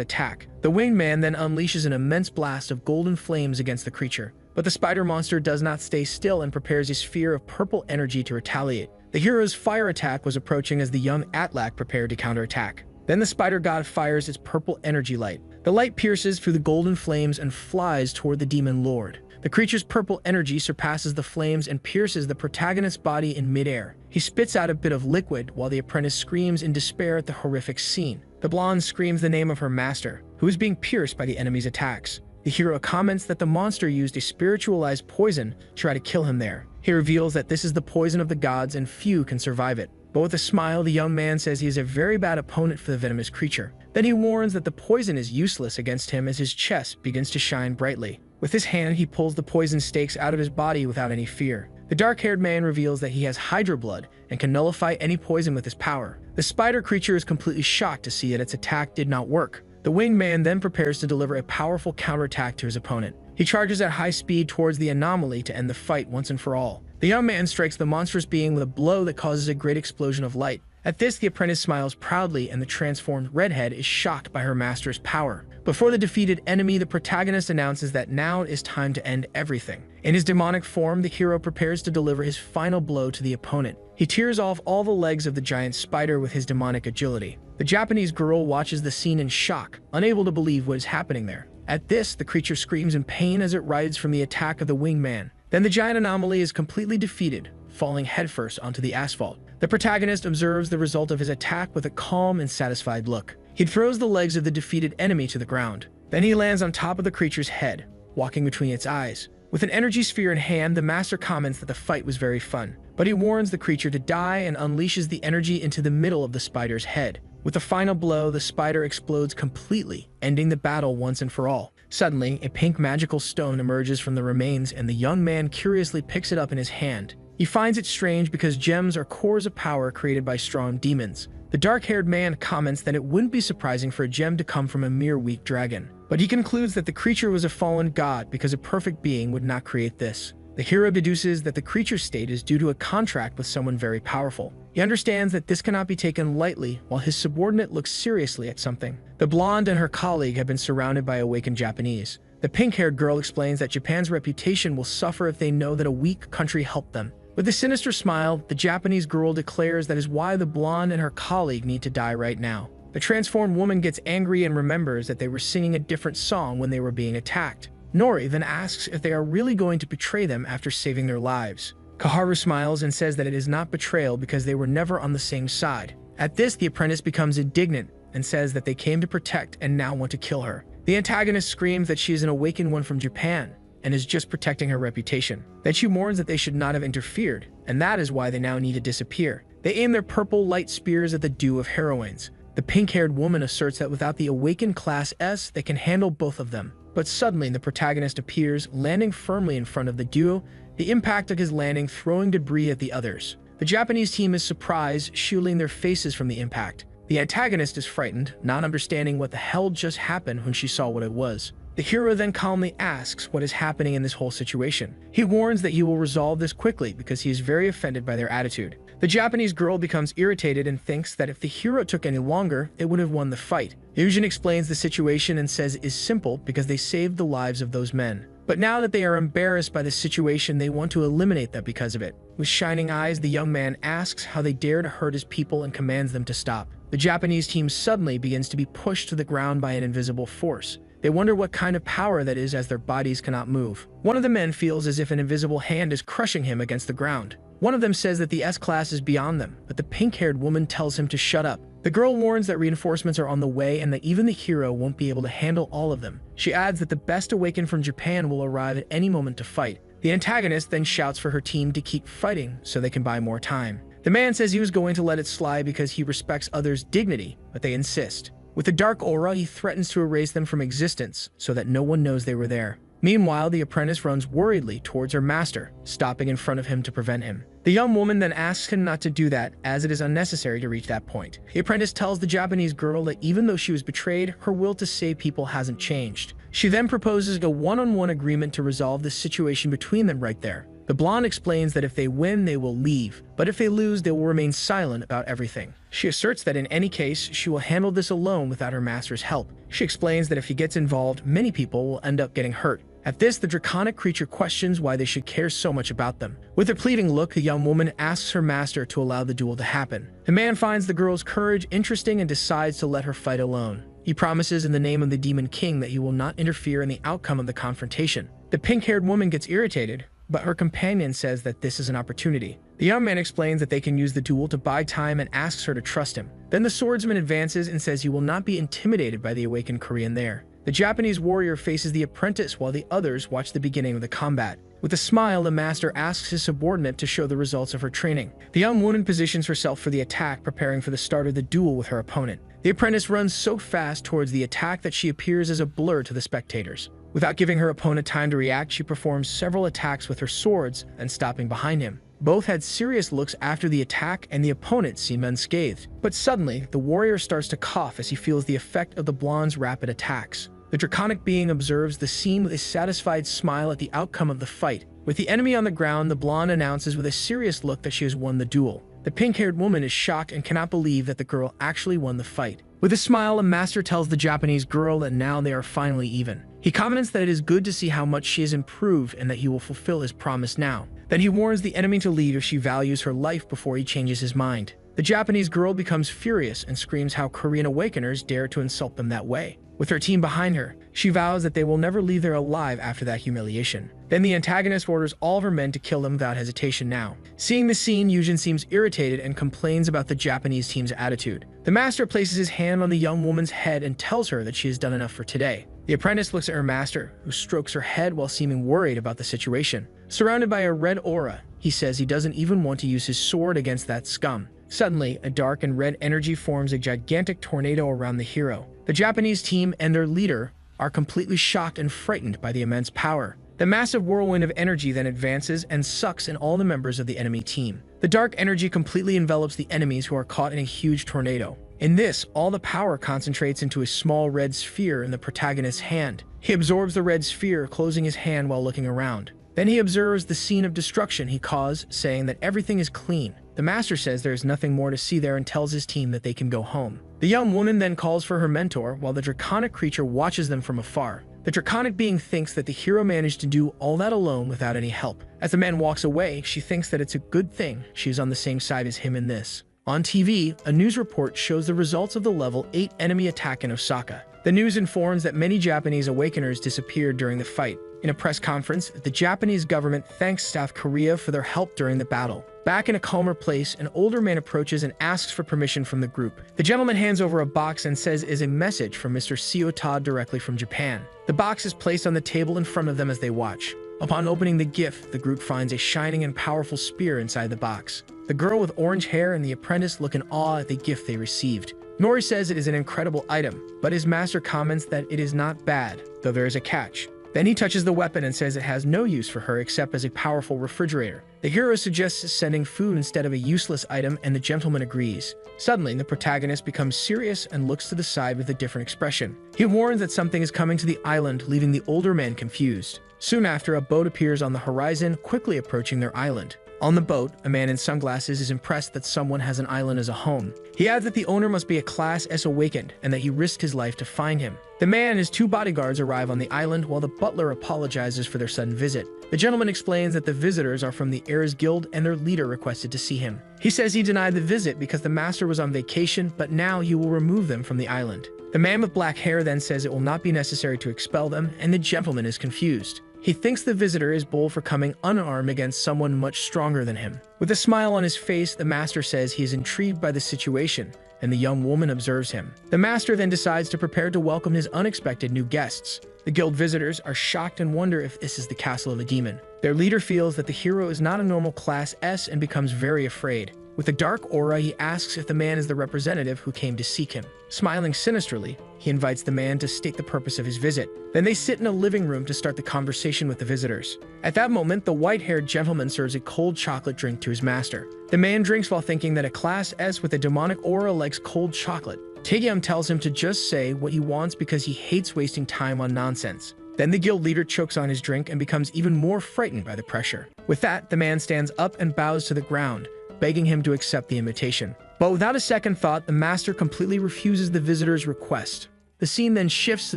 S1: attack. The winged man then unleashes an immense blast of golden flames against the creature. But the spider monster does not stay still and prepares a sphere of purple energy to retaliate. The hero's fire attack was approaching as the young Atlak prepared to counterattack. Then the spider god fires its purple energy light. The light pierces through the golden flames and flies toward the demon lord. The creature's purple energy surpasses the flames and pierces the protagonist's body in midair. He spits out a bit of liquid while the apprentice screams in despair at the horrific scene. The blonde screams the name of her master, who is being pierced by the enemy's attacks. The hero comments that the monster used a spiritualized poison to try to kill him there. He reveals that this is the poison of the gods and few can survive it. But with a smile, the young man says he is a very bad opponent for the venomous creature. Then he warns that the poison is useless against him as his chest begins to shine brightly. With his hand, he pulls the poison stakes out of his body without any fear. The dark-haired man reveals that he has Hydra blood and can nullify any poison with his power. The spider creature is completely shocked to see that its attack did not work. The winged man then prepares to deliver a powerful counterattack to his opponent. He charges at high speed towards the anomaly to end the fight once and for all. The young man strikes the monstrous being with a blow that causes a great explosion of light. At this, the apprentice smiles proudly and the transformed redhead is shocked by her master's power. Before the defeated enemy, the protagonist announces that now it is time to end everything. In his demonic form, the hero prepares to deliver his final blow to the opponent. He tears off all the legs of the giant spider with his demonic agility. The Japanese girl watches the scene in shock, unable to believe what is happening there. At this, the creature screams in pain as it writhes from the attack of the winged man. Then the giant anomaly is completely defeated, falling headfirst onto the asphalt. The protagonist observes the result of his attack with a calm and satisfied look. He throws the legs of the defeated enemy to the ground. Then he lands on top of the creature's head, walking between its eyes. With an energy sphere in hand, the master comments that the fight was very fun, but he warns the creature to die and unleashes the energy into the middle of the spider's head. With a final blow, the spider explodes completely, ending the battle once and for all. Suddenly, a pink magical stone emerges from the remains and the young man curiously picks it up in his hand. He finds it strange because gems are cores of power created by strong demons. The dark-haired man comments that it wouldn't be surprising for a gem to come from a mere weak dragon. But he concludes that the creature was a fallen god because a perfect being would not create this. The hero deduces that the creature's state is due to a contract with someone very powerful. He understands that this cannot be taken lightly while his subordinate looks seriously at something. The blonde and her colleague have been surrounded by awakened Japanese. The pink-haired girl explains that Japan's reputation will suffer if they know that a weak country helped them. With a sinister smile, the Japanese girl declares that is why the blonde and her colleague need to die right now. The transformed woman gets angry and remembers that they were singing a different song when they were being attacked. Nori then asks if they are really going to betray them after saving their lives. Kaharu smiles and says that it is not betrayal because they were never on the same side. At this, the apprentice becomes indignant and says that they came to protect and now want to kill her. The antagonist screams that she is an awakened one from Japan and is just protecting her reputation. Then she warns that they should not have interfered, and that is why they now need to disappear. They aim their purple light spears at the duo of heroines. The pink-haired woman asserts that without the awakened Class S, they can handle both of them. But suddenly, the protagonist appears, landing firmly in front of the duo, the impact of his landing throwing debris at the others. The Japanese team is surprised, shielding their faces from the impact. The antagonist is frightened, not understanding what the hell just happened when she saw what it was. The hero then calmly asks what is happening in this whole situation. He warns that he will resolve this quickly because he is very offended by their attitude. The Japanese girl becomes irritated and thinks that if the hero took any longer, it would have won the fight. Yujin explains the situation and says it is simple because they saved the lives of those men. But now that they are embarrassed by the situation, they want to eliminate them because of it. With shining eyes, the young man asks how they dare to hurt his people and commands them to stop. The Japanese team suddenly begins to be pushed to the ground by an invisible force. They wonder what kind of power that is as their bodies cannot move. One of the men feels as if an invisible hand is crushing him against the ground. One of them says that the S-Class is beyond them, but the pink-haired woman tells him to shut up. The girl warns that reinforcements are on the way and that even the hero won't be able to handle all of them. She adds that the best awakened from Japan will arrive at any moment to fight. The antagonist then shouts for her team to keep fighting so they can buy more time. The man says he was going to let it slide because he respects others' dignity, but they insist. With a dark aura, he threatens to erase them from existence so that no one knows they were there. Meanwhile, the apprentice runs worriedly towards her master, stopping in front of him to prevent him. The young woman then asks him not to do that, as it is unnecessary to reach that point. The apprentice tells the Japanese girl that even though she was betrayed, her will to save people hasn't changed. She then proposes a one-on-one agreement to resolve this situation between them right there. The blonde explains that if they win, they will leave, but if they lose, they will remain silent about everything. She asserts that in any case, she will handle this alone without her master's help. She explains that if he gets involved, many people will end up getting hurt. At this, the draconic creature questions why they should care so much about them. With a pleading look, the young woman asks her master to allow the duel to happen. The man finds the girl's courage interesting and decides to let her fight alone. He promises in the name of the Demon King that he will not interfere in the outcome of the confrontation. The pink-haired woman gets irritated, but her companion says that this is an opportunity. The young man explains that they can use the duel to buy time and asks her to trust him. Then the swordsman advances and says he will not be intimidated by the awakened Korean there. The Japanese warrior faces the apprentice while the others watch the beginning of the combat. With a smile, the master asks his subordinate to show the results of her training. The young woman positions herself for the attack, preparing for the start of the duel with her opponent. The apprentice runs so fast towards the attack that she appears as a blur to the spectators. Without giving her opponent time to react, she performs several attacks with her swords and stopping behind him. Both had serious looks after the attack and the opponent seemed unscathed. But suddenly, the warrior starts to cough as he feels the effect of the blonde's rapid attacks. The draconic being observes the scene with a satisfied smile at the outcome of the fight. With the enemy on the ground, the blonde announces with a serious look that she has won the duel. The pink-haired woman is shocked and cannot believe that the girl actually won the fight. With a smile, a master tells the Japanese girl that now they are finally even. He comments that it is good to see how much she has improved and that he will fulfill his promise now. Then he warns the enemy to leave if she values her life before he changes his mind. The Japanese girl becomes furious and screams how Korean awakeners dare to insult them that way. With her team behind her, she vows that they will never leave there alive after that humiliation. Then the antagonist orders all of her men to kill them without hesitation now. Seeing the scene, Yujin seems irritated and complains about the Japanese team's attitude. The master places his hand on the young woman's head and tells her that she has done enough for today. The apprentice looks at her master, who strokes her head while seeming worried about the situation. Surrounded by a red aura, he says he doesn't even want to use his sword against that scum. Suddenly, a dark and red energy forms a gigantic tornado around the hero. The Japanese team and their leader are completely shocked and frightened by the immense power. The massive whirlwind of energy then advances and sucks in all the members of the enemy team. The dark energy completely envelops the enemies who are caught in a huge tornado. In this, all the power concentrates into a small red sphere in the protagonist's hand. He absorbs the red sphere, closing his hand while looking around. Then he observes the scene of destruction he caused, saying that everything is clean. The master says there is nothing more to see there and tells his team that they can go home. The young woman then calls for her mentor, while the draconic creature watches them from afar. The draconic being thinks that the hero managed to do all that alone without any help. As the man walks away, she thinks that it's a good thing she is on the same side as him in this. On TV, a news report shows the results of the level 8 enemy attack in Osaka. The news informs that many Japanese awakeners disappeared during the fight. In a press conference, the Japanese government thanks South Korea for their help during the battle. Back in a calmer place, an older man approaches and asks for permission from the group. The gentleman hands over a box and says it is a message from Mr. Seo directly from Japan. The box is placed on the table in front of them as they watch. Upon opening the gift, the group finds a shining and powerful spear inside the box. The girl with orange hair and the apprentice look in awe at the gift they received. Nori says it is an incredible item, but his master comments that it is not bad, though there is a catch. Then he touches the weapon and says it has no use for her except as a powerful refrigerator. The hero suggests sending food instead of a useless item, and the gentleman agrees. Suddenly, the protagonist becomes serious and looks to the side with a different expression. He warns that something is coming to the island, leaving the older man confused. Soon after, a boat appears on the horizon, quickly approaching their island. On the boat, a man in sunglasses is impressed that someone has an island as a home. He adds that the owner must be a Class S awakened and that he risked his life to find him. The man and his 2 bodyguards arrive on the island while the butler apologizes for their sudden visit. The gentleman explains that the visitors are from the Heirs Guild and their leader requested to see him. He says he denied the visit because the master was on vacation, but now he will remove them from the island. The man with black hair then says it will not be necessary to expel them, and the gentleman is confused. He thinks the visitor is bold for coming unarmed against someone much stronger than him. With a smile on his face, the master says he is intrigued by the situation, and the young woman observes him. The master then decides to prepare to welcome his unexpected new guests. The guild visitors are shocked and wonder if this is the castle of a demon. Their leader feels that the hero is not a normal Class S and becomes very afraid. With a dark aura, he asks if the man is the representative who came to seek him. Smiling sinisterly, he invites the man to state the purpose of his visit. Then they sit in a living room to start the conversation with the visitors. At that moment, the white-haired gentleman serves a cold chocolate drink to his master. The man drinks while thinking that a Class S with a demonic aura likes cold chocolate. Taegyam tells him to just say what he wants because he hates wasting time on nonsense. Then the guild leader chokes on his drink and becomes even more frightened by the pressure. With that, the man stands up and bows to the ground, begging him to accept the invitation. But without a second thought, the master completely refuses the visitor's request. The scene then shifts to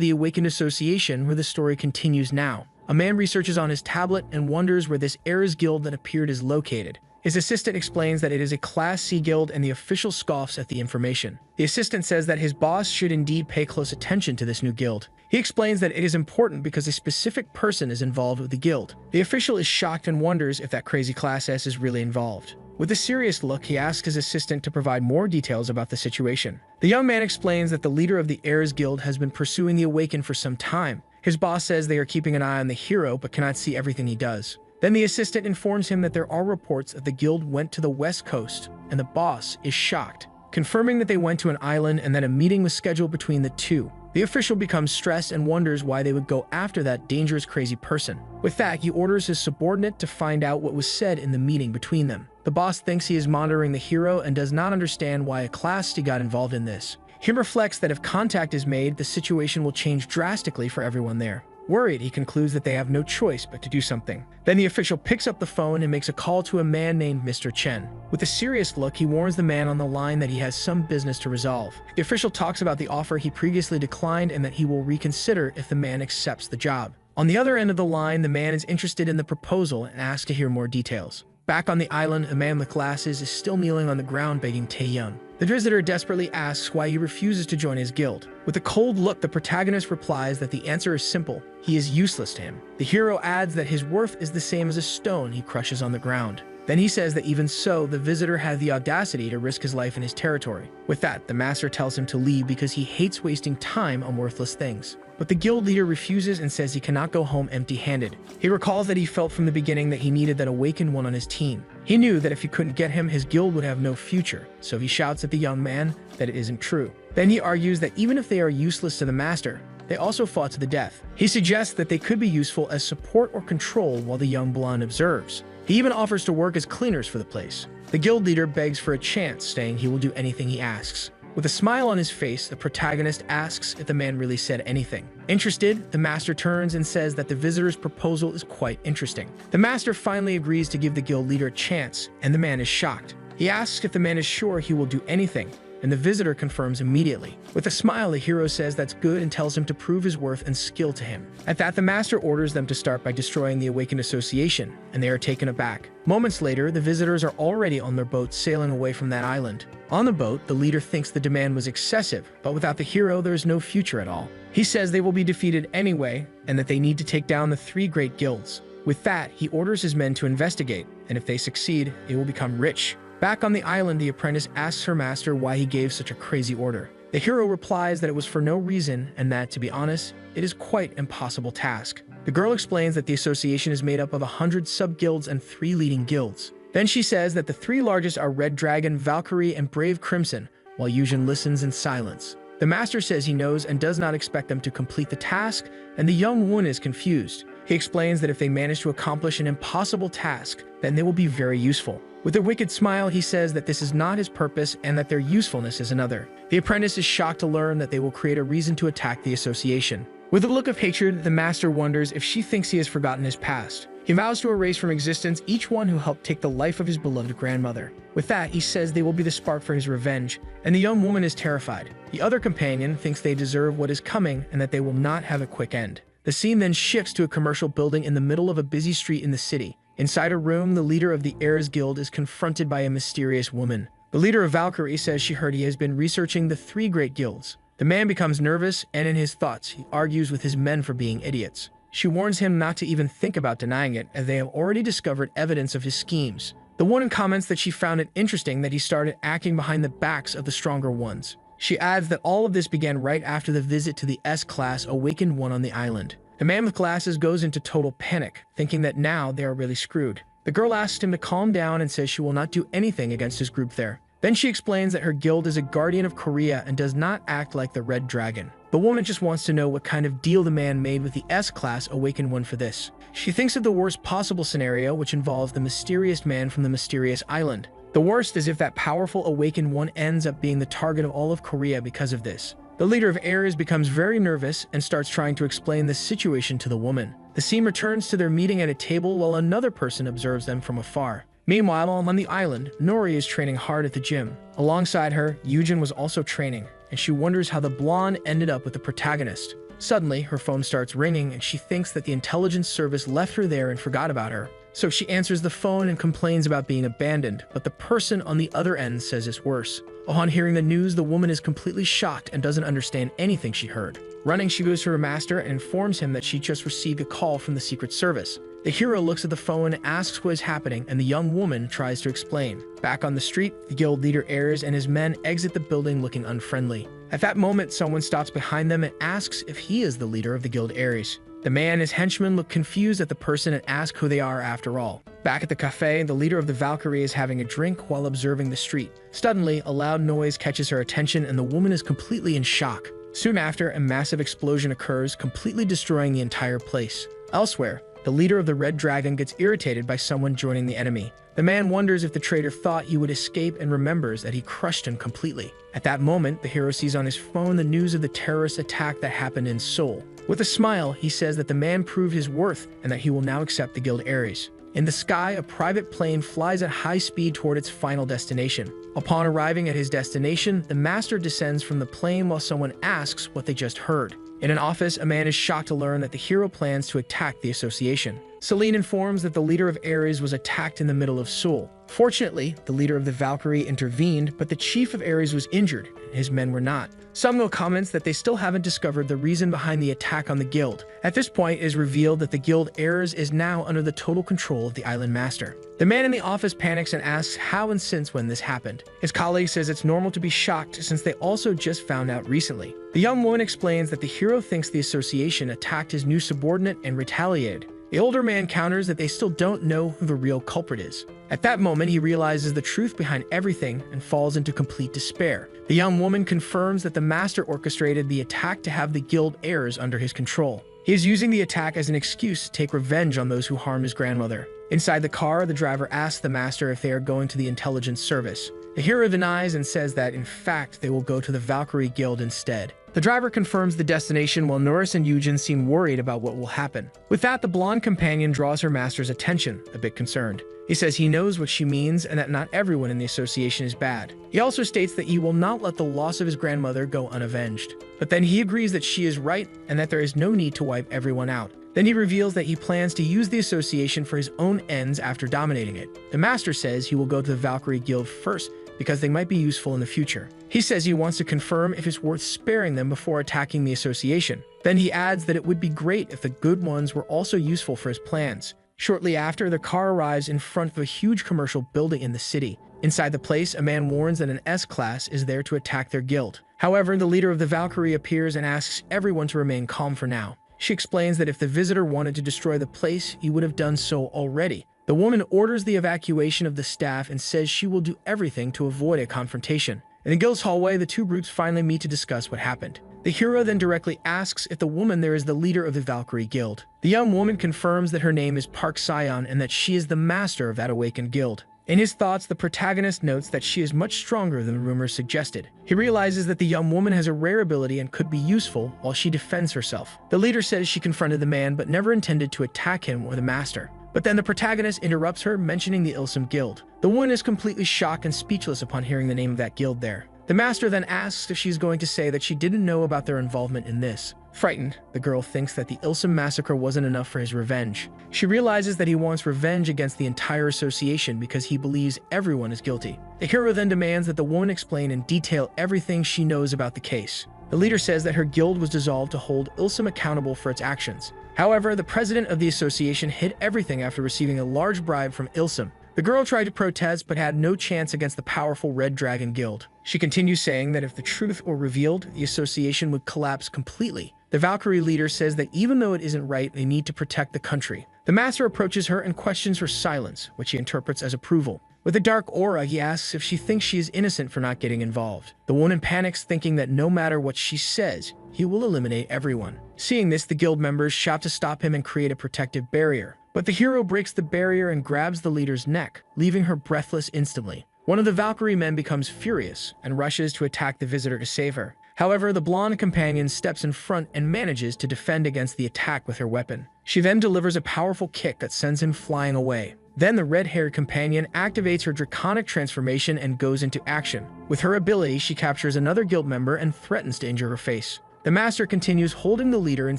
S1: the Awakened Association, where the story continues now. A man researches on his tablet and wonders where this Heirs Guild that appeared is located. His assistant explains that it is a Class C guild, and the official scoffs at the information. The assistant says that his boss should indeed pay close attention to this new guild. He explains that it is important because a specific person is involved with the guild. The official is shocked and wonders if that crazy Class S is really involved. With a serious look, he asks his assistant to provide more details about the situation. The young man explains that the leader of the Heirs Guild has been pursuing the Awakened for some time. His boss says they are keeping an eye on the hero but cannot see everything he does. Then the assistant informs him that there are reports that the guild went to the west coast, and the boss is shocked, confirming that they went to an island and that a meeting was scheduled between the two. The official becomes stressed and wonders why they would go after that dangerous, crazy person. With that, he orders his subordinate to find out what was said in the meeting between them. The boss thinks he is monitoring the hero and does not understand why a Class C got involved in this. He reflects that if contact is made, the situation will change drastically for everyone there. Worried, he concludes that they have no choice but to do something. Then the official picks up the phone and makes a call to a man named Mr. Chen. With a serious look, he warns the man on the line that he has some business to resolve. The official talks about the offer he previously declined and that he will reconsider if the man accepts the job. On the other end of the line, the man is interested in the proposal and asks to hear more details. Back on the island, a man with glasses is still kneeling on the ground begging Taeyun. The visitor desperately asks why he refuses to join his guild. With a cold look, the protagonist replies that the answer is simple: he is useless to him. The hero adds that his worth is the same as a stone he crushes on the ground. Then he says that even so, the visitor had the audacity to risk his life in his territory. With that, the master tells him to leave because he hates wasting time on worthless things. But the guild leader refuses and says he cannot go home empty-handed. He recalls that he felt from the beginning that he needed that awakened one on his team. He knew that if he couldn't get him, his guild would have no future, so he shouts at the young man that it isn't true. Then he argues that even if they are useless to the master, they also fought to the death. He suggests that they could be useful as support or control while the young blonde observes. He even offers to work as cleaners for the place. The guild leader begs for a chance, saying he will do anything he asks. With a smile on his face, the protagonist asks if the man really said anything. Interested, the master turns and says that the visitor's proposal is quite interesting. The master finally agrees to give the guild leader a chance, and the man is shocked. He asks if the man is sure he will do anything, and the visitor confirms immediately. With a smile, the hero says that's good and tells him to prove his worth and skill to him. At that, the master orders them to start by destroying the Awakened Association, and they are taken aback. Moments later, the visitors are already on their boat sailing away from that island. On the boat, the leader thinks the demand was excessive, but without the hero, there is no future at all. He says they will be defeated anyway, and that they need to take down the 3 great guilds. With that, he orders his men to investigate, and if they succeed, they will become rich. Back on the island, the apprentice asks her master why he gave such a crazy order. The hero replies that it was for no reason, and that, to be honest, it is quite an impossible task. The girl explains that the association is made up of 100 sub-guilds and 3 leading guilds. Then she says that the 3 largest are Red Dragon, Valkyrie, and Brave Crimson, while Yujin listens in silence. The master says he knows and does not expect them to complete the task, and the young woman is confused. He explains that if they manage to accomplish an impossible task, then they will be very useful. With a wicked smile, he says that this is not his purpose and that their usefulness is another. The apprentice is shocked to learn that they will create a reason to attack the association. With a look of hatred, the master wonders if she thinks he has forgotten his past. He vows to erase from existence each one who helped take the life of his beloved grandmother. With that, he says they will be the spark for his revenge, and the young woman is terrified. The other companion thinks they deserve what is coming and that they will not have a quick end. The scene then shifts to a commercial building in the middle of a busy street in the city. Inside a room, the leader of the Heirs Guild is confronted by a mysterious woman. The leader of Valkyrie says she heard he has been researching the 3 great guilds. The man becomes nervous, and in his thoughts, he argues with his men for being idiots. She warns him not to even think about denying it, as they have already discovered evidence of his schemes. The woman comments that she found it interesting that he started acting behind the backs of the stronger ones. She adds that all of this began right after the visit to the S-class Awakened One on the island. The man with glasses goes into total panic, thinking that now they are really screwed. The girl asks him to calm down and says she will not do anything against his group there. Then she explains that her guild is a guardian of Korea and does not act like the Red Dragon. The woman just wants to know what kind of deal the man made with the S-class Awakened One for this. She thinks of the worst possible scenario, which involves the mysterious man from the mysterious island. The worst is if that powerful Awakened One ends up being the target of all of Korea because of this. The leader of Heirs becomes very nervous and starts trying to explain the situation to the woman. The scene returns to their meeting at a table while another person observes them from afar. Meanwhile, on the island, Nori is training hard at the gym. Alongside her, Yujin was also training, and she wonders how the blonde ended up with the protagonist. Suddenly, her phone starts ringing and she thinks that the intelligence service left her there and forgot about her. So she answers the phone and complains about being abandoned, but the person on the other end says it's worse. Upon hearing the news, the woman is completely shocked and doesn't understand anything she heard. Running, she goes to her master and informs him that she just received a call from the Secret Service. The hero looks at the phone and asks what is happening, and the young woman tries to explain. Back on the street, the guild leader Heirs and his men exit the building looking unfriendly. At that moment, someone stops behind them and asks if he is the leader of the guild Heirs. The man and his henchmen look confused at the person and ask who they are after all. Back at the cafe, the leader of the Valkyrie is having a drink while observing the street. Suddenly, a loud noise catches her attention and the woman is completely in shock. Soon after, a massive explosion occurs, completely destroying the entire place. Elsewhere, the leader of the Red Dragon gets irritated by someone joining the enemy. The man wonders if the traitor thought he would escape and remembers that he crushed him completely. At that moment, the hero sees on his phone the news of the terrorist attack that happened in Seoul. With a smile, he says that the man proved his worth and that he will now accept the Guild Ares. In the sky, a private plane flies at high speed toward its final destination. Upon arriving at his destination, the master descends from the plane while someone asks what they just heard. In an office, a man is shocked to learn that the hero plans to attack the association. Celine informs that the leader of Ares was attacked in the middle of Seoul. Fortunately, the leader of the Valkyrie intervened, but the chief of Ares was injured, and his men were not. Samgo comments that they still haven't discovered the reason behind the attack on the guild. At this point, it is revealed that the guild Ares is now under the total control of the island master. The man in the office panics and asks how and since when this happened. His colleague says it's normal to be shocked since they also just found out recently. The young woman explains that the hero thinks the association attacked his new subordinate and retaliated. The older man counters that they still don't know who the real culprit is. At that moment, he realizes the truth behind everything and falls into complete despair. The young woman confirms that the master orchestrated the attack to have the guild heirs under his control. He is using the attack as an excuse to take revenge on those who harmed his grandmother. Inside the car, the driver asks the master if they are going to the intelligence service. The hero denies and says that, in fact, they will go to the Valkyrie Guild instead. The driver confirms the destination while Norris and Eugen seem worried about what will happen. With that, the blonde companion draws her master's attention, a bit concerned. He says he knows what she means and that not everyone in the association is bad. He also states that he will not let the loss of his grandmother go unavenged. But then he agrees that she is right and that there is no need to wipe everyone out. Then he reveals that he plans to use the association for his own ends after dominating it. The master says he will go to the Valkyrie Guild first because they might be useful in the future. He says he wants to confirm if it's worth sparing them before attacking the association. Then he adds that it would be great if the good ones were also useful for his plans. Shortly after, the car arrives in front of a huge commercial building in the city. Inside the place, a man warns that an S-class is there to attack their guild. However, the leader of the Valkyrie appears and asks everyone to remain calm for now. She explains that if the visitor wanted to destroy the place, he would have done so already. The woman orders the evacuation of the staff and says she will do everything to avoid a confrontation. In the guild's hallway, the two groups finally meet to discuss what happened. The hero then directly asks if the woman there is the leader of the Valkyrie Guild. The young woman confirms that her name is Park Sion and that she is the master of that awakened guild. In his thoughts, the protagonist notes that she is much stronger than the rumors suggested. He realizes that the young woman has a rare ability and could be useful while she defends herself. The leader says she confronted the man but never intended to attack him or the master. But then the protagonist interrupts her, mentioning the Ilsum Guild. The woman is completely shocked and speechless upon hearing the name of that guild there. The master then asks if she's going to say that she didn't know about their involvement in this. Frightened, the girl thinks that the Ilsum massacre wasn't enough for his revenge. She realizes that he wants revenge against the entire association because he believes everyone is guilty. The hero then demands that the woman explain in detail everything she knows about the case. The leader says that her guild was dissolved to hold Ilsum accountable for its actions. However, the president of the association hid everything after receiving a large bribe from Ilsum. The girl tried to protest but had no chance against the powerful Red Dragon Guild. She continues saying that if the truth were revealed, the association would collapse completely. The Valkyrie leader says that even though it isn't right, they need to protect the country. The master approaches her and questions her silence, which he interprets as approval. With a dark aura, he asks if she thinks she is innocent for not getting involved. The woman panics, thinking that no matter what she says, he will eliminate everyone. Seeing this, the guild members shout to stop him and create a protective barrier. But the hero breaks the barrier and grabs the leader's neck, leaving her breathless instantly. One of the Valkyrie men becomes furious and rushes to attack the visitor to save her. However, the blonde companion steps in front and manages to defend against the attack with her weapon. She then delivers a powerful kick that sends him flying away. Then the red-haired companion activates her draconic transformation and goes into action. With her ability, she captures another guild member and threatens to injure her face. The master continues holding the leader and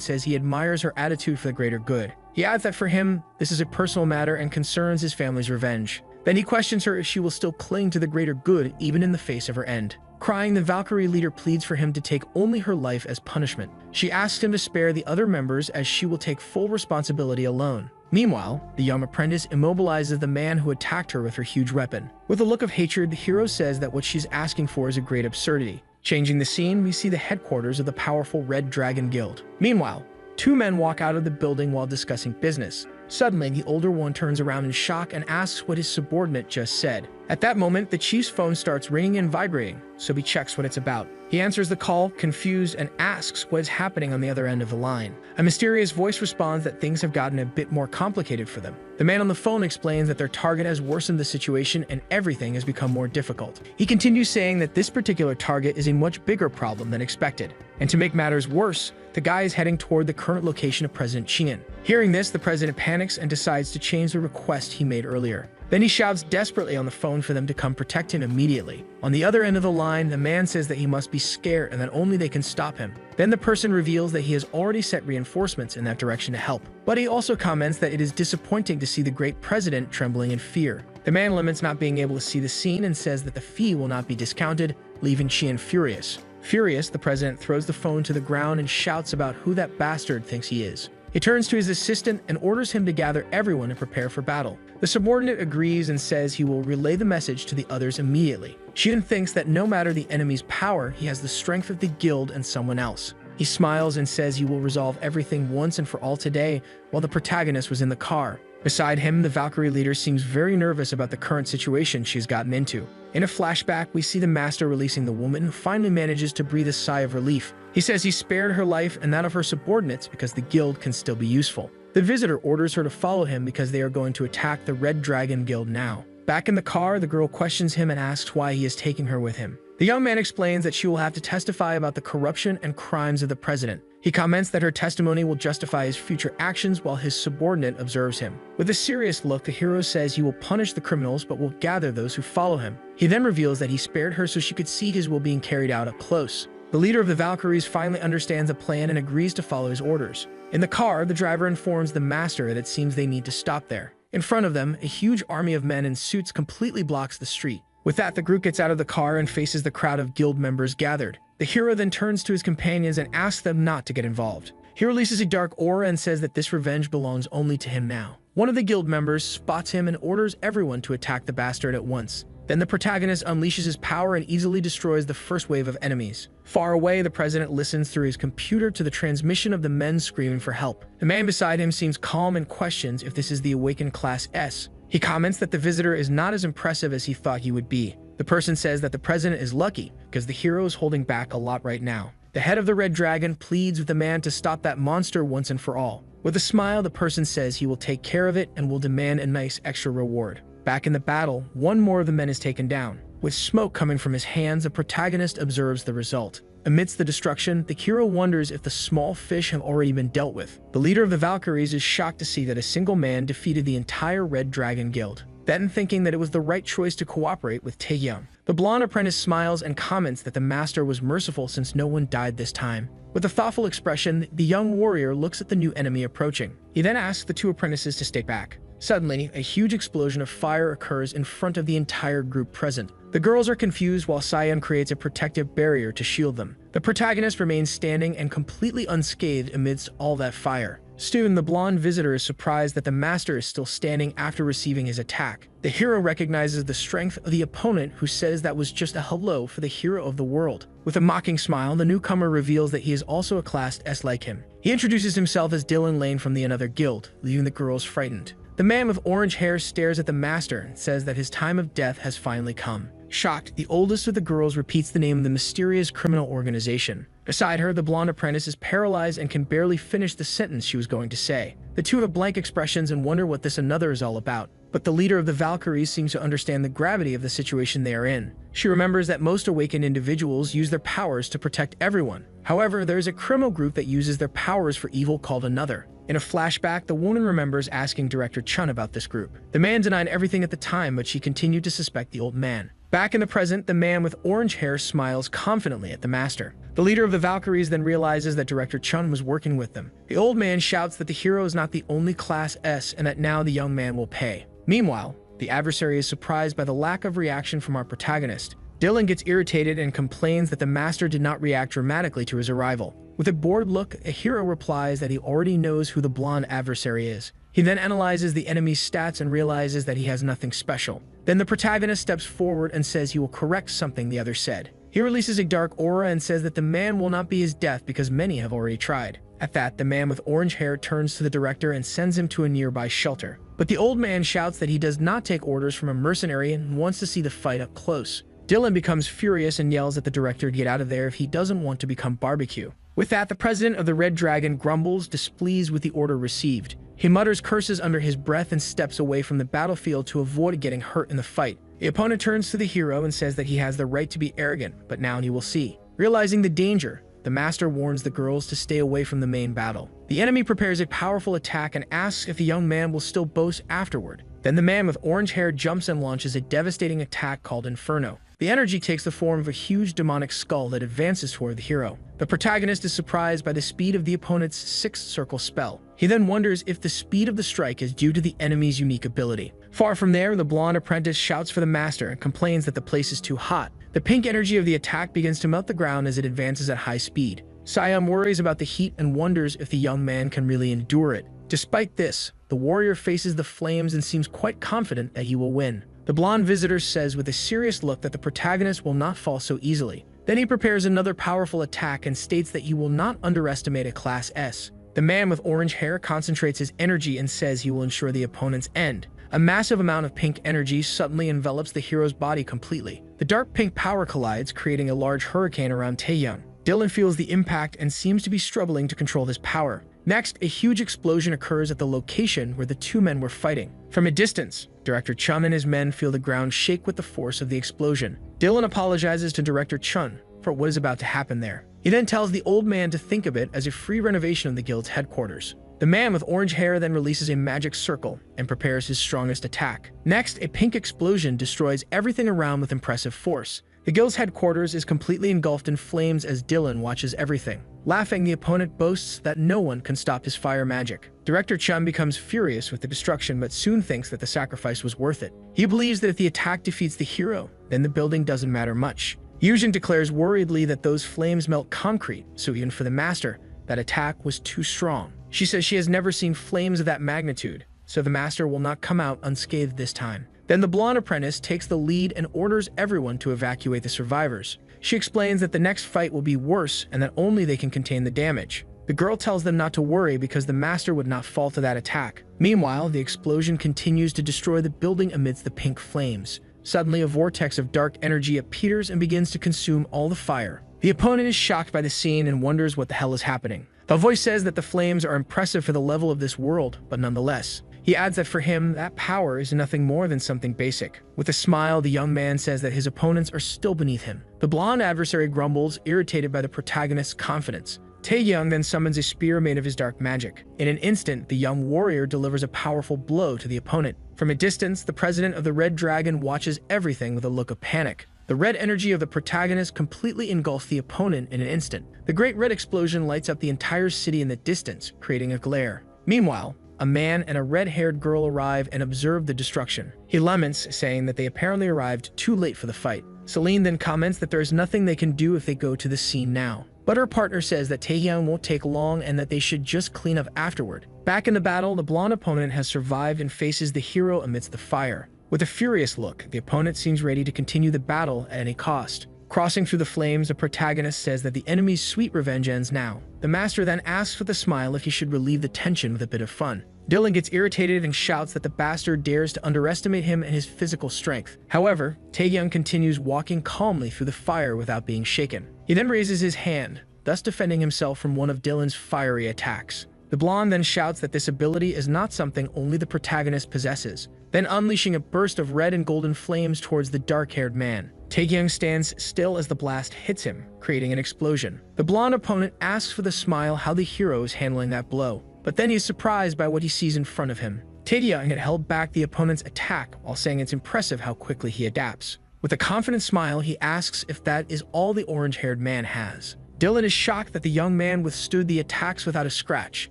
S1: says he admires her attitude for the greater good. He adds that for him, this is a personal matter and concerns his family's revenge. Then he questions her if she will still cling to the greater good even in the face of her end. Crying, the Valkyrie leader pleads for him to take only her life as punishment. She asks him to spare the other members as she will take full responsibility alone. Meanwhile, the young apprentice immobilizes the man who attacked her with her huge weapon. With a look of hatred, the hero says that what she's asking for is a great absurdity. Changing the scene, we see the headquarters of the powerful Red Dragon Guild. Meanwhile, two men walk out of the building while discussing business. Suddenly, the older one turns around in shock and asks what his subordinate just said. At that moment, the chief's phone starts ringing and vibrating, so he checks what it's about. He answers the call, confused, and asks what is happening on the other end of the line. A mysterious voice responds that things have gotten a bit more complicated for them. The man on the phone explains that their target has worsened the situation and everything has become more difficult. He continues saying that this particular target is a much bigger problem than expected. And to make matters worse, the guy is heading toward the current location of President Qian. Hearing this, the president panics and decides to change the request he made earlier. Then he shouts desperately on the phone for them to come protect him immediately. On the other end of the line, the man says that he must be scared and that only they can stop him. Then the person reveals that he has already sent reinforcements in that direction to help. But he also comments that it is disappointing to see the great president trembling in fear. The man laments not being able to see the scene and says that the fee will not be discounted, leaving Qian furious. Furious, the president throws the phone to the ground and shouts about who that bastard thinks he is. He turns to his assistant and orders him to gather everyone and prepare for battle. The subordinate agrees and says he will relay the message to the others immediately. Qian thinks that no matter the enemy's power, he has the strength of the guild and someone else. He smiles and says he will resolve everything once and for all today, while the protagonist was in the car. Beside him, the Valkyrie leader seems very nervous about the current situation she's gotten into. In a flashback, we see the master releasing the woman, who finally manages to breathe a sigh of relief. He says he spared her life and that of her subordinates because the guild can still be useful. The visitor orders her to follow him because they are going to attack the Red Dragon Guild now. Back in the car, the girl questions him and asks why he is taking her with him. The young man explains that she will have to testify about the corruption and crimes of the president. He comments that her testimony will justify his future actions while his subordinate observes him. With a serious look, the hero says he will punish the criminals but will gather those who follow him. He then reveals that he spared her so she could see his will being carried out up close. The leader of the Valkyries finally understands the plan and agrees to follow his orders. In the car, the driver informs the master that it seems they need to stop there. In front of them, a huge army of men in suits completely blocks the street. With that, the group gets out of the car and faces the crowd of guild members gathered. The hero then turns to his companions and asks them not to get involved. He releases a dark aura and says that this revenge belongs only to him now. One of the guild members spots him and orders everyone to attack the bastard at once. Then the protagonist unleashes his power and easily destroys the first wave of enemies. Far away, the president listens through his computer to the transmission of the men screaming for help. The man beside him seems calm and questions if this is the awakened Class S. He comments that the visitor is not as impressive as he thought he would be. The person says that the president is lucky because the hero is holding back a lot right now. The head of the Red Dragon pleads with the man to stop that monster once and for all. With a smile, the person says he will take care of it and will demand a nice extra reward. Back in the battle, one more of the men is taken down. With smoke coming from his hands, the protagonist observes the result. Amidst the destruction, the hero wonders if the small fish have already been dealt with. The leader of the Valkyries is shocked to see that a single man defeated the entire Red Dragon Guild. Then, thinking that it was the right choice to cooperate with Taehyung, the blonde apprentice smiles and comments that the master was merciful since no one died this time. With a thoughtful expression, the young warrior looks at the new enemy approaching. He then asks the two apprentices to stay back. Suddenly, a huge explosion of fire occurs in front of the entire group present. The girls are confused while Sion creates a protective barrier to shield them. The protagonist remains standing and completely unscathed amidst all that fire. Soon, the blonde visitor is surprised that the master is still standing after receiving his attack. The hero recognizes the strength of the opponent, who says that was just a hello for the hero of the world. With a mocking smile, the newcomer reveals that he is also a Class S like him. He introduces himself as Dylan Lane from the Another Guild, leaving the girls frightened. The man with orange hair stares at the master and says that his time of death has finally come. Shocked, the oldest of the girls repeats the name of the mysterious criminal organization. Beside her, the blonde apprentice is paralyzed and can barely finish the sentence she was going to say. The two have blank expressions and wonder what this another is all about. But the leader of the Valkyries seems to understand the gravity of the situation they are in. She remembers that most awakened individuals use their powers to protect everyone. However, there is a criminal group that uses their powers for evil called Another. In a flashback, the woman remembers asking Director Chun about this group. The man denied everything at the time, but she continued to suspect the old man. Back in the present, the man with orange hair smiles confidently at the master. The leader of the Valkyries then realizes that Director Chun was working with them. The old man shouts that the hero is not the only Class S and that now the young man will pay. Meanwhile, the adversary is surprised by the lack of reaction from our protagonist. Dylan gets irritated and complains that the master did not react dramatically to his arrival. With a bored look, a hero replies that he already knows who the blonde adversary is. He then analyzes the enemy's stats and realizes that he has nothing special. Then the protagonist steps forward and says he will correct something the other said. He releases a dark aura and says that the man will not be his death because many have already tried. At that, the man with orange hair turns to the director and sends him to a nearby shelter. But the old man shouts that he does not take orders from a mercenary and wants to see the fight up close. Dylan becomes furious and yells at the director to get out of there if he doesn't want to become barbecue. With that, the president of the Red Dragon grumbles, displeased with the order received. He mutters curses under his breath and steps away from the battlefield to avoid getting hurt in the fight. The opponent turns to the hero and says that he has the right to be arrogant, but now he will see. Realizing the danger, the master warns the girls to stay away from the main battle. The enemy prepares a powerful attack and asks if the young man will still boast afterward. Then the man with orange hair jumps and launches a devastating attack called Inferno. The energy takes the form of a huge demonic skull that advances toward the hero. The protagonist is surprised by the speed of the opponent's sixth circle spell. He then wonders if the speed of the strike is due to the enemy's unique ability. Far from there, the blonde apprentice shouts for the master and complains that the place is too hot. The pink energy of the attack begins to melt the ground as it advances at high speed. Siam worries about the heat and wonders if the young man can really endure it. Despite this, the warrior faces the flames and seems quite confident that he will win. The blonde visitor says with a serious look that the protagonist will not fall so easily. Then he prepares another powerful attack and states that he will not underestimate a Class S. The man with orange hair concentrates his energy and says he will ensure the opponent's end. A massive amount of pink energy suddenly envelops the hero's body completely. The dark pink power collides, creating a large hurricane around Taehyung. Dylan feels the impact and seems to be struggling to control this power. Next, a huge explosion occurs at the location where the two men were fighting. From a distance, Director Chun and his men feel the ground shake with the force of the explosion. Dylan apologizes to Director Chun for what is about to happen there. He then tells the old man to think of it as a free renovation of the guild's headquarters. The man with orange hair then releases a magic circle and prepares his strongest attack. Next, a pink explosion destroys everything around with impressive force. The guild's headquarters is completely engulfed in flames as Dylan watches everything. Laughing, the opponent boasts that no one can stop his fire magic. Director Chun becomes furious with the destruction but soon thinks that the sacrifice was worth it. He believes that if the attack defeats the hero, then the building doesn't matter much. Yujin declares worriedly that those flames melt concrete, so even for the master, that attack was too strong. She says she has never seen flames of that magnitude, so the master will not come out unscathed this time. Then the blonde apprentice takes the lead and orders everyone to evacuate the survivors. She explains that the next fight will be worse and that only they can contain the damage. The girl tells them not to worry because the master would not fall to that attack. Meanwhile, the explosion continues to destroy the building amidst the pink flames. Suddenly, a vortex of dark energy appears and begins to consume all the fire. The opponent is shocked by the scene and wonders what the hell is happening. The voice says that the flames are impressive for the level of this world, but nonetheless. He adds that for him, that power is nothing more than something basic. With a smile, the young man says that his opponents are still beneath him. The blonde adversary grumbles, irritated by the protagonist's confidence. Taehyung then summons a spear made of his dark magic. In an instant, the young warrior delivers a powerful blow to the opponent. From a distance, the president of the Red Dragon watches everything with a look of panic. The red energy of the protagonist completely engulfs the opponent in an instant. The great red explosion lights up the entire city in the distance, creating a glare. Meanwhile, a man and a red-haired girl arrive and observe the destruction. He laments, saying that they apparently arrived too late for the fight. Celine then comments that there is nothing they can do if they go to the scene now. But her partner says that Taehyung won't take long and that they should just clean up afterward. Back in the battle, the blonde opponent has survived and faces the hero amidst the fire. With a furious look, the opponent seems ready to continue the battle at any cost. Crossing through the flames, the protagonist says that the enemy's sweet revenge ends now. The master then asks with a smile if he should relieve the tension with a bit of fun. Dylan gets irritated and shouts that the bastard dares to underestimate him and his physical strength. However, Taehyung continues walking calmly through the fire without being shaken. He then raises his hand, thus defending himself from one of Dylan's fiery attacks. The blonde then shouts that this ability is not something only the protagonist possesses, then unleashing a burst of red and golden flames towards the dark-haired man. Taehyung stands still as the blast hits him, creating an explosion. The blonde opponent asks with a smile how the hero is handling that blow, but then he is surprised by what he sees in front of him. Taehyung had held back the opponent's attack while saying it's impressive how quickly he adapts. With a confident smile, he asks if that is all the orange-haired man has. Dylan is shocked that the young man withstood the attacks without a scratch.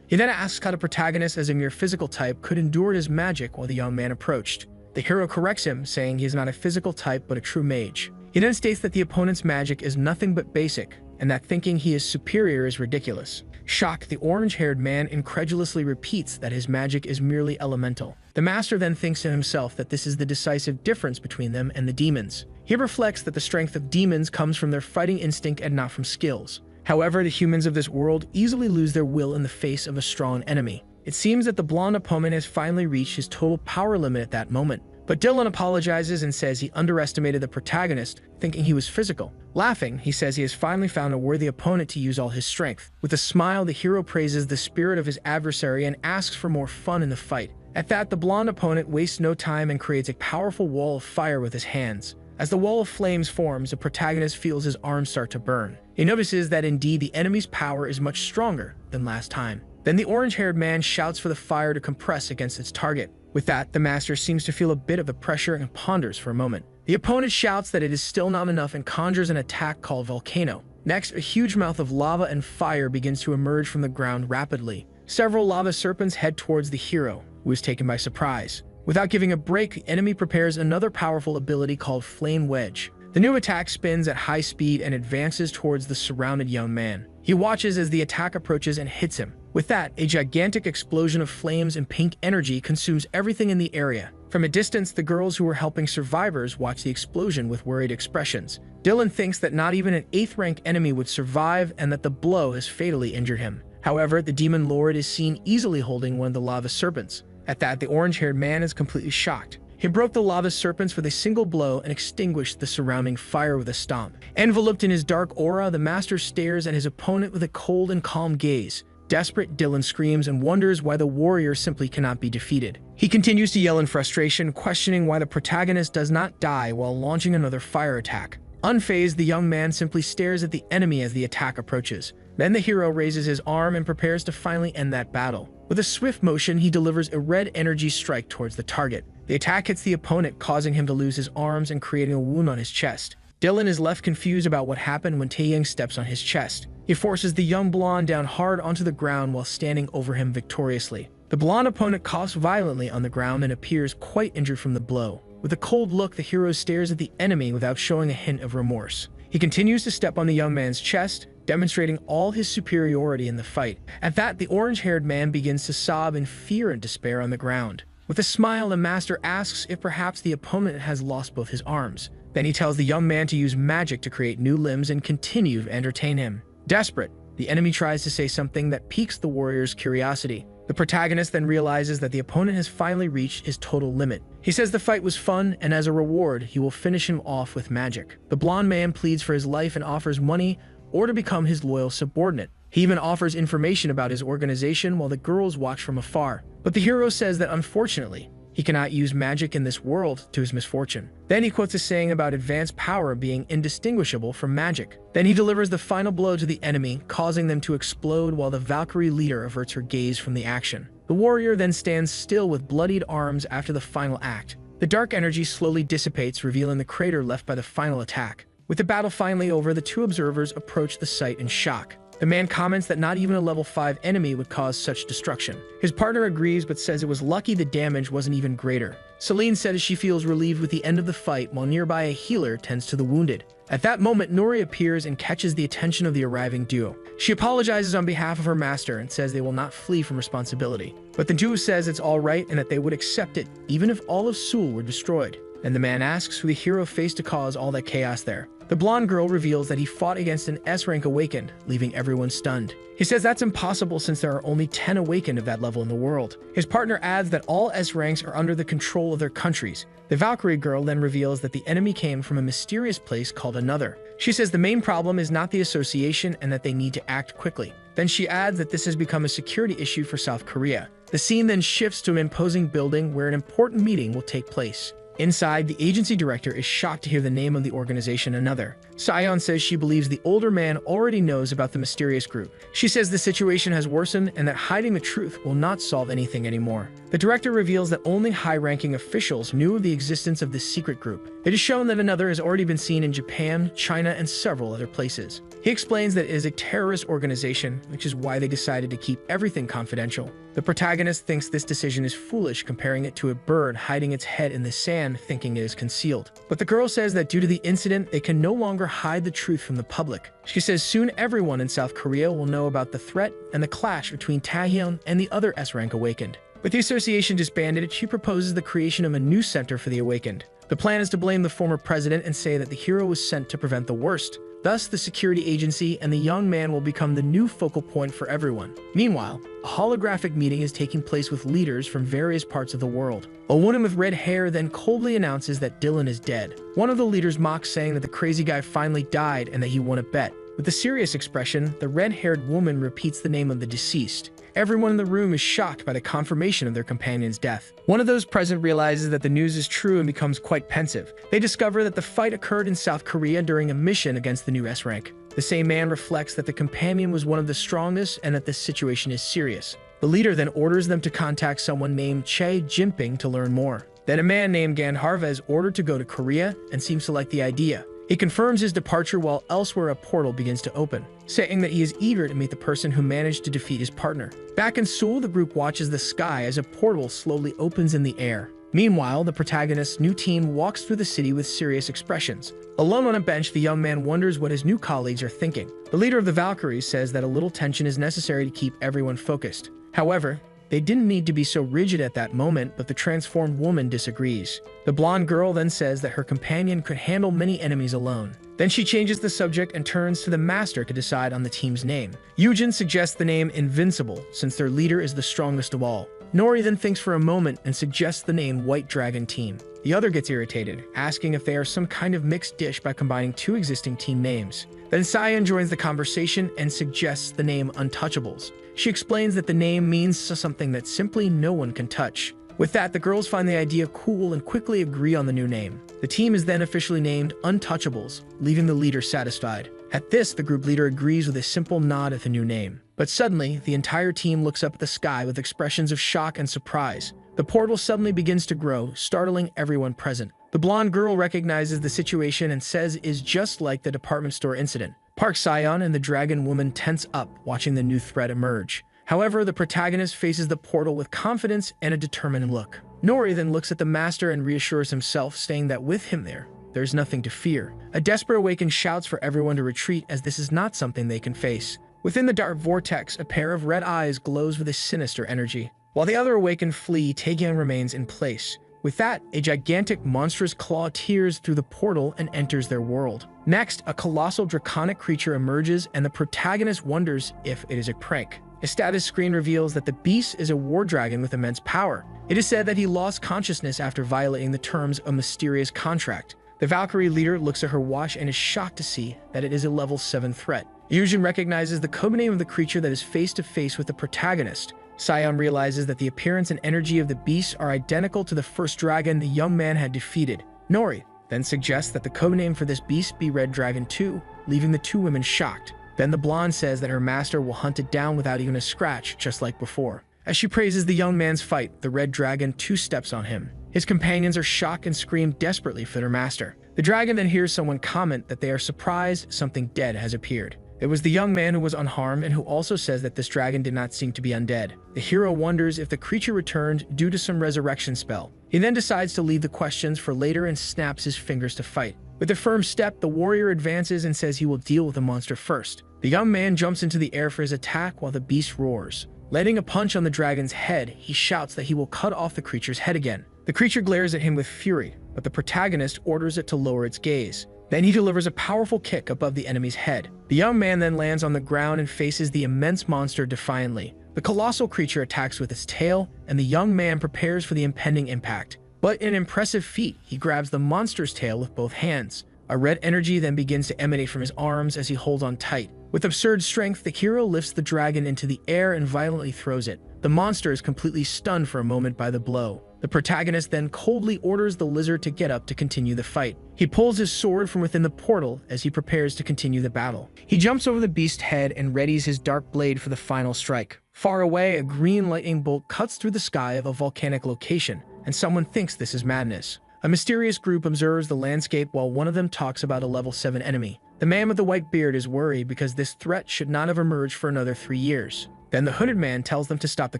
S1: He then asks how the protagonist as a mere physical type could endure his magic while the young man approached. The hero corrects him, saying he is not a physical type but a true mage. He then states that the opponent's magic is nothing but basic, and that thinking he is superior is ridiculous. Shocked, the orange-haired man incredulously repeats that his magic is merely elemental. The master then thinks to himself that this is the decisive difference between them and the demons. He reflects that the strength of demons comes from their fighting instinct and not from skills. However, the humans of this world easily lose their will in the face of a strong enemy. It seems that the blonde opponent has finally reached his total power limit at that moment. But Dylan apologizes and says he underestimated the protagonist, thinking he was physical. Laughing, he says he has finally found a worthy opponent to use all his strength. With a smile, the hero praises the spirit of his adversary and asks for more fun in the fight. At that, the blonde opponent wastes no time and creates a powerful wall of fire with his hands. As the wall of flames forms, the protagonist feels his arms start to burn. He notices that indeed the enemy's power is much stronger than last time. Then the orange-haired man shouts for the fire to compress against its target. With that, the master seems to feel a bit of the pressure and ponders for a moment. The opponent shouts that it is still not enough and conjures an attack called Volcano. Next, a huge mouth of lava and fire begins to emerge from the ground rapidly. Several lava serpents head towards the hero, who is taken by surprise. Without giving a break, the enemy prepares another powerful ability called Flame Wedge. The new attack spins at high speed and advances towards the surrounded young man. He watches as the attack approaches and hits him. With that, a gigantic explosion of flames and pink energy consumes everything in the area. From a distance, the girls who were helping survivors watch the explosion with worried expressions. Dylan thinks that not even an 8th rank enemy would survive and that the blow has fatally injured him. However, the demon lord is seen easily holding one of the lava serpents. At that, the orange-haired man is completely shocked. He broke the lava serpents with a single blow and extinguished the surrounding fire with a stomp. Enveloped in his dark aura, the master stares at his opponent with a cold and calm gaze. Desperate, Dylan screams and wonders why the warrior simply cannot be defeated. He continues to yell in frustration, questioning why the protagonist does not die while launching another fire attack. Unfazed, the young man simply stares at the enemy as the attack approaches. Then the hero raises his arm and prepares to finally end that battle. With a swift motion, he delivers a red energy strike towards the target. The attack hits the opponent, causing him to lose his arms and creating a wound on his chest. Dylan is left confused about what happened when Taeyang steps on his chest. He forces the young blonde down hard onto the ground while standing over him victoriously. The blonde opponent coughs violently on the ground and appears quite injured from the blow. With a cold look, the hero stares at the enemy without showing a hint of remorse. He continues to step on the young man's chest, demonstrating all his superiority in the fight. At that, the orange-haired man begins to sob in fear and despair on the ground. With a smile, the master asks if perhaps the opponent has lost both his arms. Then he tells the young man to use magic to create new limbs and continue to entertain him. Desperate, the enemy tries to say something that piques the warrior's curiosity. The protagonist then realizes that the opponent has finally reached his total limit. He says the fight was fun, and as a reward, he will finish him off with magic. The blonde man pleads for his life and offers money or to become his loyal subordinate. He even offers information about his organization while the girls watch from afar. But the hero says that unfortunately, he cannot use magic in this world to his misfortune. Then he quotes a saying about advanced power being indistinguishable from magic. Then he delivers the final blow to the enemy, causing them to explode while the Valkyrie leader averts her gaze from the action. The warrior then stands still with bloodied arms after the final act. The dark energy slowly dissipates, revealing the crater left by the final attack. With the battle finally over, the two observers approach the site in shock. The man comments that not even a level 5 enemy would cause such destruction. His partner agrees but says it was lucky the damage wasn't even greater. Celine says she feels relieved with the end of the fight while nearby a healer tends to the wounded. At that moment, Nori appears and catches the attention of the arriving duo. She apologizes on behalf of her master and says they will not flee from responsibility. But the duo says it's alright and that they would accept it even if all of Seoul were destroyed. And the man asks who the hero faced to cause all that chaos there. The blonde girl reveals that he fought against an S-rank awakened, leaving everyone stunned. He says that's impossible since there are only 10 awakened of that level in the world. His partner adds that all S-ranks are under the control of their countries. The Valkyrie girl then reveals that the enemy came from a mysterious place called Another. She says the main problem is not the association and that they need to act quickly. Then she adds that this has become a security issue for South Korea. The scene then shifts to an imposing building where an important meeting will take place. Inside, the agency director is shocked to hear the name of the organization Another. Sion says she believes the older man already knows about the mysterious group. She says the situation has worsened and that hiding the truth will not solve anything anymore. The director reveals that only high-ranking officials knew of the existence of this secret group. It is shown that Another has already been seen in Japan, China, and several other places. He explains that it is a terrorist organization, which is why they decided to keep everything confidential. The protagonist thinks this decision is foolish, comparing it to a bird hiding its head in the sand thinking it is concealed. But the girl says that due to the incident, they can no longer hide the truth from the public. She says soon everyone in South Korea will know about the threat and the clash between Taehyun and the other S-rank awakened. With the association disbanded, she proposes the creation of a new center for the awakened. The plan is to blame the former president and say that the hero was sent to prevent the worst. Thus, the security agency and the young man will become the new focal point for everyone. Meanwhile, a holographic meeting is taking place with leaders from various parts of the world. A woman with red hair then coldly announces that Dylan is dead. One of the leaders mocks, saying that the crazy guy finally died and that he won a bet. With a serious expression, the red-haired woman repeats the name of the deceased. Everyone in the room is shocked by the confirmation of their companion's death. One of those present realizes that the news is true and becomes quite pensive. They discover that the fight occurred in South Korea during a mission against the new S-rank. The same man reflects that the companion was one of the strongest and that this situation is serious. The leader then orders them to contact someone named Che Jinping to learn more. Then a man named Gan Harva is ordered to go to Korea and seems to like the idea. He confirms his departure while elsewhere a portal begins to open, saying that he is eager to meet the person who managed to defeat his partner. Back in Seoul, the group watches the sky as a portal slowly opens in the air. Meanwhile, the protagonist's new team walks through the city with serious expressions. Alone on a bench, the young man wonders what his new colleagues are thinking. The leader of the Valkyries says that a little tension is necessary to keep everyone focused. However, they didn't need to be so rigid at that moment, but the transformed woman disagrees. The blonde girl then says that her companion could handle many enemies alone. Then she changes the subject and turns to the master to decide on the team's name. Yujin suggests the name Invincible, since their leader is the strongest of all. Nori then thinks for a moment and suggests the name White Dragon Team. The other gets irritated, asking if they are some kind of mixed dish by combining two existing team names. Then Cyan joins the conversation and suggests the name Untouchables. She explains that the name means something that simply no one can touch. With that, the girls find the idea cool and quickly agree on the new name. The team is then officially named Untouchables, leaving the leader satisfied. At this, the group leader agrees with a simple nod at the new name. But suddenly, the entire team looks up at the sky with expressions of shock and surprise. The portal suddenly begins to grow, startling everyone present. The blonde girl recognizes the situation and says it is just like the department store incident. Park Syon and the dragon woman tense up, watching the new threat emerge. However, the protagonist faces the portal with confidence and a determined look. Nori then looks at the master and reassures himself, saying that with him there's nothing to fear. A desperate Awakened shouts for everyone to retreat, as this is not something they can face. Within the dark vortex, a pair of red eyes glows with a sinister energy. While the other Awakened flee, Taegyeon remains in place. With that, a gigantic monstrous claw tears through the portal and enters their world. Next, a colossal draconic creature emerges, and the protagonist wonders if it is a prank. A status screen reveals that the beast is a war dragon with immense power. It is said that he lost consciousness after violating the terms of a mysterious contract. The Valkyrie leader looks at her watch and is shocked to see that it is a level 7 threat. Yujin recognizes the codename of the creature that is face to face with the protagonist. Syon realizes that the appearance and energy of the beast are identical to the first dragon the young man had defeated. Nori then suggests that the codename for this beast be Red Dragon 2, leaving the two women shocked. Then the blonde says that her master will hunt it down without even a scratch, just like before. As she praises the young man's fight, the Red Dragon 2 steps on him. His companions are shocked and scream desperately for their master. The dragon then hears someone comment that they are surprised something dead has appeared. It was the young man who was unharmed and who also says that this dragon did not seem to be undead. The hero wonders if the creature returned due to some resurrection spell. He then decides to leave the questions for later and snaps his fingers to fight. With a firm step, the warrior advances and says he will deal with the monster first. The young man jumps into the air for his attack while the beast roars. Landing a punch on the dragon's head, he shouts that he will cut off the creature's head again. The creature glares at him with fury, but the protagonist orders it to lower its gaze. Then he delivers a powerful kick above the enemy's head. The young man then lands on the ground and faces the immense monster defiantly. The colossal creature attacks with its tail, and the young man prepares for the impending impact. But in an impressive feat, he grabs the monster's tail with both hands. A red energy then begins to emanate from his arms as he holds on tight. With absurd strength, the hero lifts the dragon into the air and violently throws it. The monster is completely stunned for a moment by the blow. The protagonist then coldly orders the lizard to get up to continue the fight. He pulls his sword from within the portal as he prepares to continue the battle. He jumps over the beast's head and readies his dark blade for the final strike. Far away, a green lightning bolt cuts through the sky of a volcanic location, and someone thinks this is madness. A mysterious group observes the landscape while one of them talks about a level 7 enemy. The man with the white beard is worried because this threat should not have emerged for another 3 years. Then the hooded man tells them to stop the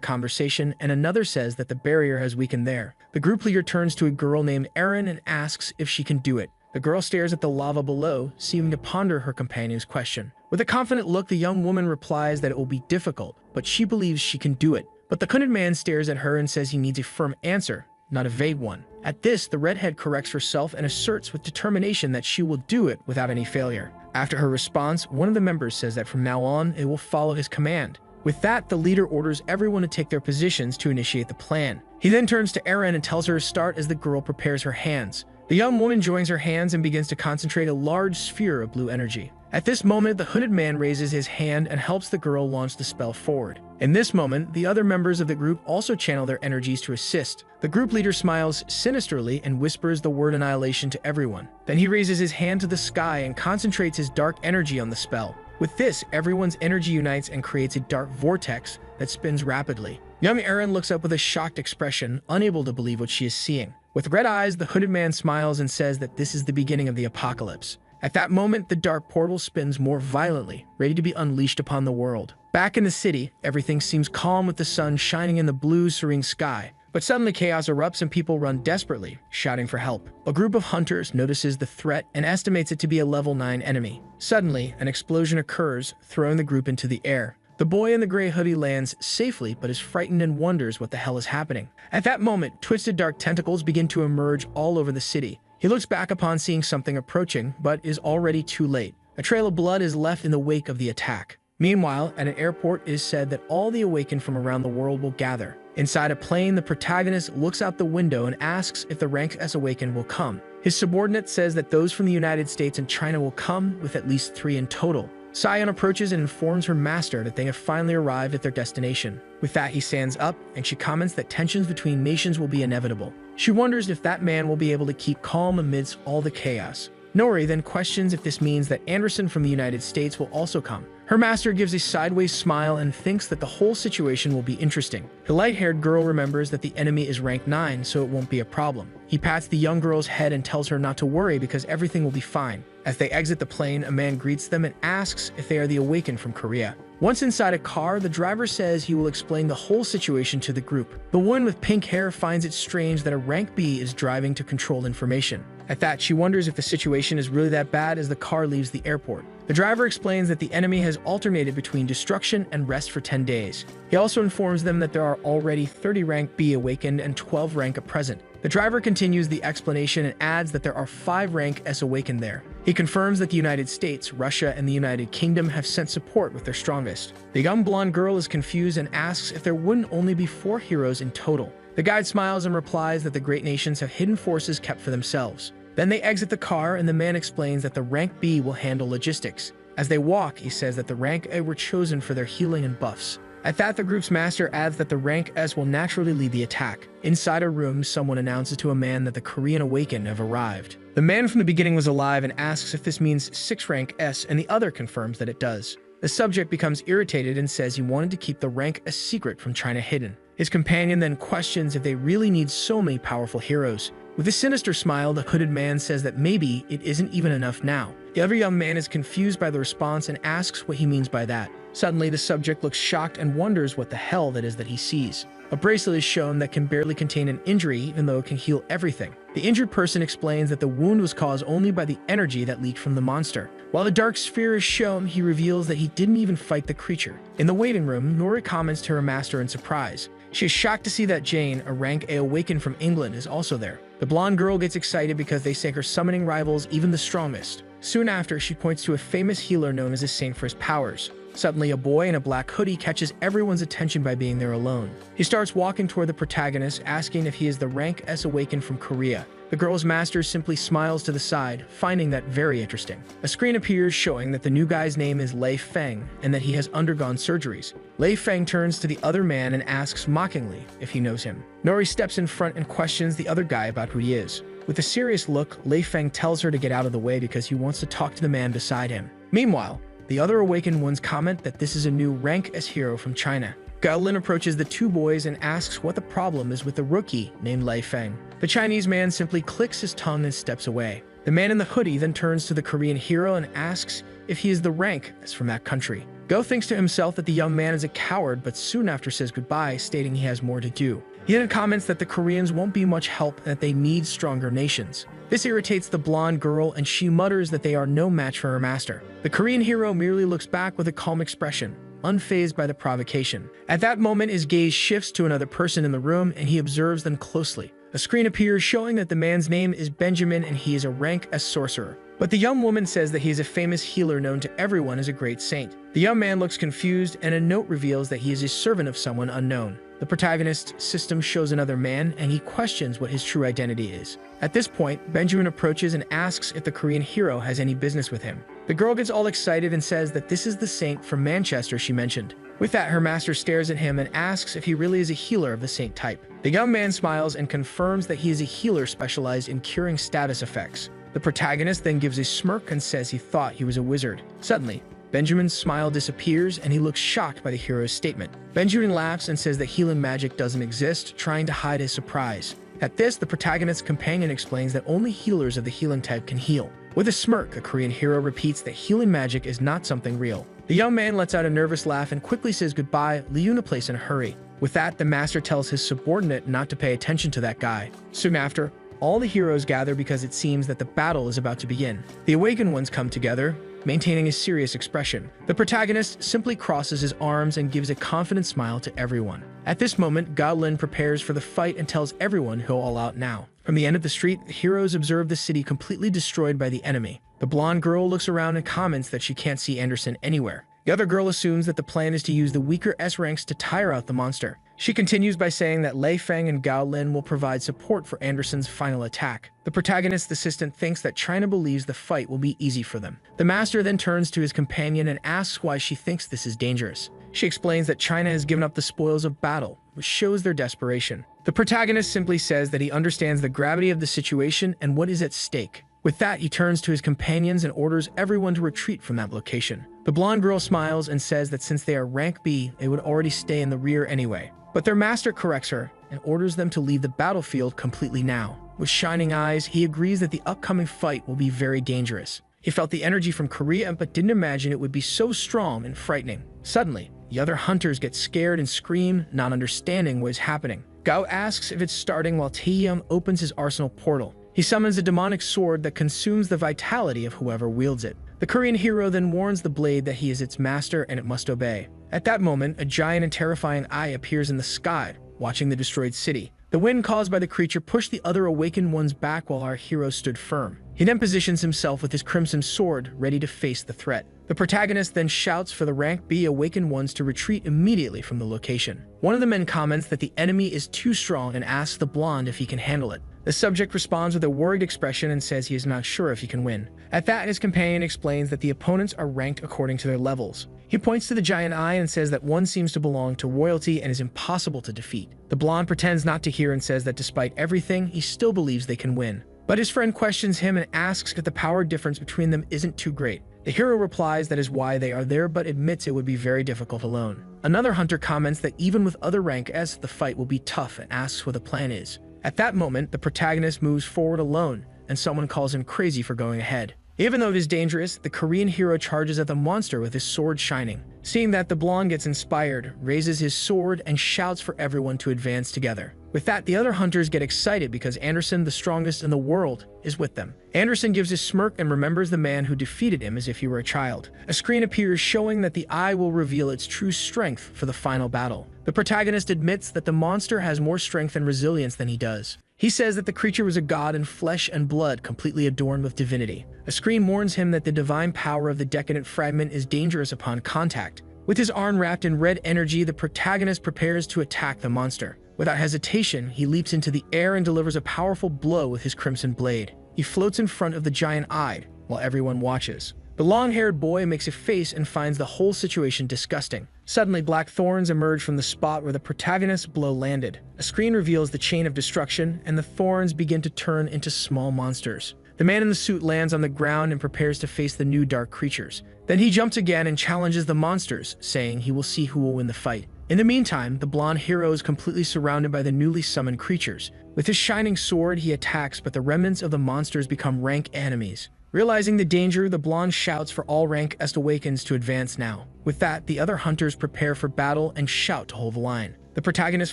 S1: conversation, and another says that the barrier has weakened there. The group leader turns to a girl named Erin and asks if she can do it. The girl stares at the lava below, seeming to ponder her companion's question. With a confident look, the young woman replies that it will be difficult, but she believes she can do it. But the hooded man stares at her and says he needs a firm answer. not a vague one. At this, the redhead corrects herself and asserts with determination that she will do it without any failure. After her response, one of the members says that from now on, it will follow his command. With that, the leader orders everyone to take their positions to initiate the plan. He then turns to Erin and tells her to start as the girl prepares her hands. The young woman joins her hands and begins to concentrate a large sphere of blue energy. At this moment, the hooded man raises his hand and helps the girl launch the spell forward. In this moment, the other members of the group also channel their energies to assist. The group leader smiles sinisterly and whispers the word annihilation to everyone. Then he raises his hand to the sky and concentrates his dark energy on the spell. With this, everyone's energy unites and creates a dark vortex that spins rapidly. Young Erin looks up with a shocked expression, unable to believe what she is seeing. With red eyes, the hooded man smiles and says that this is the beginning of the apocalypse. At that moment, the dark portal spins more violently, ready to be unleashed upon the world. Back in the city, everything seems calm with the sun shining in the blue, serene sky. But suddenly chaos erupts and people run desperately, shouting for help. A group of hunters notices the threat and estimates it to be a level 9 enemy. Suddenly, an explosion occurs, throwing the group into the air. The boy in the gray hoodie lands safely but is frightened and wonders what the hell is happening. At that moment, twisted dark tentacles begin to emerge all over the city. He looks back upon seeing something approaching, but is already too late. A trail of blood is left in the wake of the attack. Meanwhile, at an airport, it is said that all the awakened from around the world will gather. Inside a plane, the protagonist looks out the window and asks if the rank S awakened will come. His subordinate says that those from the United States and China will come, with at least 3 in total. Sion approaches and informs her master that they have finally arrived at their destination. With that, he stands up, and she comments that tensions between nations will be inevitable. She wonders if that man will be able to keep calm amidst all the chaos. Nori then questions if this means that Anderson from the United States will also come. Her master gives a sideways smile and thinks that the whole situation will be interesting. The light-haired girl remembers that the enemy is rank 9, so it won't be a problem. He pats the young girl's head and tells her not to worry because everything will be fine. As they exit the plane, a man greets them and asks if they are the awakened from Korea. Once inside a car, the driver says he will explain the whole situation to the group. The woman with pink hair finds it strange that a rank B is driving to control information. At that, she wonders if the situation is really that bad as the car leaves the airport. The driver explains that the enemy has alternated between destruction and rest for 10 days. He also informs them that there are already 30 rank B awakened and 12 rank at present. The driver continues the explanation and adds that there are 5 rank S awakened there. He confirms that the United States, Russia, and the United Kingdom have sent support with their strongest. The young blonde girl is confused and asks if there wouldn't only be 4 heroes in total. The guide smiles and replies that the great nations have hidden forces kept for themselves. Then they exit the car and the man explains that the rank B will handle logistics. As they walk, he says that the rank A were chosen for their healing and buffs. At that, the group's master adds that the rank S will naturally lead the attack. Inside a room, someone announces to a man that the Korean awakened have arrived. The man from the beginning was alive and asks if this means 6 rank S, and the other confirms that it does. The subject becomes irritated and says he wanted to keep the rank S secret from China hidden. His companion then questions if they really need so many powerful heroes. With a sinister smile, the hooded man says that maybe it isn't even enough now. The other young man is confused by the response and asks what he means by that. Suddenly, the subject looks shocked and wonders what the hell that is that he sees. A bracelet is shown that can barely contain an injury even though it can heal everything. The injured person explains that the wound was caused only by the energy that leaked from the monster. While the dark sphere is shown, he reveals that he didn't even fight the creature. In the waiting room, Nori comments to her master in surprise. She is shocked to see that Jane, a rank A awakened from England, is also there. The blonde girl gets excited because they say her summoning rivals even the strongest. Soon after, she points to a famous healer known as a saint for his powers. Suddenly, a boy in a black hoodie catches everyone's attention by being there alone. He starts walking toward the protagonist, asking if he is the rank S awakened from Korea. The girl's master simply smiles to the side, finding that very interesting. A screen appears showing that the new guy's name is Lei Feng and that he has undergone surgeries. Lei Feng turns to the other man and asks mockingly if he knows him. Nori steps in front and questions the other guy about who he is. With a serious look, Lei Feng tells her to get out of the way because he wants to talk to the man beside him. Meanwhile, the other awakened ones comment that this is a new rank S hero from China. Gaolin approaches the 2 boys and asks what the problem is with the rookie named Lei Feng. The Chinese man simply clicks his tongue and steps away. The man in the hoodie then turns to the Korean hero and asks if he is the rank S from that country. Go thinks to himself that the young man is a coward, but soon after says goodbye, stating he has more to do. He then comments that the Koreans won't be much help and that they need stronger nations. This irritates the blonde girl and she mutters that they are no match for her master. The Korean hero merely looks back with a calm expression, unfazed by the provocation. At that moment, his gaze shifts to another person in the room and he observes them closely. A screen appears showing that the man's name is Benjamin and he is a rank S sorcerer. But the young woman says that he is a famous healer known to everyone as a great saint. The young man looks confused, and a note reveals that he is a servant of someone unknown. The protagonist's system shows another man, and he questions what his true identity is. At this point, Benjamin approaches and asks if the Korean hero has any business with him. The girl gets all excited and says that this is the saint from Manchester she mentioned. With that, her master stares at him and asks if he really is a healer of the saint type. The young man smiles and confirms that he is a healer specialized in curing status effects. The protagonist then gives a smirk and says he thought he was a wizard. Suddenly, Benjamin's smile disappears and he looks shocked by the hero's statement. Benjamin laughs and says that healing magic doesn't exist, trying to hide his surprise. At this, the protagonist's companion explains that only healers of the healing type can heal. With a smirk, a Korean hero repeats that healing magic is not something real. The young man lets out a nervous laugh and quickly says goodbye, leaving the place in a hurry. With that, the master tells his subordinate not to pay attention to that guy. Soon after, all the heroes gather because it seems that the battle is about to begin. The awakened ones come together, maintaining a serious expression. The protagonist simply crosses his arms and gives a confident smile to everyone. At this moment, Godlin prepares for the fight and tells everyone he'll all out now. From the end of the street, the heroes observe the city completely destroyed by the enemy. The blonde girl looks around and comments that she can't see Anderson anywhere. The other girl assumes that the plan is to use the weaker S ranks to tire out the monster. She continues by saying that Lei Feng and Gao Lin will provide support for Anderson's final attack. The protagonist's assistant thinks that China believes the fight will be easy for them. The master then turns to his companion and asks why she thinks this is dangerous. She explains that China has given up the spoils of battle, which shows their desperation. The protagonist simply says that he understands the gravity of the situation and what is at stake. With that, he turns to his companions and orders everyone to retreat from that location. The blonde girl smiles and says that since they are rank B, they would already stay in the rear anyway. But their master corrects her and orders them to leave the battlefield completely now. With shining eyes, he agrees that the upcoming fight will be very dangerous. He felt the energy from Korea but didn't imagine it would be so strong and frightening. Suddenly, the other hunters get scared and scream, not understanding what is happening. Gao asks if it's starting while Taeyang opens his arsenal portal. He summons a demonic sword that consumes the vitality of whoever wields it. The Korean hero then warns the blade that he is its master and it must obey. At that moment, a giant and terrifying eye appears in the sky, watching the destroyed city. The wind caused by the creature pushed the other awakened ones back while our hero stood firm. He then positions himself with his crimson sword, ready to face the threat. The protagonist then shouts for the rank B awakened ones to retreat immediately from the location. One of the men comments that the enemy is too strong and asks the blonde if he can handle it. The subject responds with a worried expression and says he is not sure if he can win. At that, his companion explains that the opponents are ranked according to their levels. He points to the giant eye and says that one seems to belong to royalty and is impossible to defeat. The blonde pretends not to hear and says that despite everything, he still believes they can win. But his friend questions him and asks if the power difference between them isn't too great. The hero replies that is why they are there but admits it would be very difficult alone. Another hunter comments that even with other rank S, the fight will be tough and asks what the plan is. At that moment, the protagonist moves forward alone, and someone calls him crazy for going ahead. Even though it is dangerous, the Korean hero charges at the monster with his sword shining. Seeing that, the blonde gets inspired, raises his sword, and shouts for everyone to advance together. With that, the other hunters get excited because Anderson, the strongest in the world, is with them. Anderson gives a smirk and remembers the man who defeated him as if he were a child. A screen appears showing that the eye will reveal its true strength for the final battle. The protagonist admits that the monster has more strength and resilience than he does. He says that the creature was a god in flesh and blood, completely adorned with divinity. A screen warns him that the divine power of the decadent fragment is dangerous upon contact. With his arm wrapped in red energy, the protagonist prepares to attack the monster. Without hesitation, he leaps into the air and delivers a powerful blow with his crimson blade. He floats in front of the giant-eyed, while everyone watches. The long-haired boy makes a face and finds the whole situation disgusting. Suddenly, black thorns emerge from the spot where the protagonist's blow landed. A screen reveals the chain of destruction, and the thorns begin to turn into small monsters. The man in the suit lands on the ground and prepares to face the new dark creatures. Then he jumps again and challenges the monsters, saying he will see who will win the fight. In the meantime, the blonde hero is completely surrounded by the newly summoned creatures. With his shining sword, he attacks, but the remnants of the monsters become rank enemies. Realizing the danger, the blonde shouts for all rank S awakens to advance now. With that, the other hunters prepare for battle and shout to hold the line. The protagonist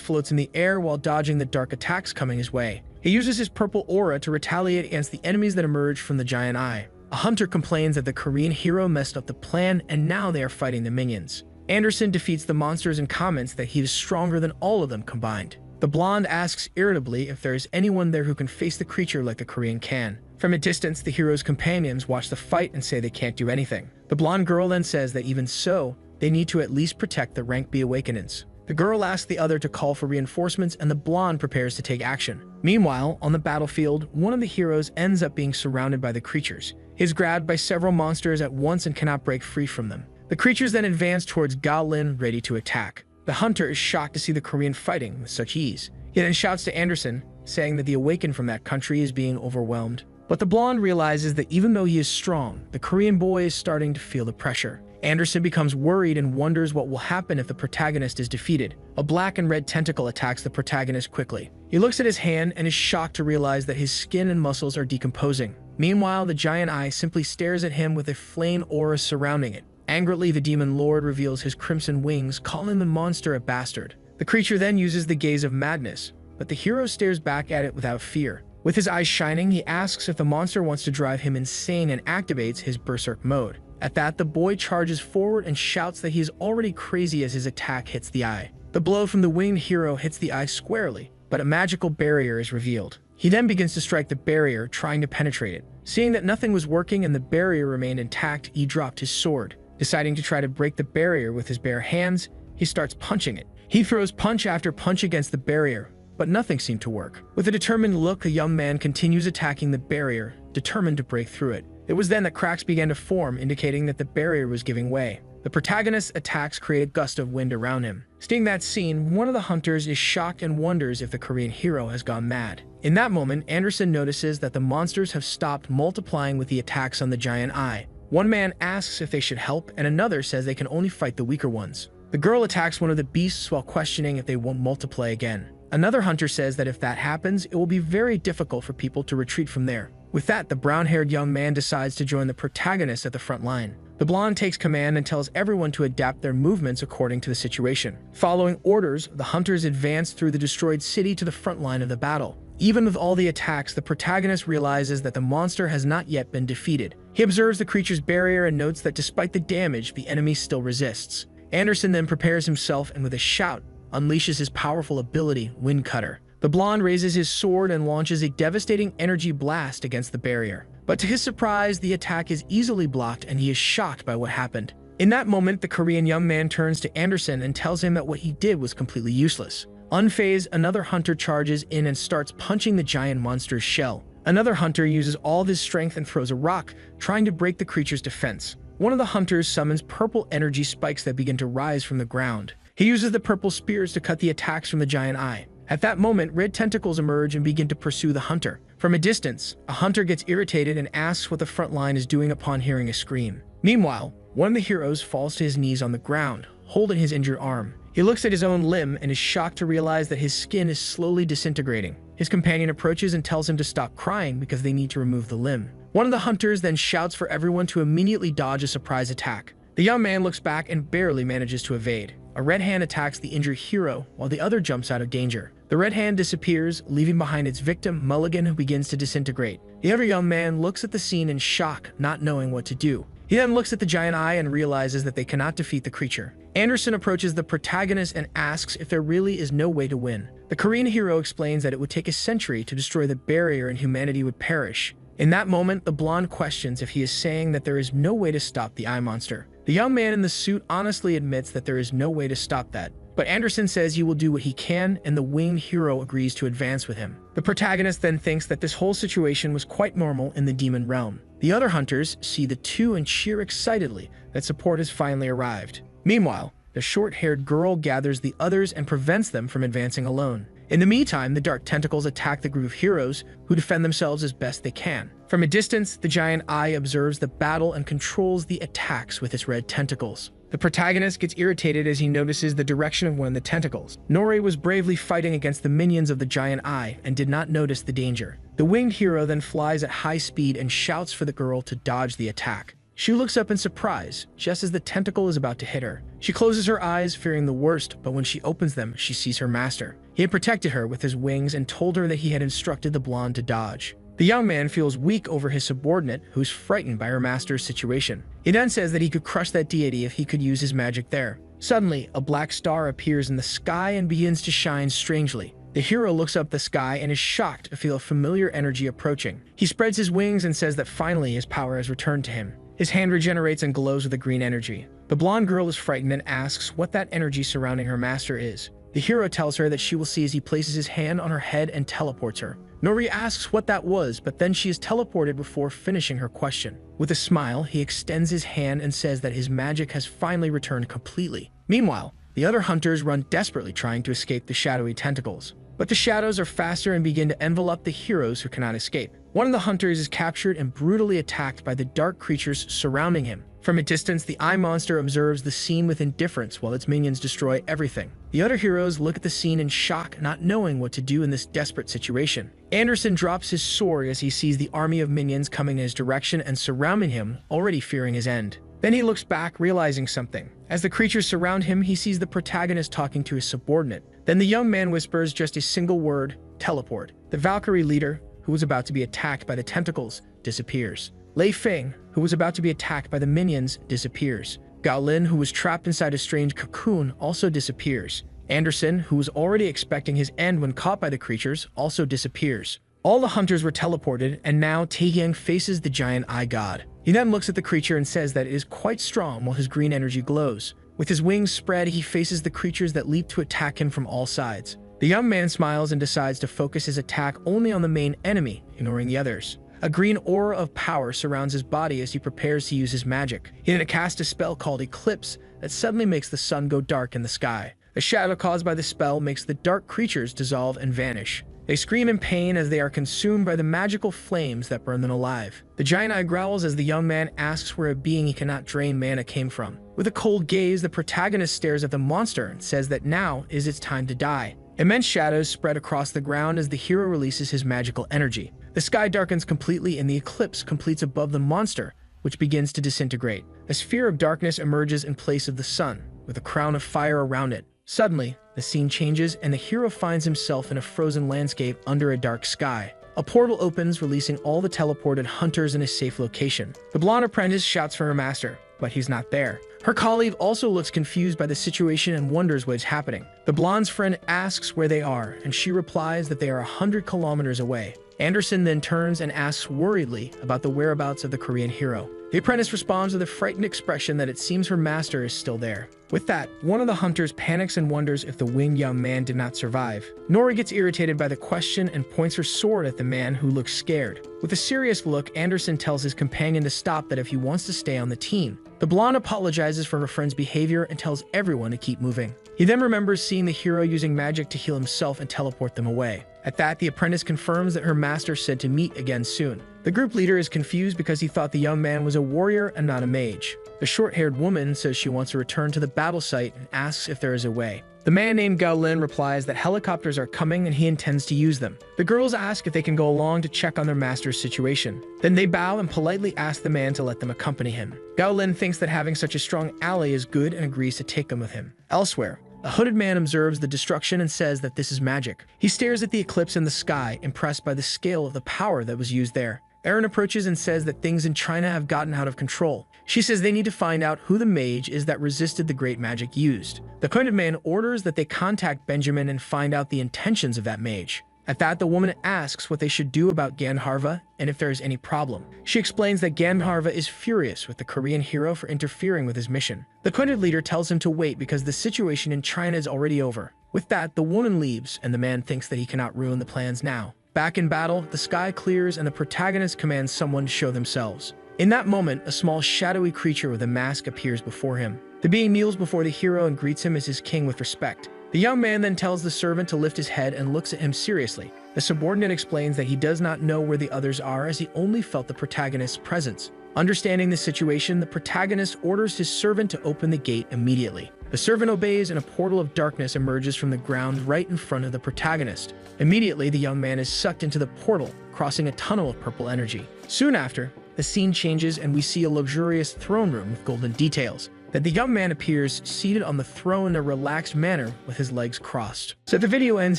S1: floats in the air while dodging the dark attacks coming his way. He uses his purple aura to retaliate against the enemies that emerge from the giant eye. A hunter complains that the Korean hero messed up the plan and now they are fighting the minions. Anderson defeats the monsters and comments that he is stronger than all of them combined. The blonde asks irritably if there is anyone there who can face the creature like the Korean can. From a distance, the hero's companions watch the fight and say they can't do anything. The blonde girl then says that even so, they need to at least protect the rank B awakenings. The girl asks the other to call for reinforcements, and the blonde prepares to take action. Meanwhile, on the battlefield, one of the heroes ends up being surrounded by the creatures. He is grabbed by several monsters at once and cannot break free from them. The creatures then advance towards Gaolin, ready to attack. The hunter is shocked to see the Korean fighting with such ease. He then shouts to Anderson, saying that the awakened from that country is being overwhelmed. But the blonde realizes that even though he is strong, the Korean boy is starting to feel the pressure. Anderson becomes worried and wonders what will happen if the protagonist is defeated. A black and red tentacle attacks the protagonist quickly. He looks at his hand and is shocked to realize that his skin and muscles are decomposing. Meanwhile, the giant eye simply stares at him with a flame aura surrounding it. Angrily, the demon lord reveals his crimson wings, calling the monster a bastard. The creature then uses the gaze of madness, but the hero stares back at it without fear. With his eyes shining, he asks if the monster wants to drive him insane and activates his berserk mode. At that, the boy charges forward and shouts that he is already crazy as his attack hits the eye. The blow from the winged hero hits the eye squarely, but a magical barrier is revealed. He then begins to strike the barrier, trying to penetrate it. Seeing that nothing was working and the barrier remained intact, he dropped his sword. Deciding to try to break the barrier with his bare hands, he starts punching it. He throws punch after punch against the barrier, but nothing seemed to work. With a determined look, the young man continues attacking the barrier, determined to break through it. It was then that cracks began to form, indicating that the barrier was giving way. The protagonist's attacks create a gust of wind around him. Seeing that scene, one of the hunters is shocked and wonders if the Korean hero has gone mad. In that moment, Anderson notices that the monsters have stopped multiplying with the attacks on the giant eye. One man asks if they should help, and another says they can only fight the weaker ones. The girl attacks one of the beasts while questioning if they won't multiply again. Another hunter says that if that happens, it will be very difficult for people to retreat from there. With that, the brown-haired young man decides to join the protagonist at the front line. The blonde takes command and tells everyone to adapt their movements according to the situation. Following orders, the hunters advance through the destroyed city to the front line of the battle. Even with all the attacks, the protagonist realizes that the monster has not yet been defeated. He observes the creature's barrier and notes that despite the damage, the enemy still resists. Anderson then prepares himself and with a shout, unleashes his powerful ability, Wind Cutter. The blonde raises his sword and launches a devastating energy blast against the barrier. But to his surprise, the attack is easily blocked and he is shocked by what happened. In that moment, the Korean young man turns to Anderson and tells him that what he did was completely useless. Unfazed, another hunter charges in and starts punching the giant monster's shell. Another hunter uses all of his strength and throws a rock, trying to break the creature's defense. One of the hunters summons purple energy spikes that begin to rise from the ground. He uses the purple spears to cut the attacks from the giant eye. At that moment, red tentacles emerge and begin to pursue the hunter. From a distance, a hunter gets irritated and asks what the front line is doing upon hearing a scream. Meanwhile, one of the heroes falls to his knees on the ground, holding his injured arm. He looks at his own limb and is shocked to realize that his skin is slowly disintegrating. His companion approaches and tells him to stop crying because they need to remove the limb. One of the hunters then shouts for everyone to immediately dodge a surprise attack. The young man looks back and barely manages to evade. A red hand attacks the injured hero while the other jumps out of danger. The red hand disappears, leaving behind its victim, Mulligan, who begins to disintegrate. The other young man looks at the scene in shock, not knowing what to do. He then looks at the giant eye and realizes that they cannot defeat the creature. Anderson approaches the protagonist and asks if there really is no way to win. The Korean hero explains that it would take a century to destroy the barrier and humanity would perish. In that moment, the blonde questions if he is saying that there is no way to stop the eye monster. The young man in the suit honestly admits that there is no way to stop that. But Anderson says he will do what he can, and the winged hero agrees to advance with him. The protagonist then thinks that this whole situation was quite normal in the demon realm. The other hunters see the two and cheer excitedly that support has finally arrived. Meanwhile, the short-haired girl gathers the others and prevents them from advancing alone. In the meantime, the dark tentacles attack the group of heroes, who defend themselves as best they can. From a distance, the giant eye observes the battle and controls the attacks with its red tentacles. The protagonist gets irritated as he notices the direction of one of the tentacles. Nori was bravely fighting against the minions of the giant eye and did not notice the danger. The winged hero then flies at high speed and shouts for the girl to dodge the attack. She looks up in surprise, just as the tentacle is about to hit her. She closes her eyes, fearing the worst, but when she opens them, she sees her master. He had protected her with his wings and told her that he had instructed the blonde to dodge. The young man feels weak over his subordinate, who's frightened by her master's situation. He then says that he could crush that deity if he could use his magic there. Suddenly, a black star appears in the sky and begins to shine strangely. The hero looks up the sky and is shocked to feel a familiar energy approaching. He spreads his wings and says that finally his power has returned to him. His hand regenerates and glows with a green energy. The blonde girl is frightened and asks what that energy surrounding her master is. The hero tells her that she will see as he places his hand on her head and teleports her. Nori asks what that was, but then she is teleported before finishing her question. With a smile, he extends his hand and says that his magic has finally returned completely. Meanwhile, the other hunters run desperately trying to escape the shadowy tentacles. But the shadows are faster and begin to envelop the heroes who cannot escape. One of the hunters is captured and brutally attacked by the dark creatures surrounding him. From a distance, the eye monster observes the scene with indifference while its minions destroy everything. The other heroes look at the scene in shock, not knowing what to do in this desperate situation. Anderson drops his sword as he sees the army of minions coming in his direction and surrounding him, already fearing his end. Then he looks back, realizing something. As the creatures surround him, he sees the protagonist talking to his subordinate. Then the young man whispers just a single word, teleport. The Valkyrie leader, who was about to be attacked by the tentacles, disappears. Lei Feng, who was about to be attacked by the minions, disappears. Gao Lin, who was trapped inside a strange cocoon, also disappears. Anderson, who was already expecting his end when caught by the creatures, also disappears. All the hunters were teleported, and now Taehyung faces the giant eye god. He then looks at the creature and says that it is quite strong while his green energy glows. With his wings spread, he faces the creatures that leap to attack him from all sides. The young man smiles and decides to focus his attack only on the main enemy, ignoring the others. A green aura of power surrounds his body as he prepares to use his magic. He then casts a spell called Eclipse that suddenly makes the sun go dark in the sky. The shadow caused by the spell makes the dark creatures dissolve and vanish. They scream in pain as they are consumed by the magical flames that burn them alive. The giant eye growls as the young man asks where a being he cannot drain mana came from. With a cold gaze, the protagonist stares at the monster and says that now is its time to die. Immense shadows spread across the ground as the hero releases his magical energy. The sky darkens completely and the eclipse completes above the monster, which begins to disintegrate. A sphere of darkness emerges in place of the sun, with a crown of fire around it. Suddenly, the scene changes and the hero finds himself in a frozen landscape under a dark sky. A portal opens, releasing all the teleported hunters in a safe location. The blonde apprentice shouts for her master, but he's not there. Her colleague also looks confused by the situation and wonders what is happening. The blonde's friend asks where they are, and she replies that they are 100 kilometers away. Anderson then turns and asks worriedly about the whereabouts of the Korean hero. The apprentice responds with a frightened expression that it seems her master is still there. With that, one of the hunters panics and wonders if the winged young man did not survive. Nori gets irritated by the question and points her sword at the man who looks scared. With a serious look, Anderson tells his companion to stop that if he wants to stay on the team. The blonde apologizes for her friend's behavior and tells everyone to keep moving. He then remembers seeing the hero using magic to heal himself and teleport them away. At that, the apprentice confirms that her master said to meet again soon. The group leader is confused because he thought the young man was a warrior and not a mage. The short-haired woman says she wants to return to the battle site and asks if there is a way. The man named Gao Lin replies that helicopters are coming and he intends to use them. The girls ask if they can go along to check on their master's situation. Then they bow and politely ask the man to let them accompany him. Gao Lin thinks that having such a strong ally is good and agrees to take them with him. Elsewhere, a hooded man observes the destruction and says that this is magic. He stares at the eclipse in the sky, impressed by the scale of the power that was used there. Erin approaches and says that things in China have gotten out of control. She says they need to find out who the mage is that resisted the great magic used. The hooded man orders that they contact Benjamin and find out the intentions of that mage. At that, the woman asks what they should do about Gandharva and if there is any problem. She explains that Gandharva is furious with the Korean hero for interfering with his mission. The hooded leader tells him to wait because the situation in China is already over. With that, the woman leaves and the man thinks that he cannot ruin the plans now. Back in battle, the sky clears and the protagonist commands someone to show themselves. In that moment, a small shadowy creature with a mask appears before him. The being kneels before the hero and greets him as his king with respect. The young man then tells the servant to lift his head and looks at him seriously. The subordinate explains that he does not know where the others are as he only felt the protagonist's presence. Understanding the situation, the protagonist orders his servant to open the gate immediately. The servant obeys and a portal of darkness emerges from the ground right in front of the protagonist. Immediately, the young man is sucked into the portal, crossing a tunnel of purple energy. Soon after, the scene changes and we see a luxurious throne room with golden details. That the young man appears seated on the throne in a relaxed manner with his legs crossed. So the video ends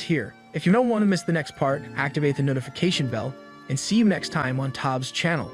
S1: here. If you don't want to miss the next part, activate the notification bell and see you next time on Tob's channel.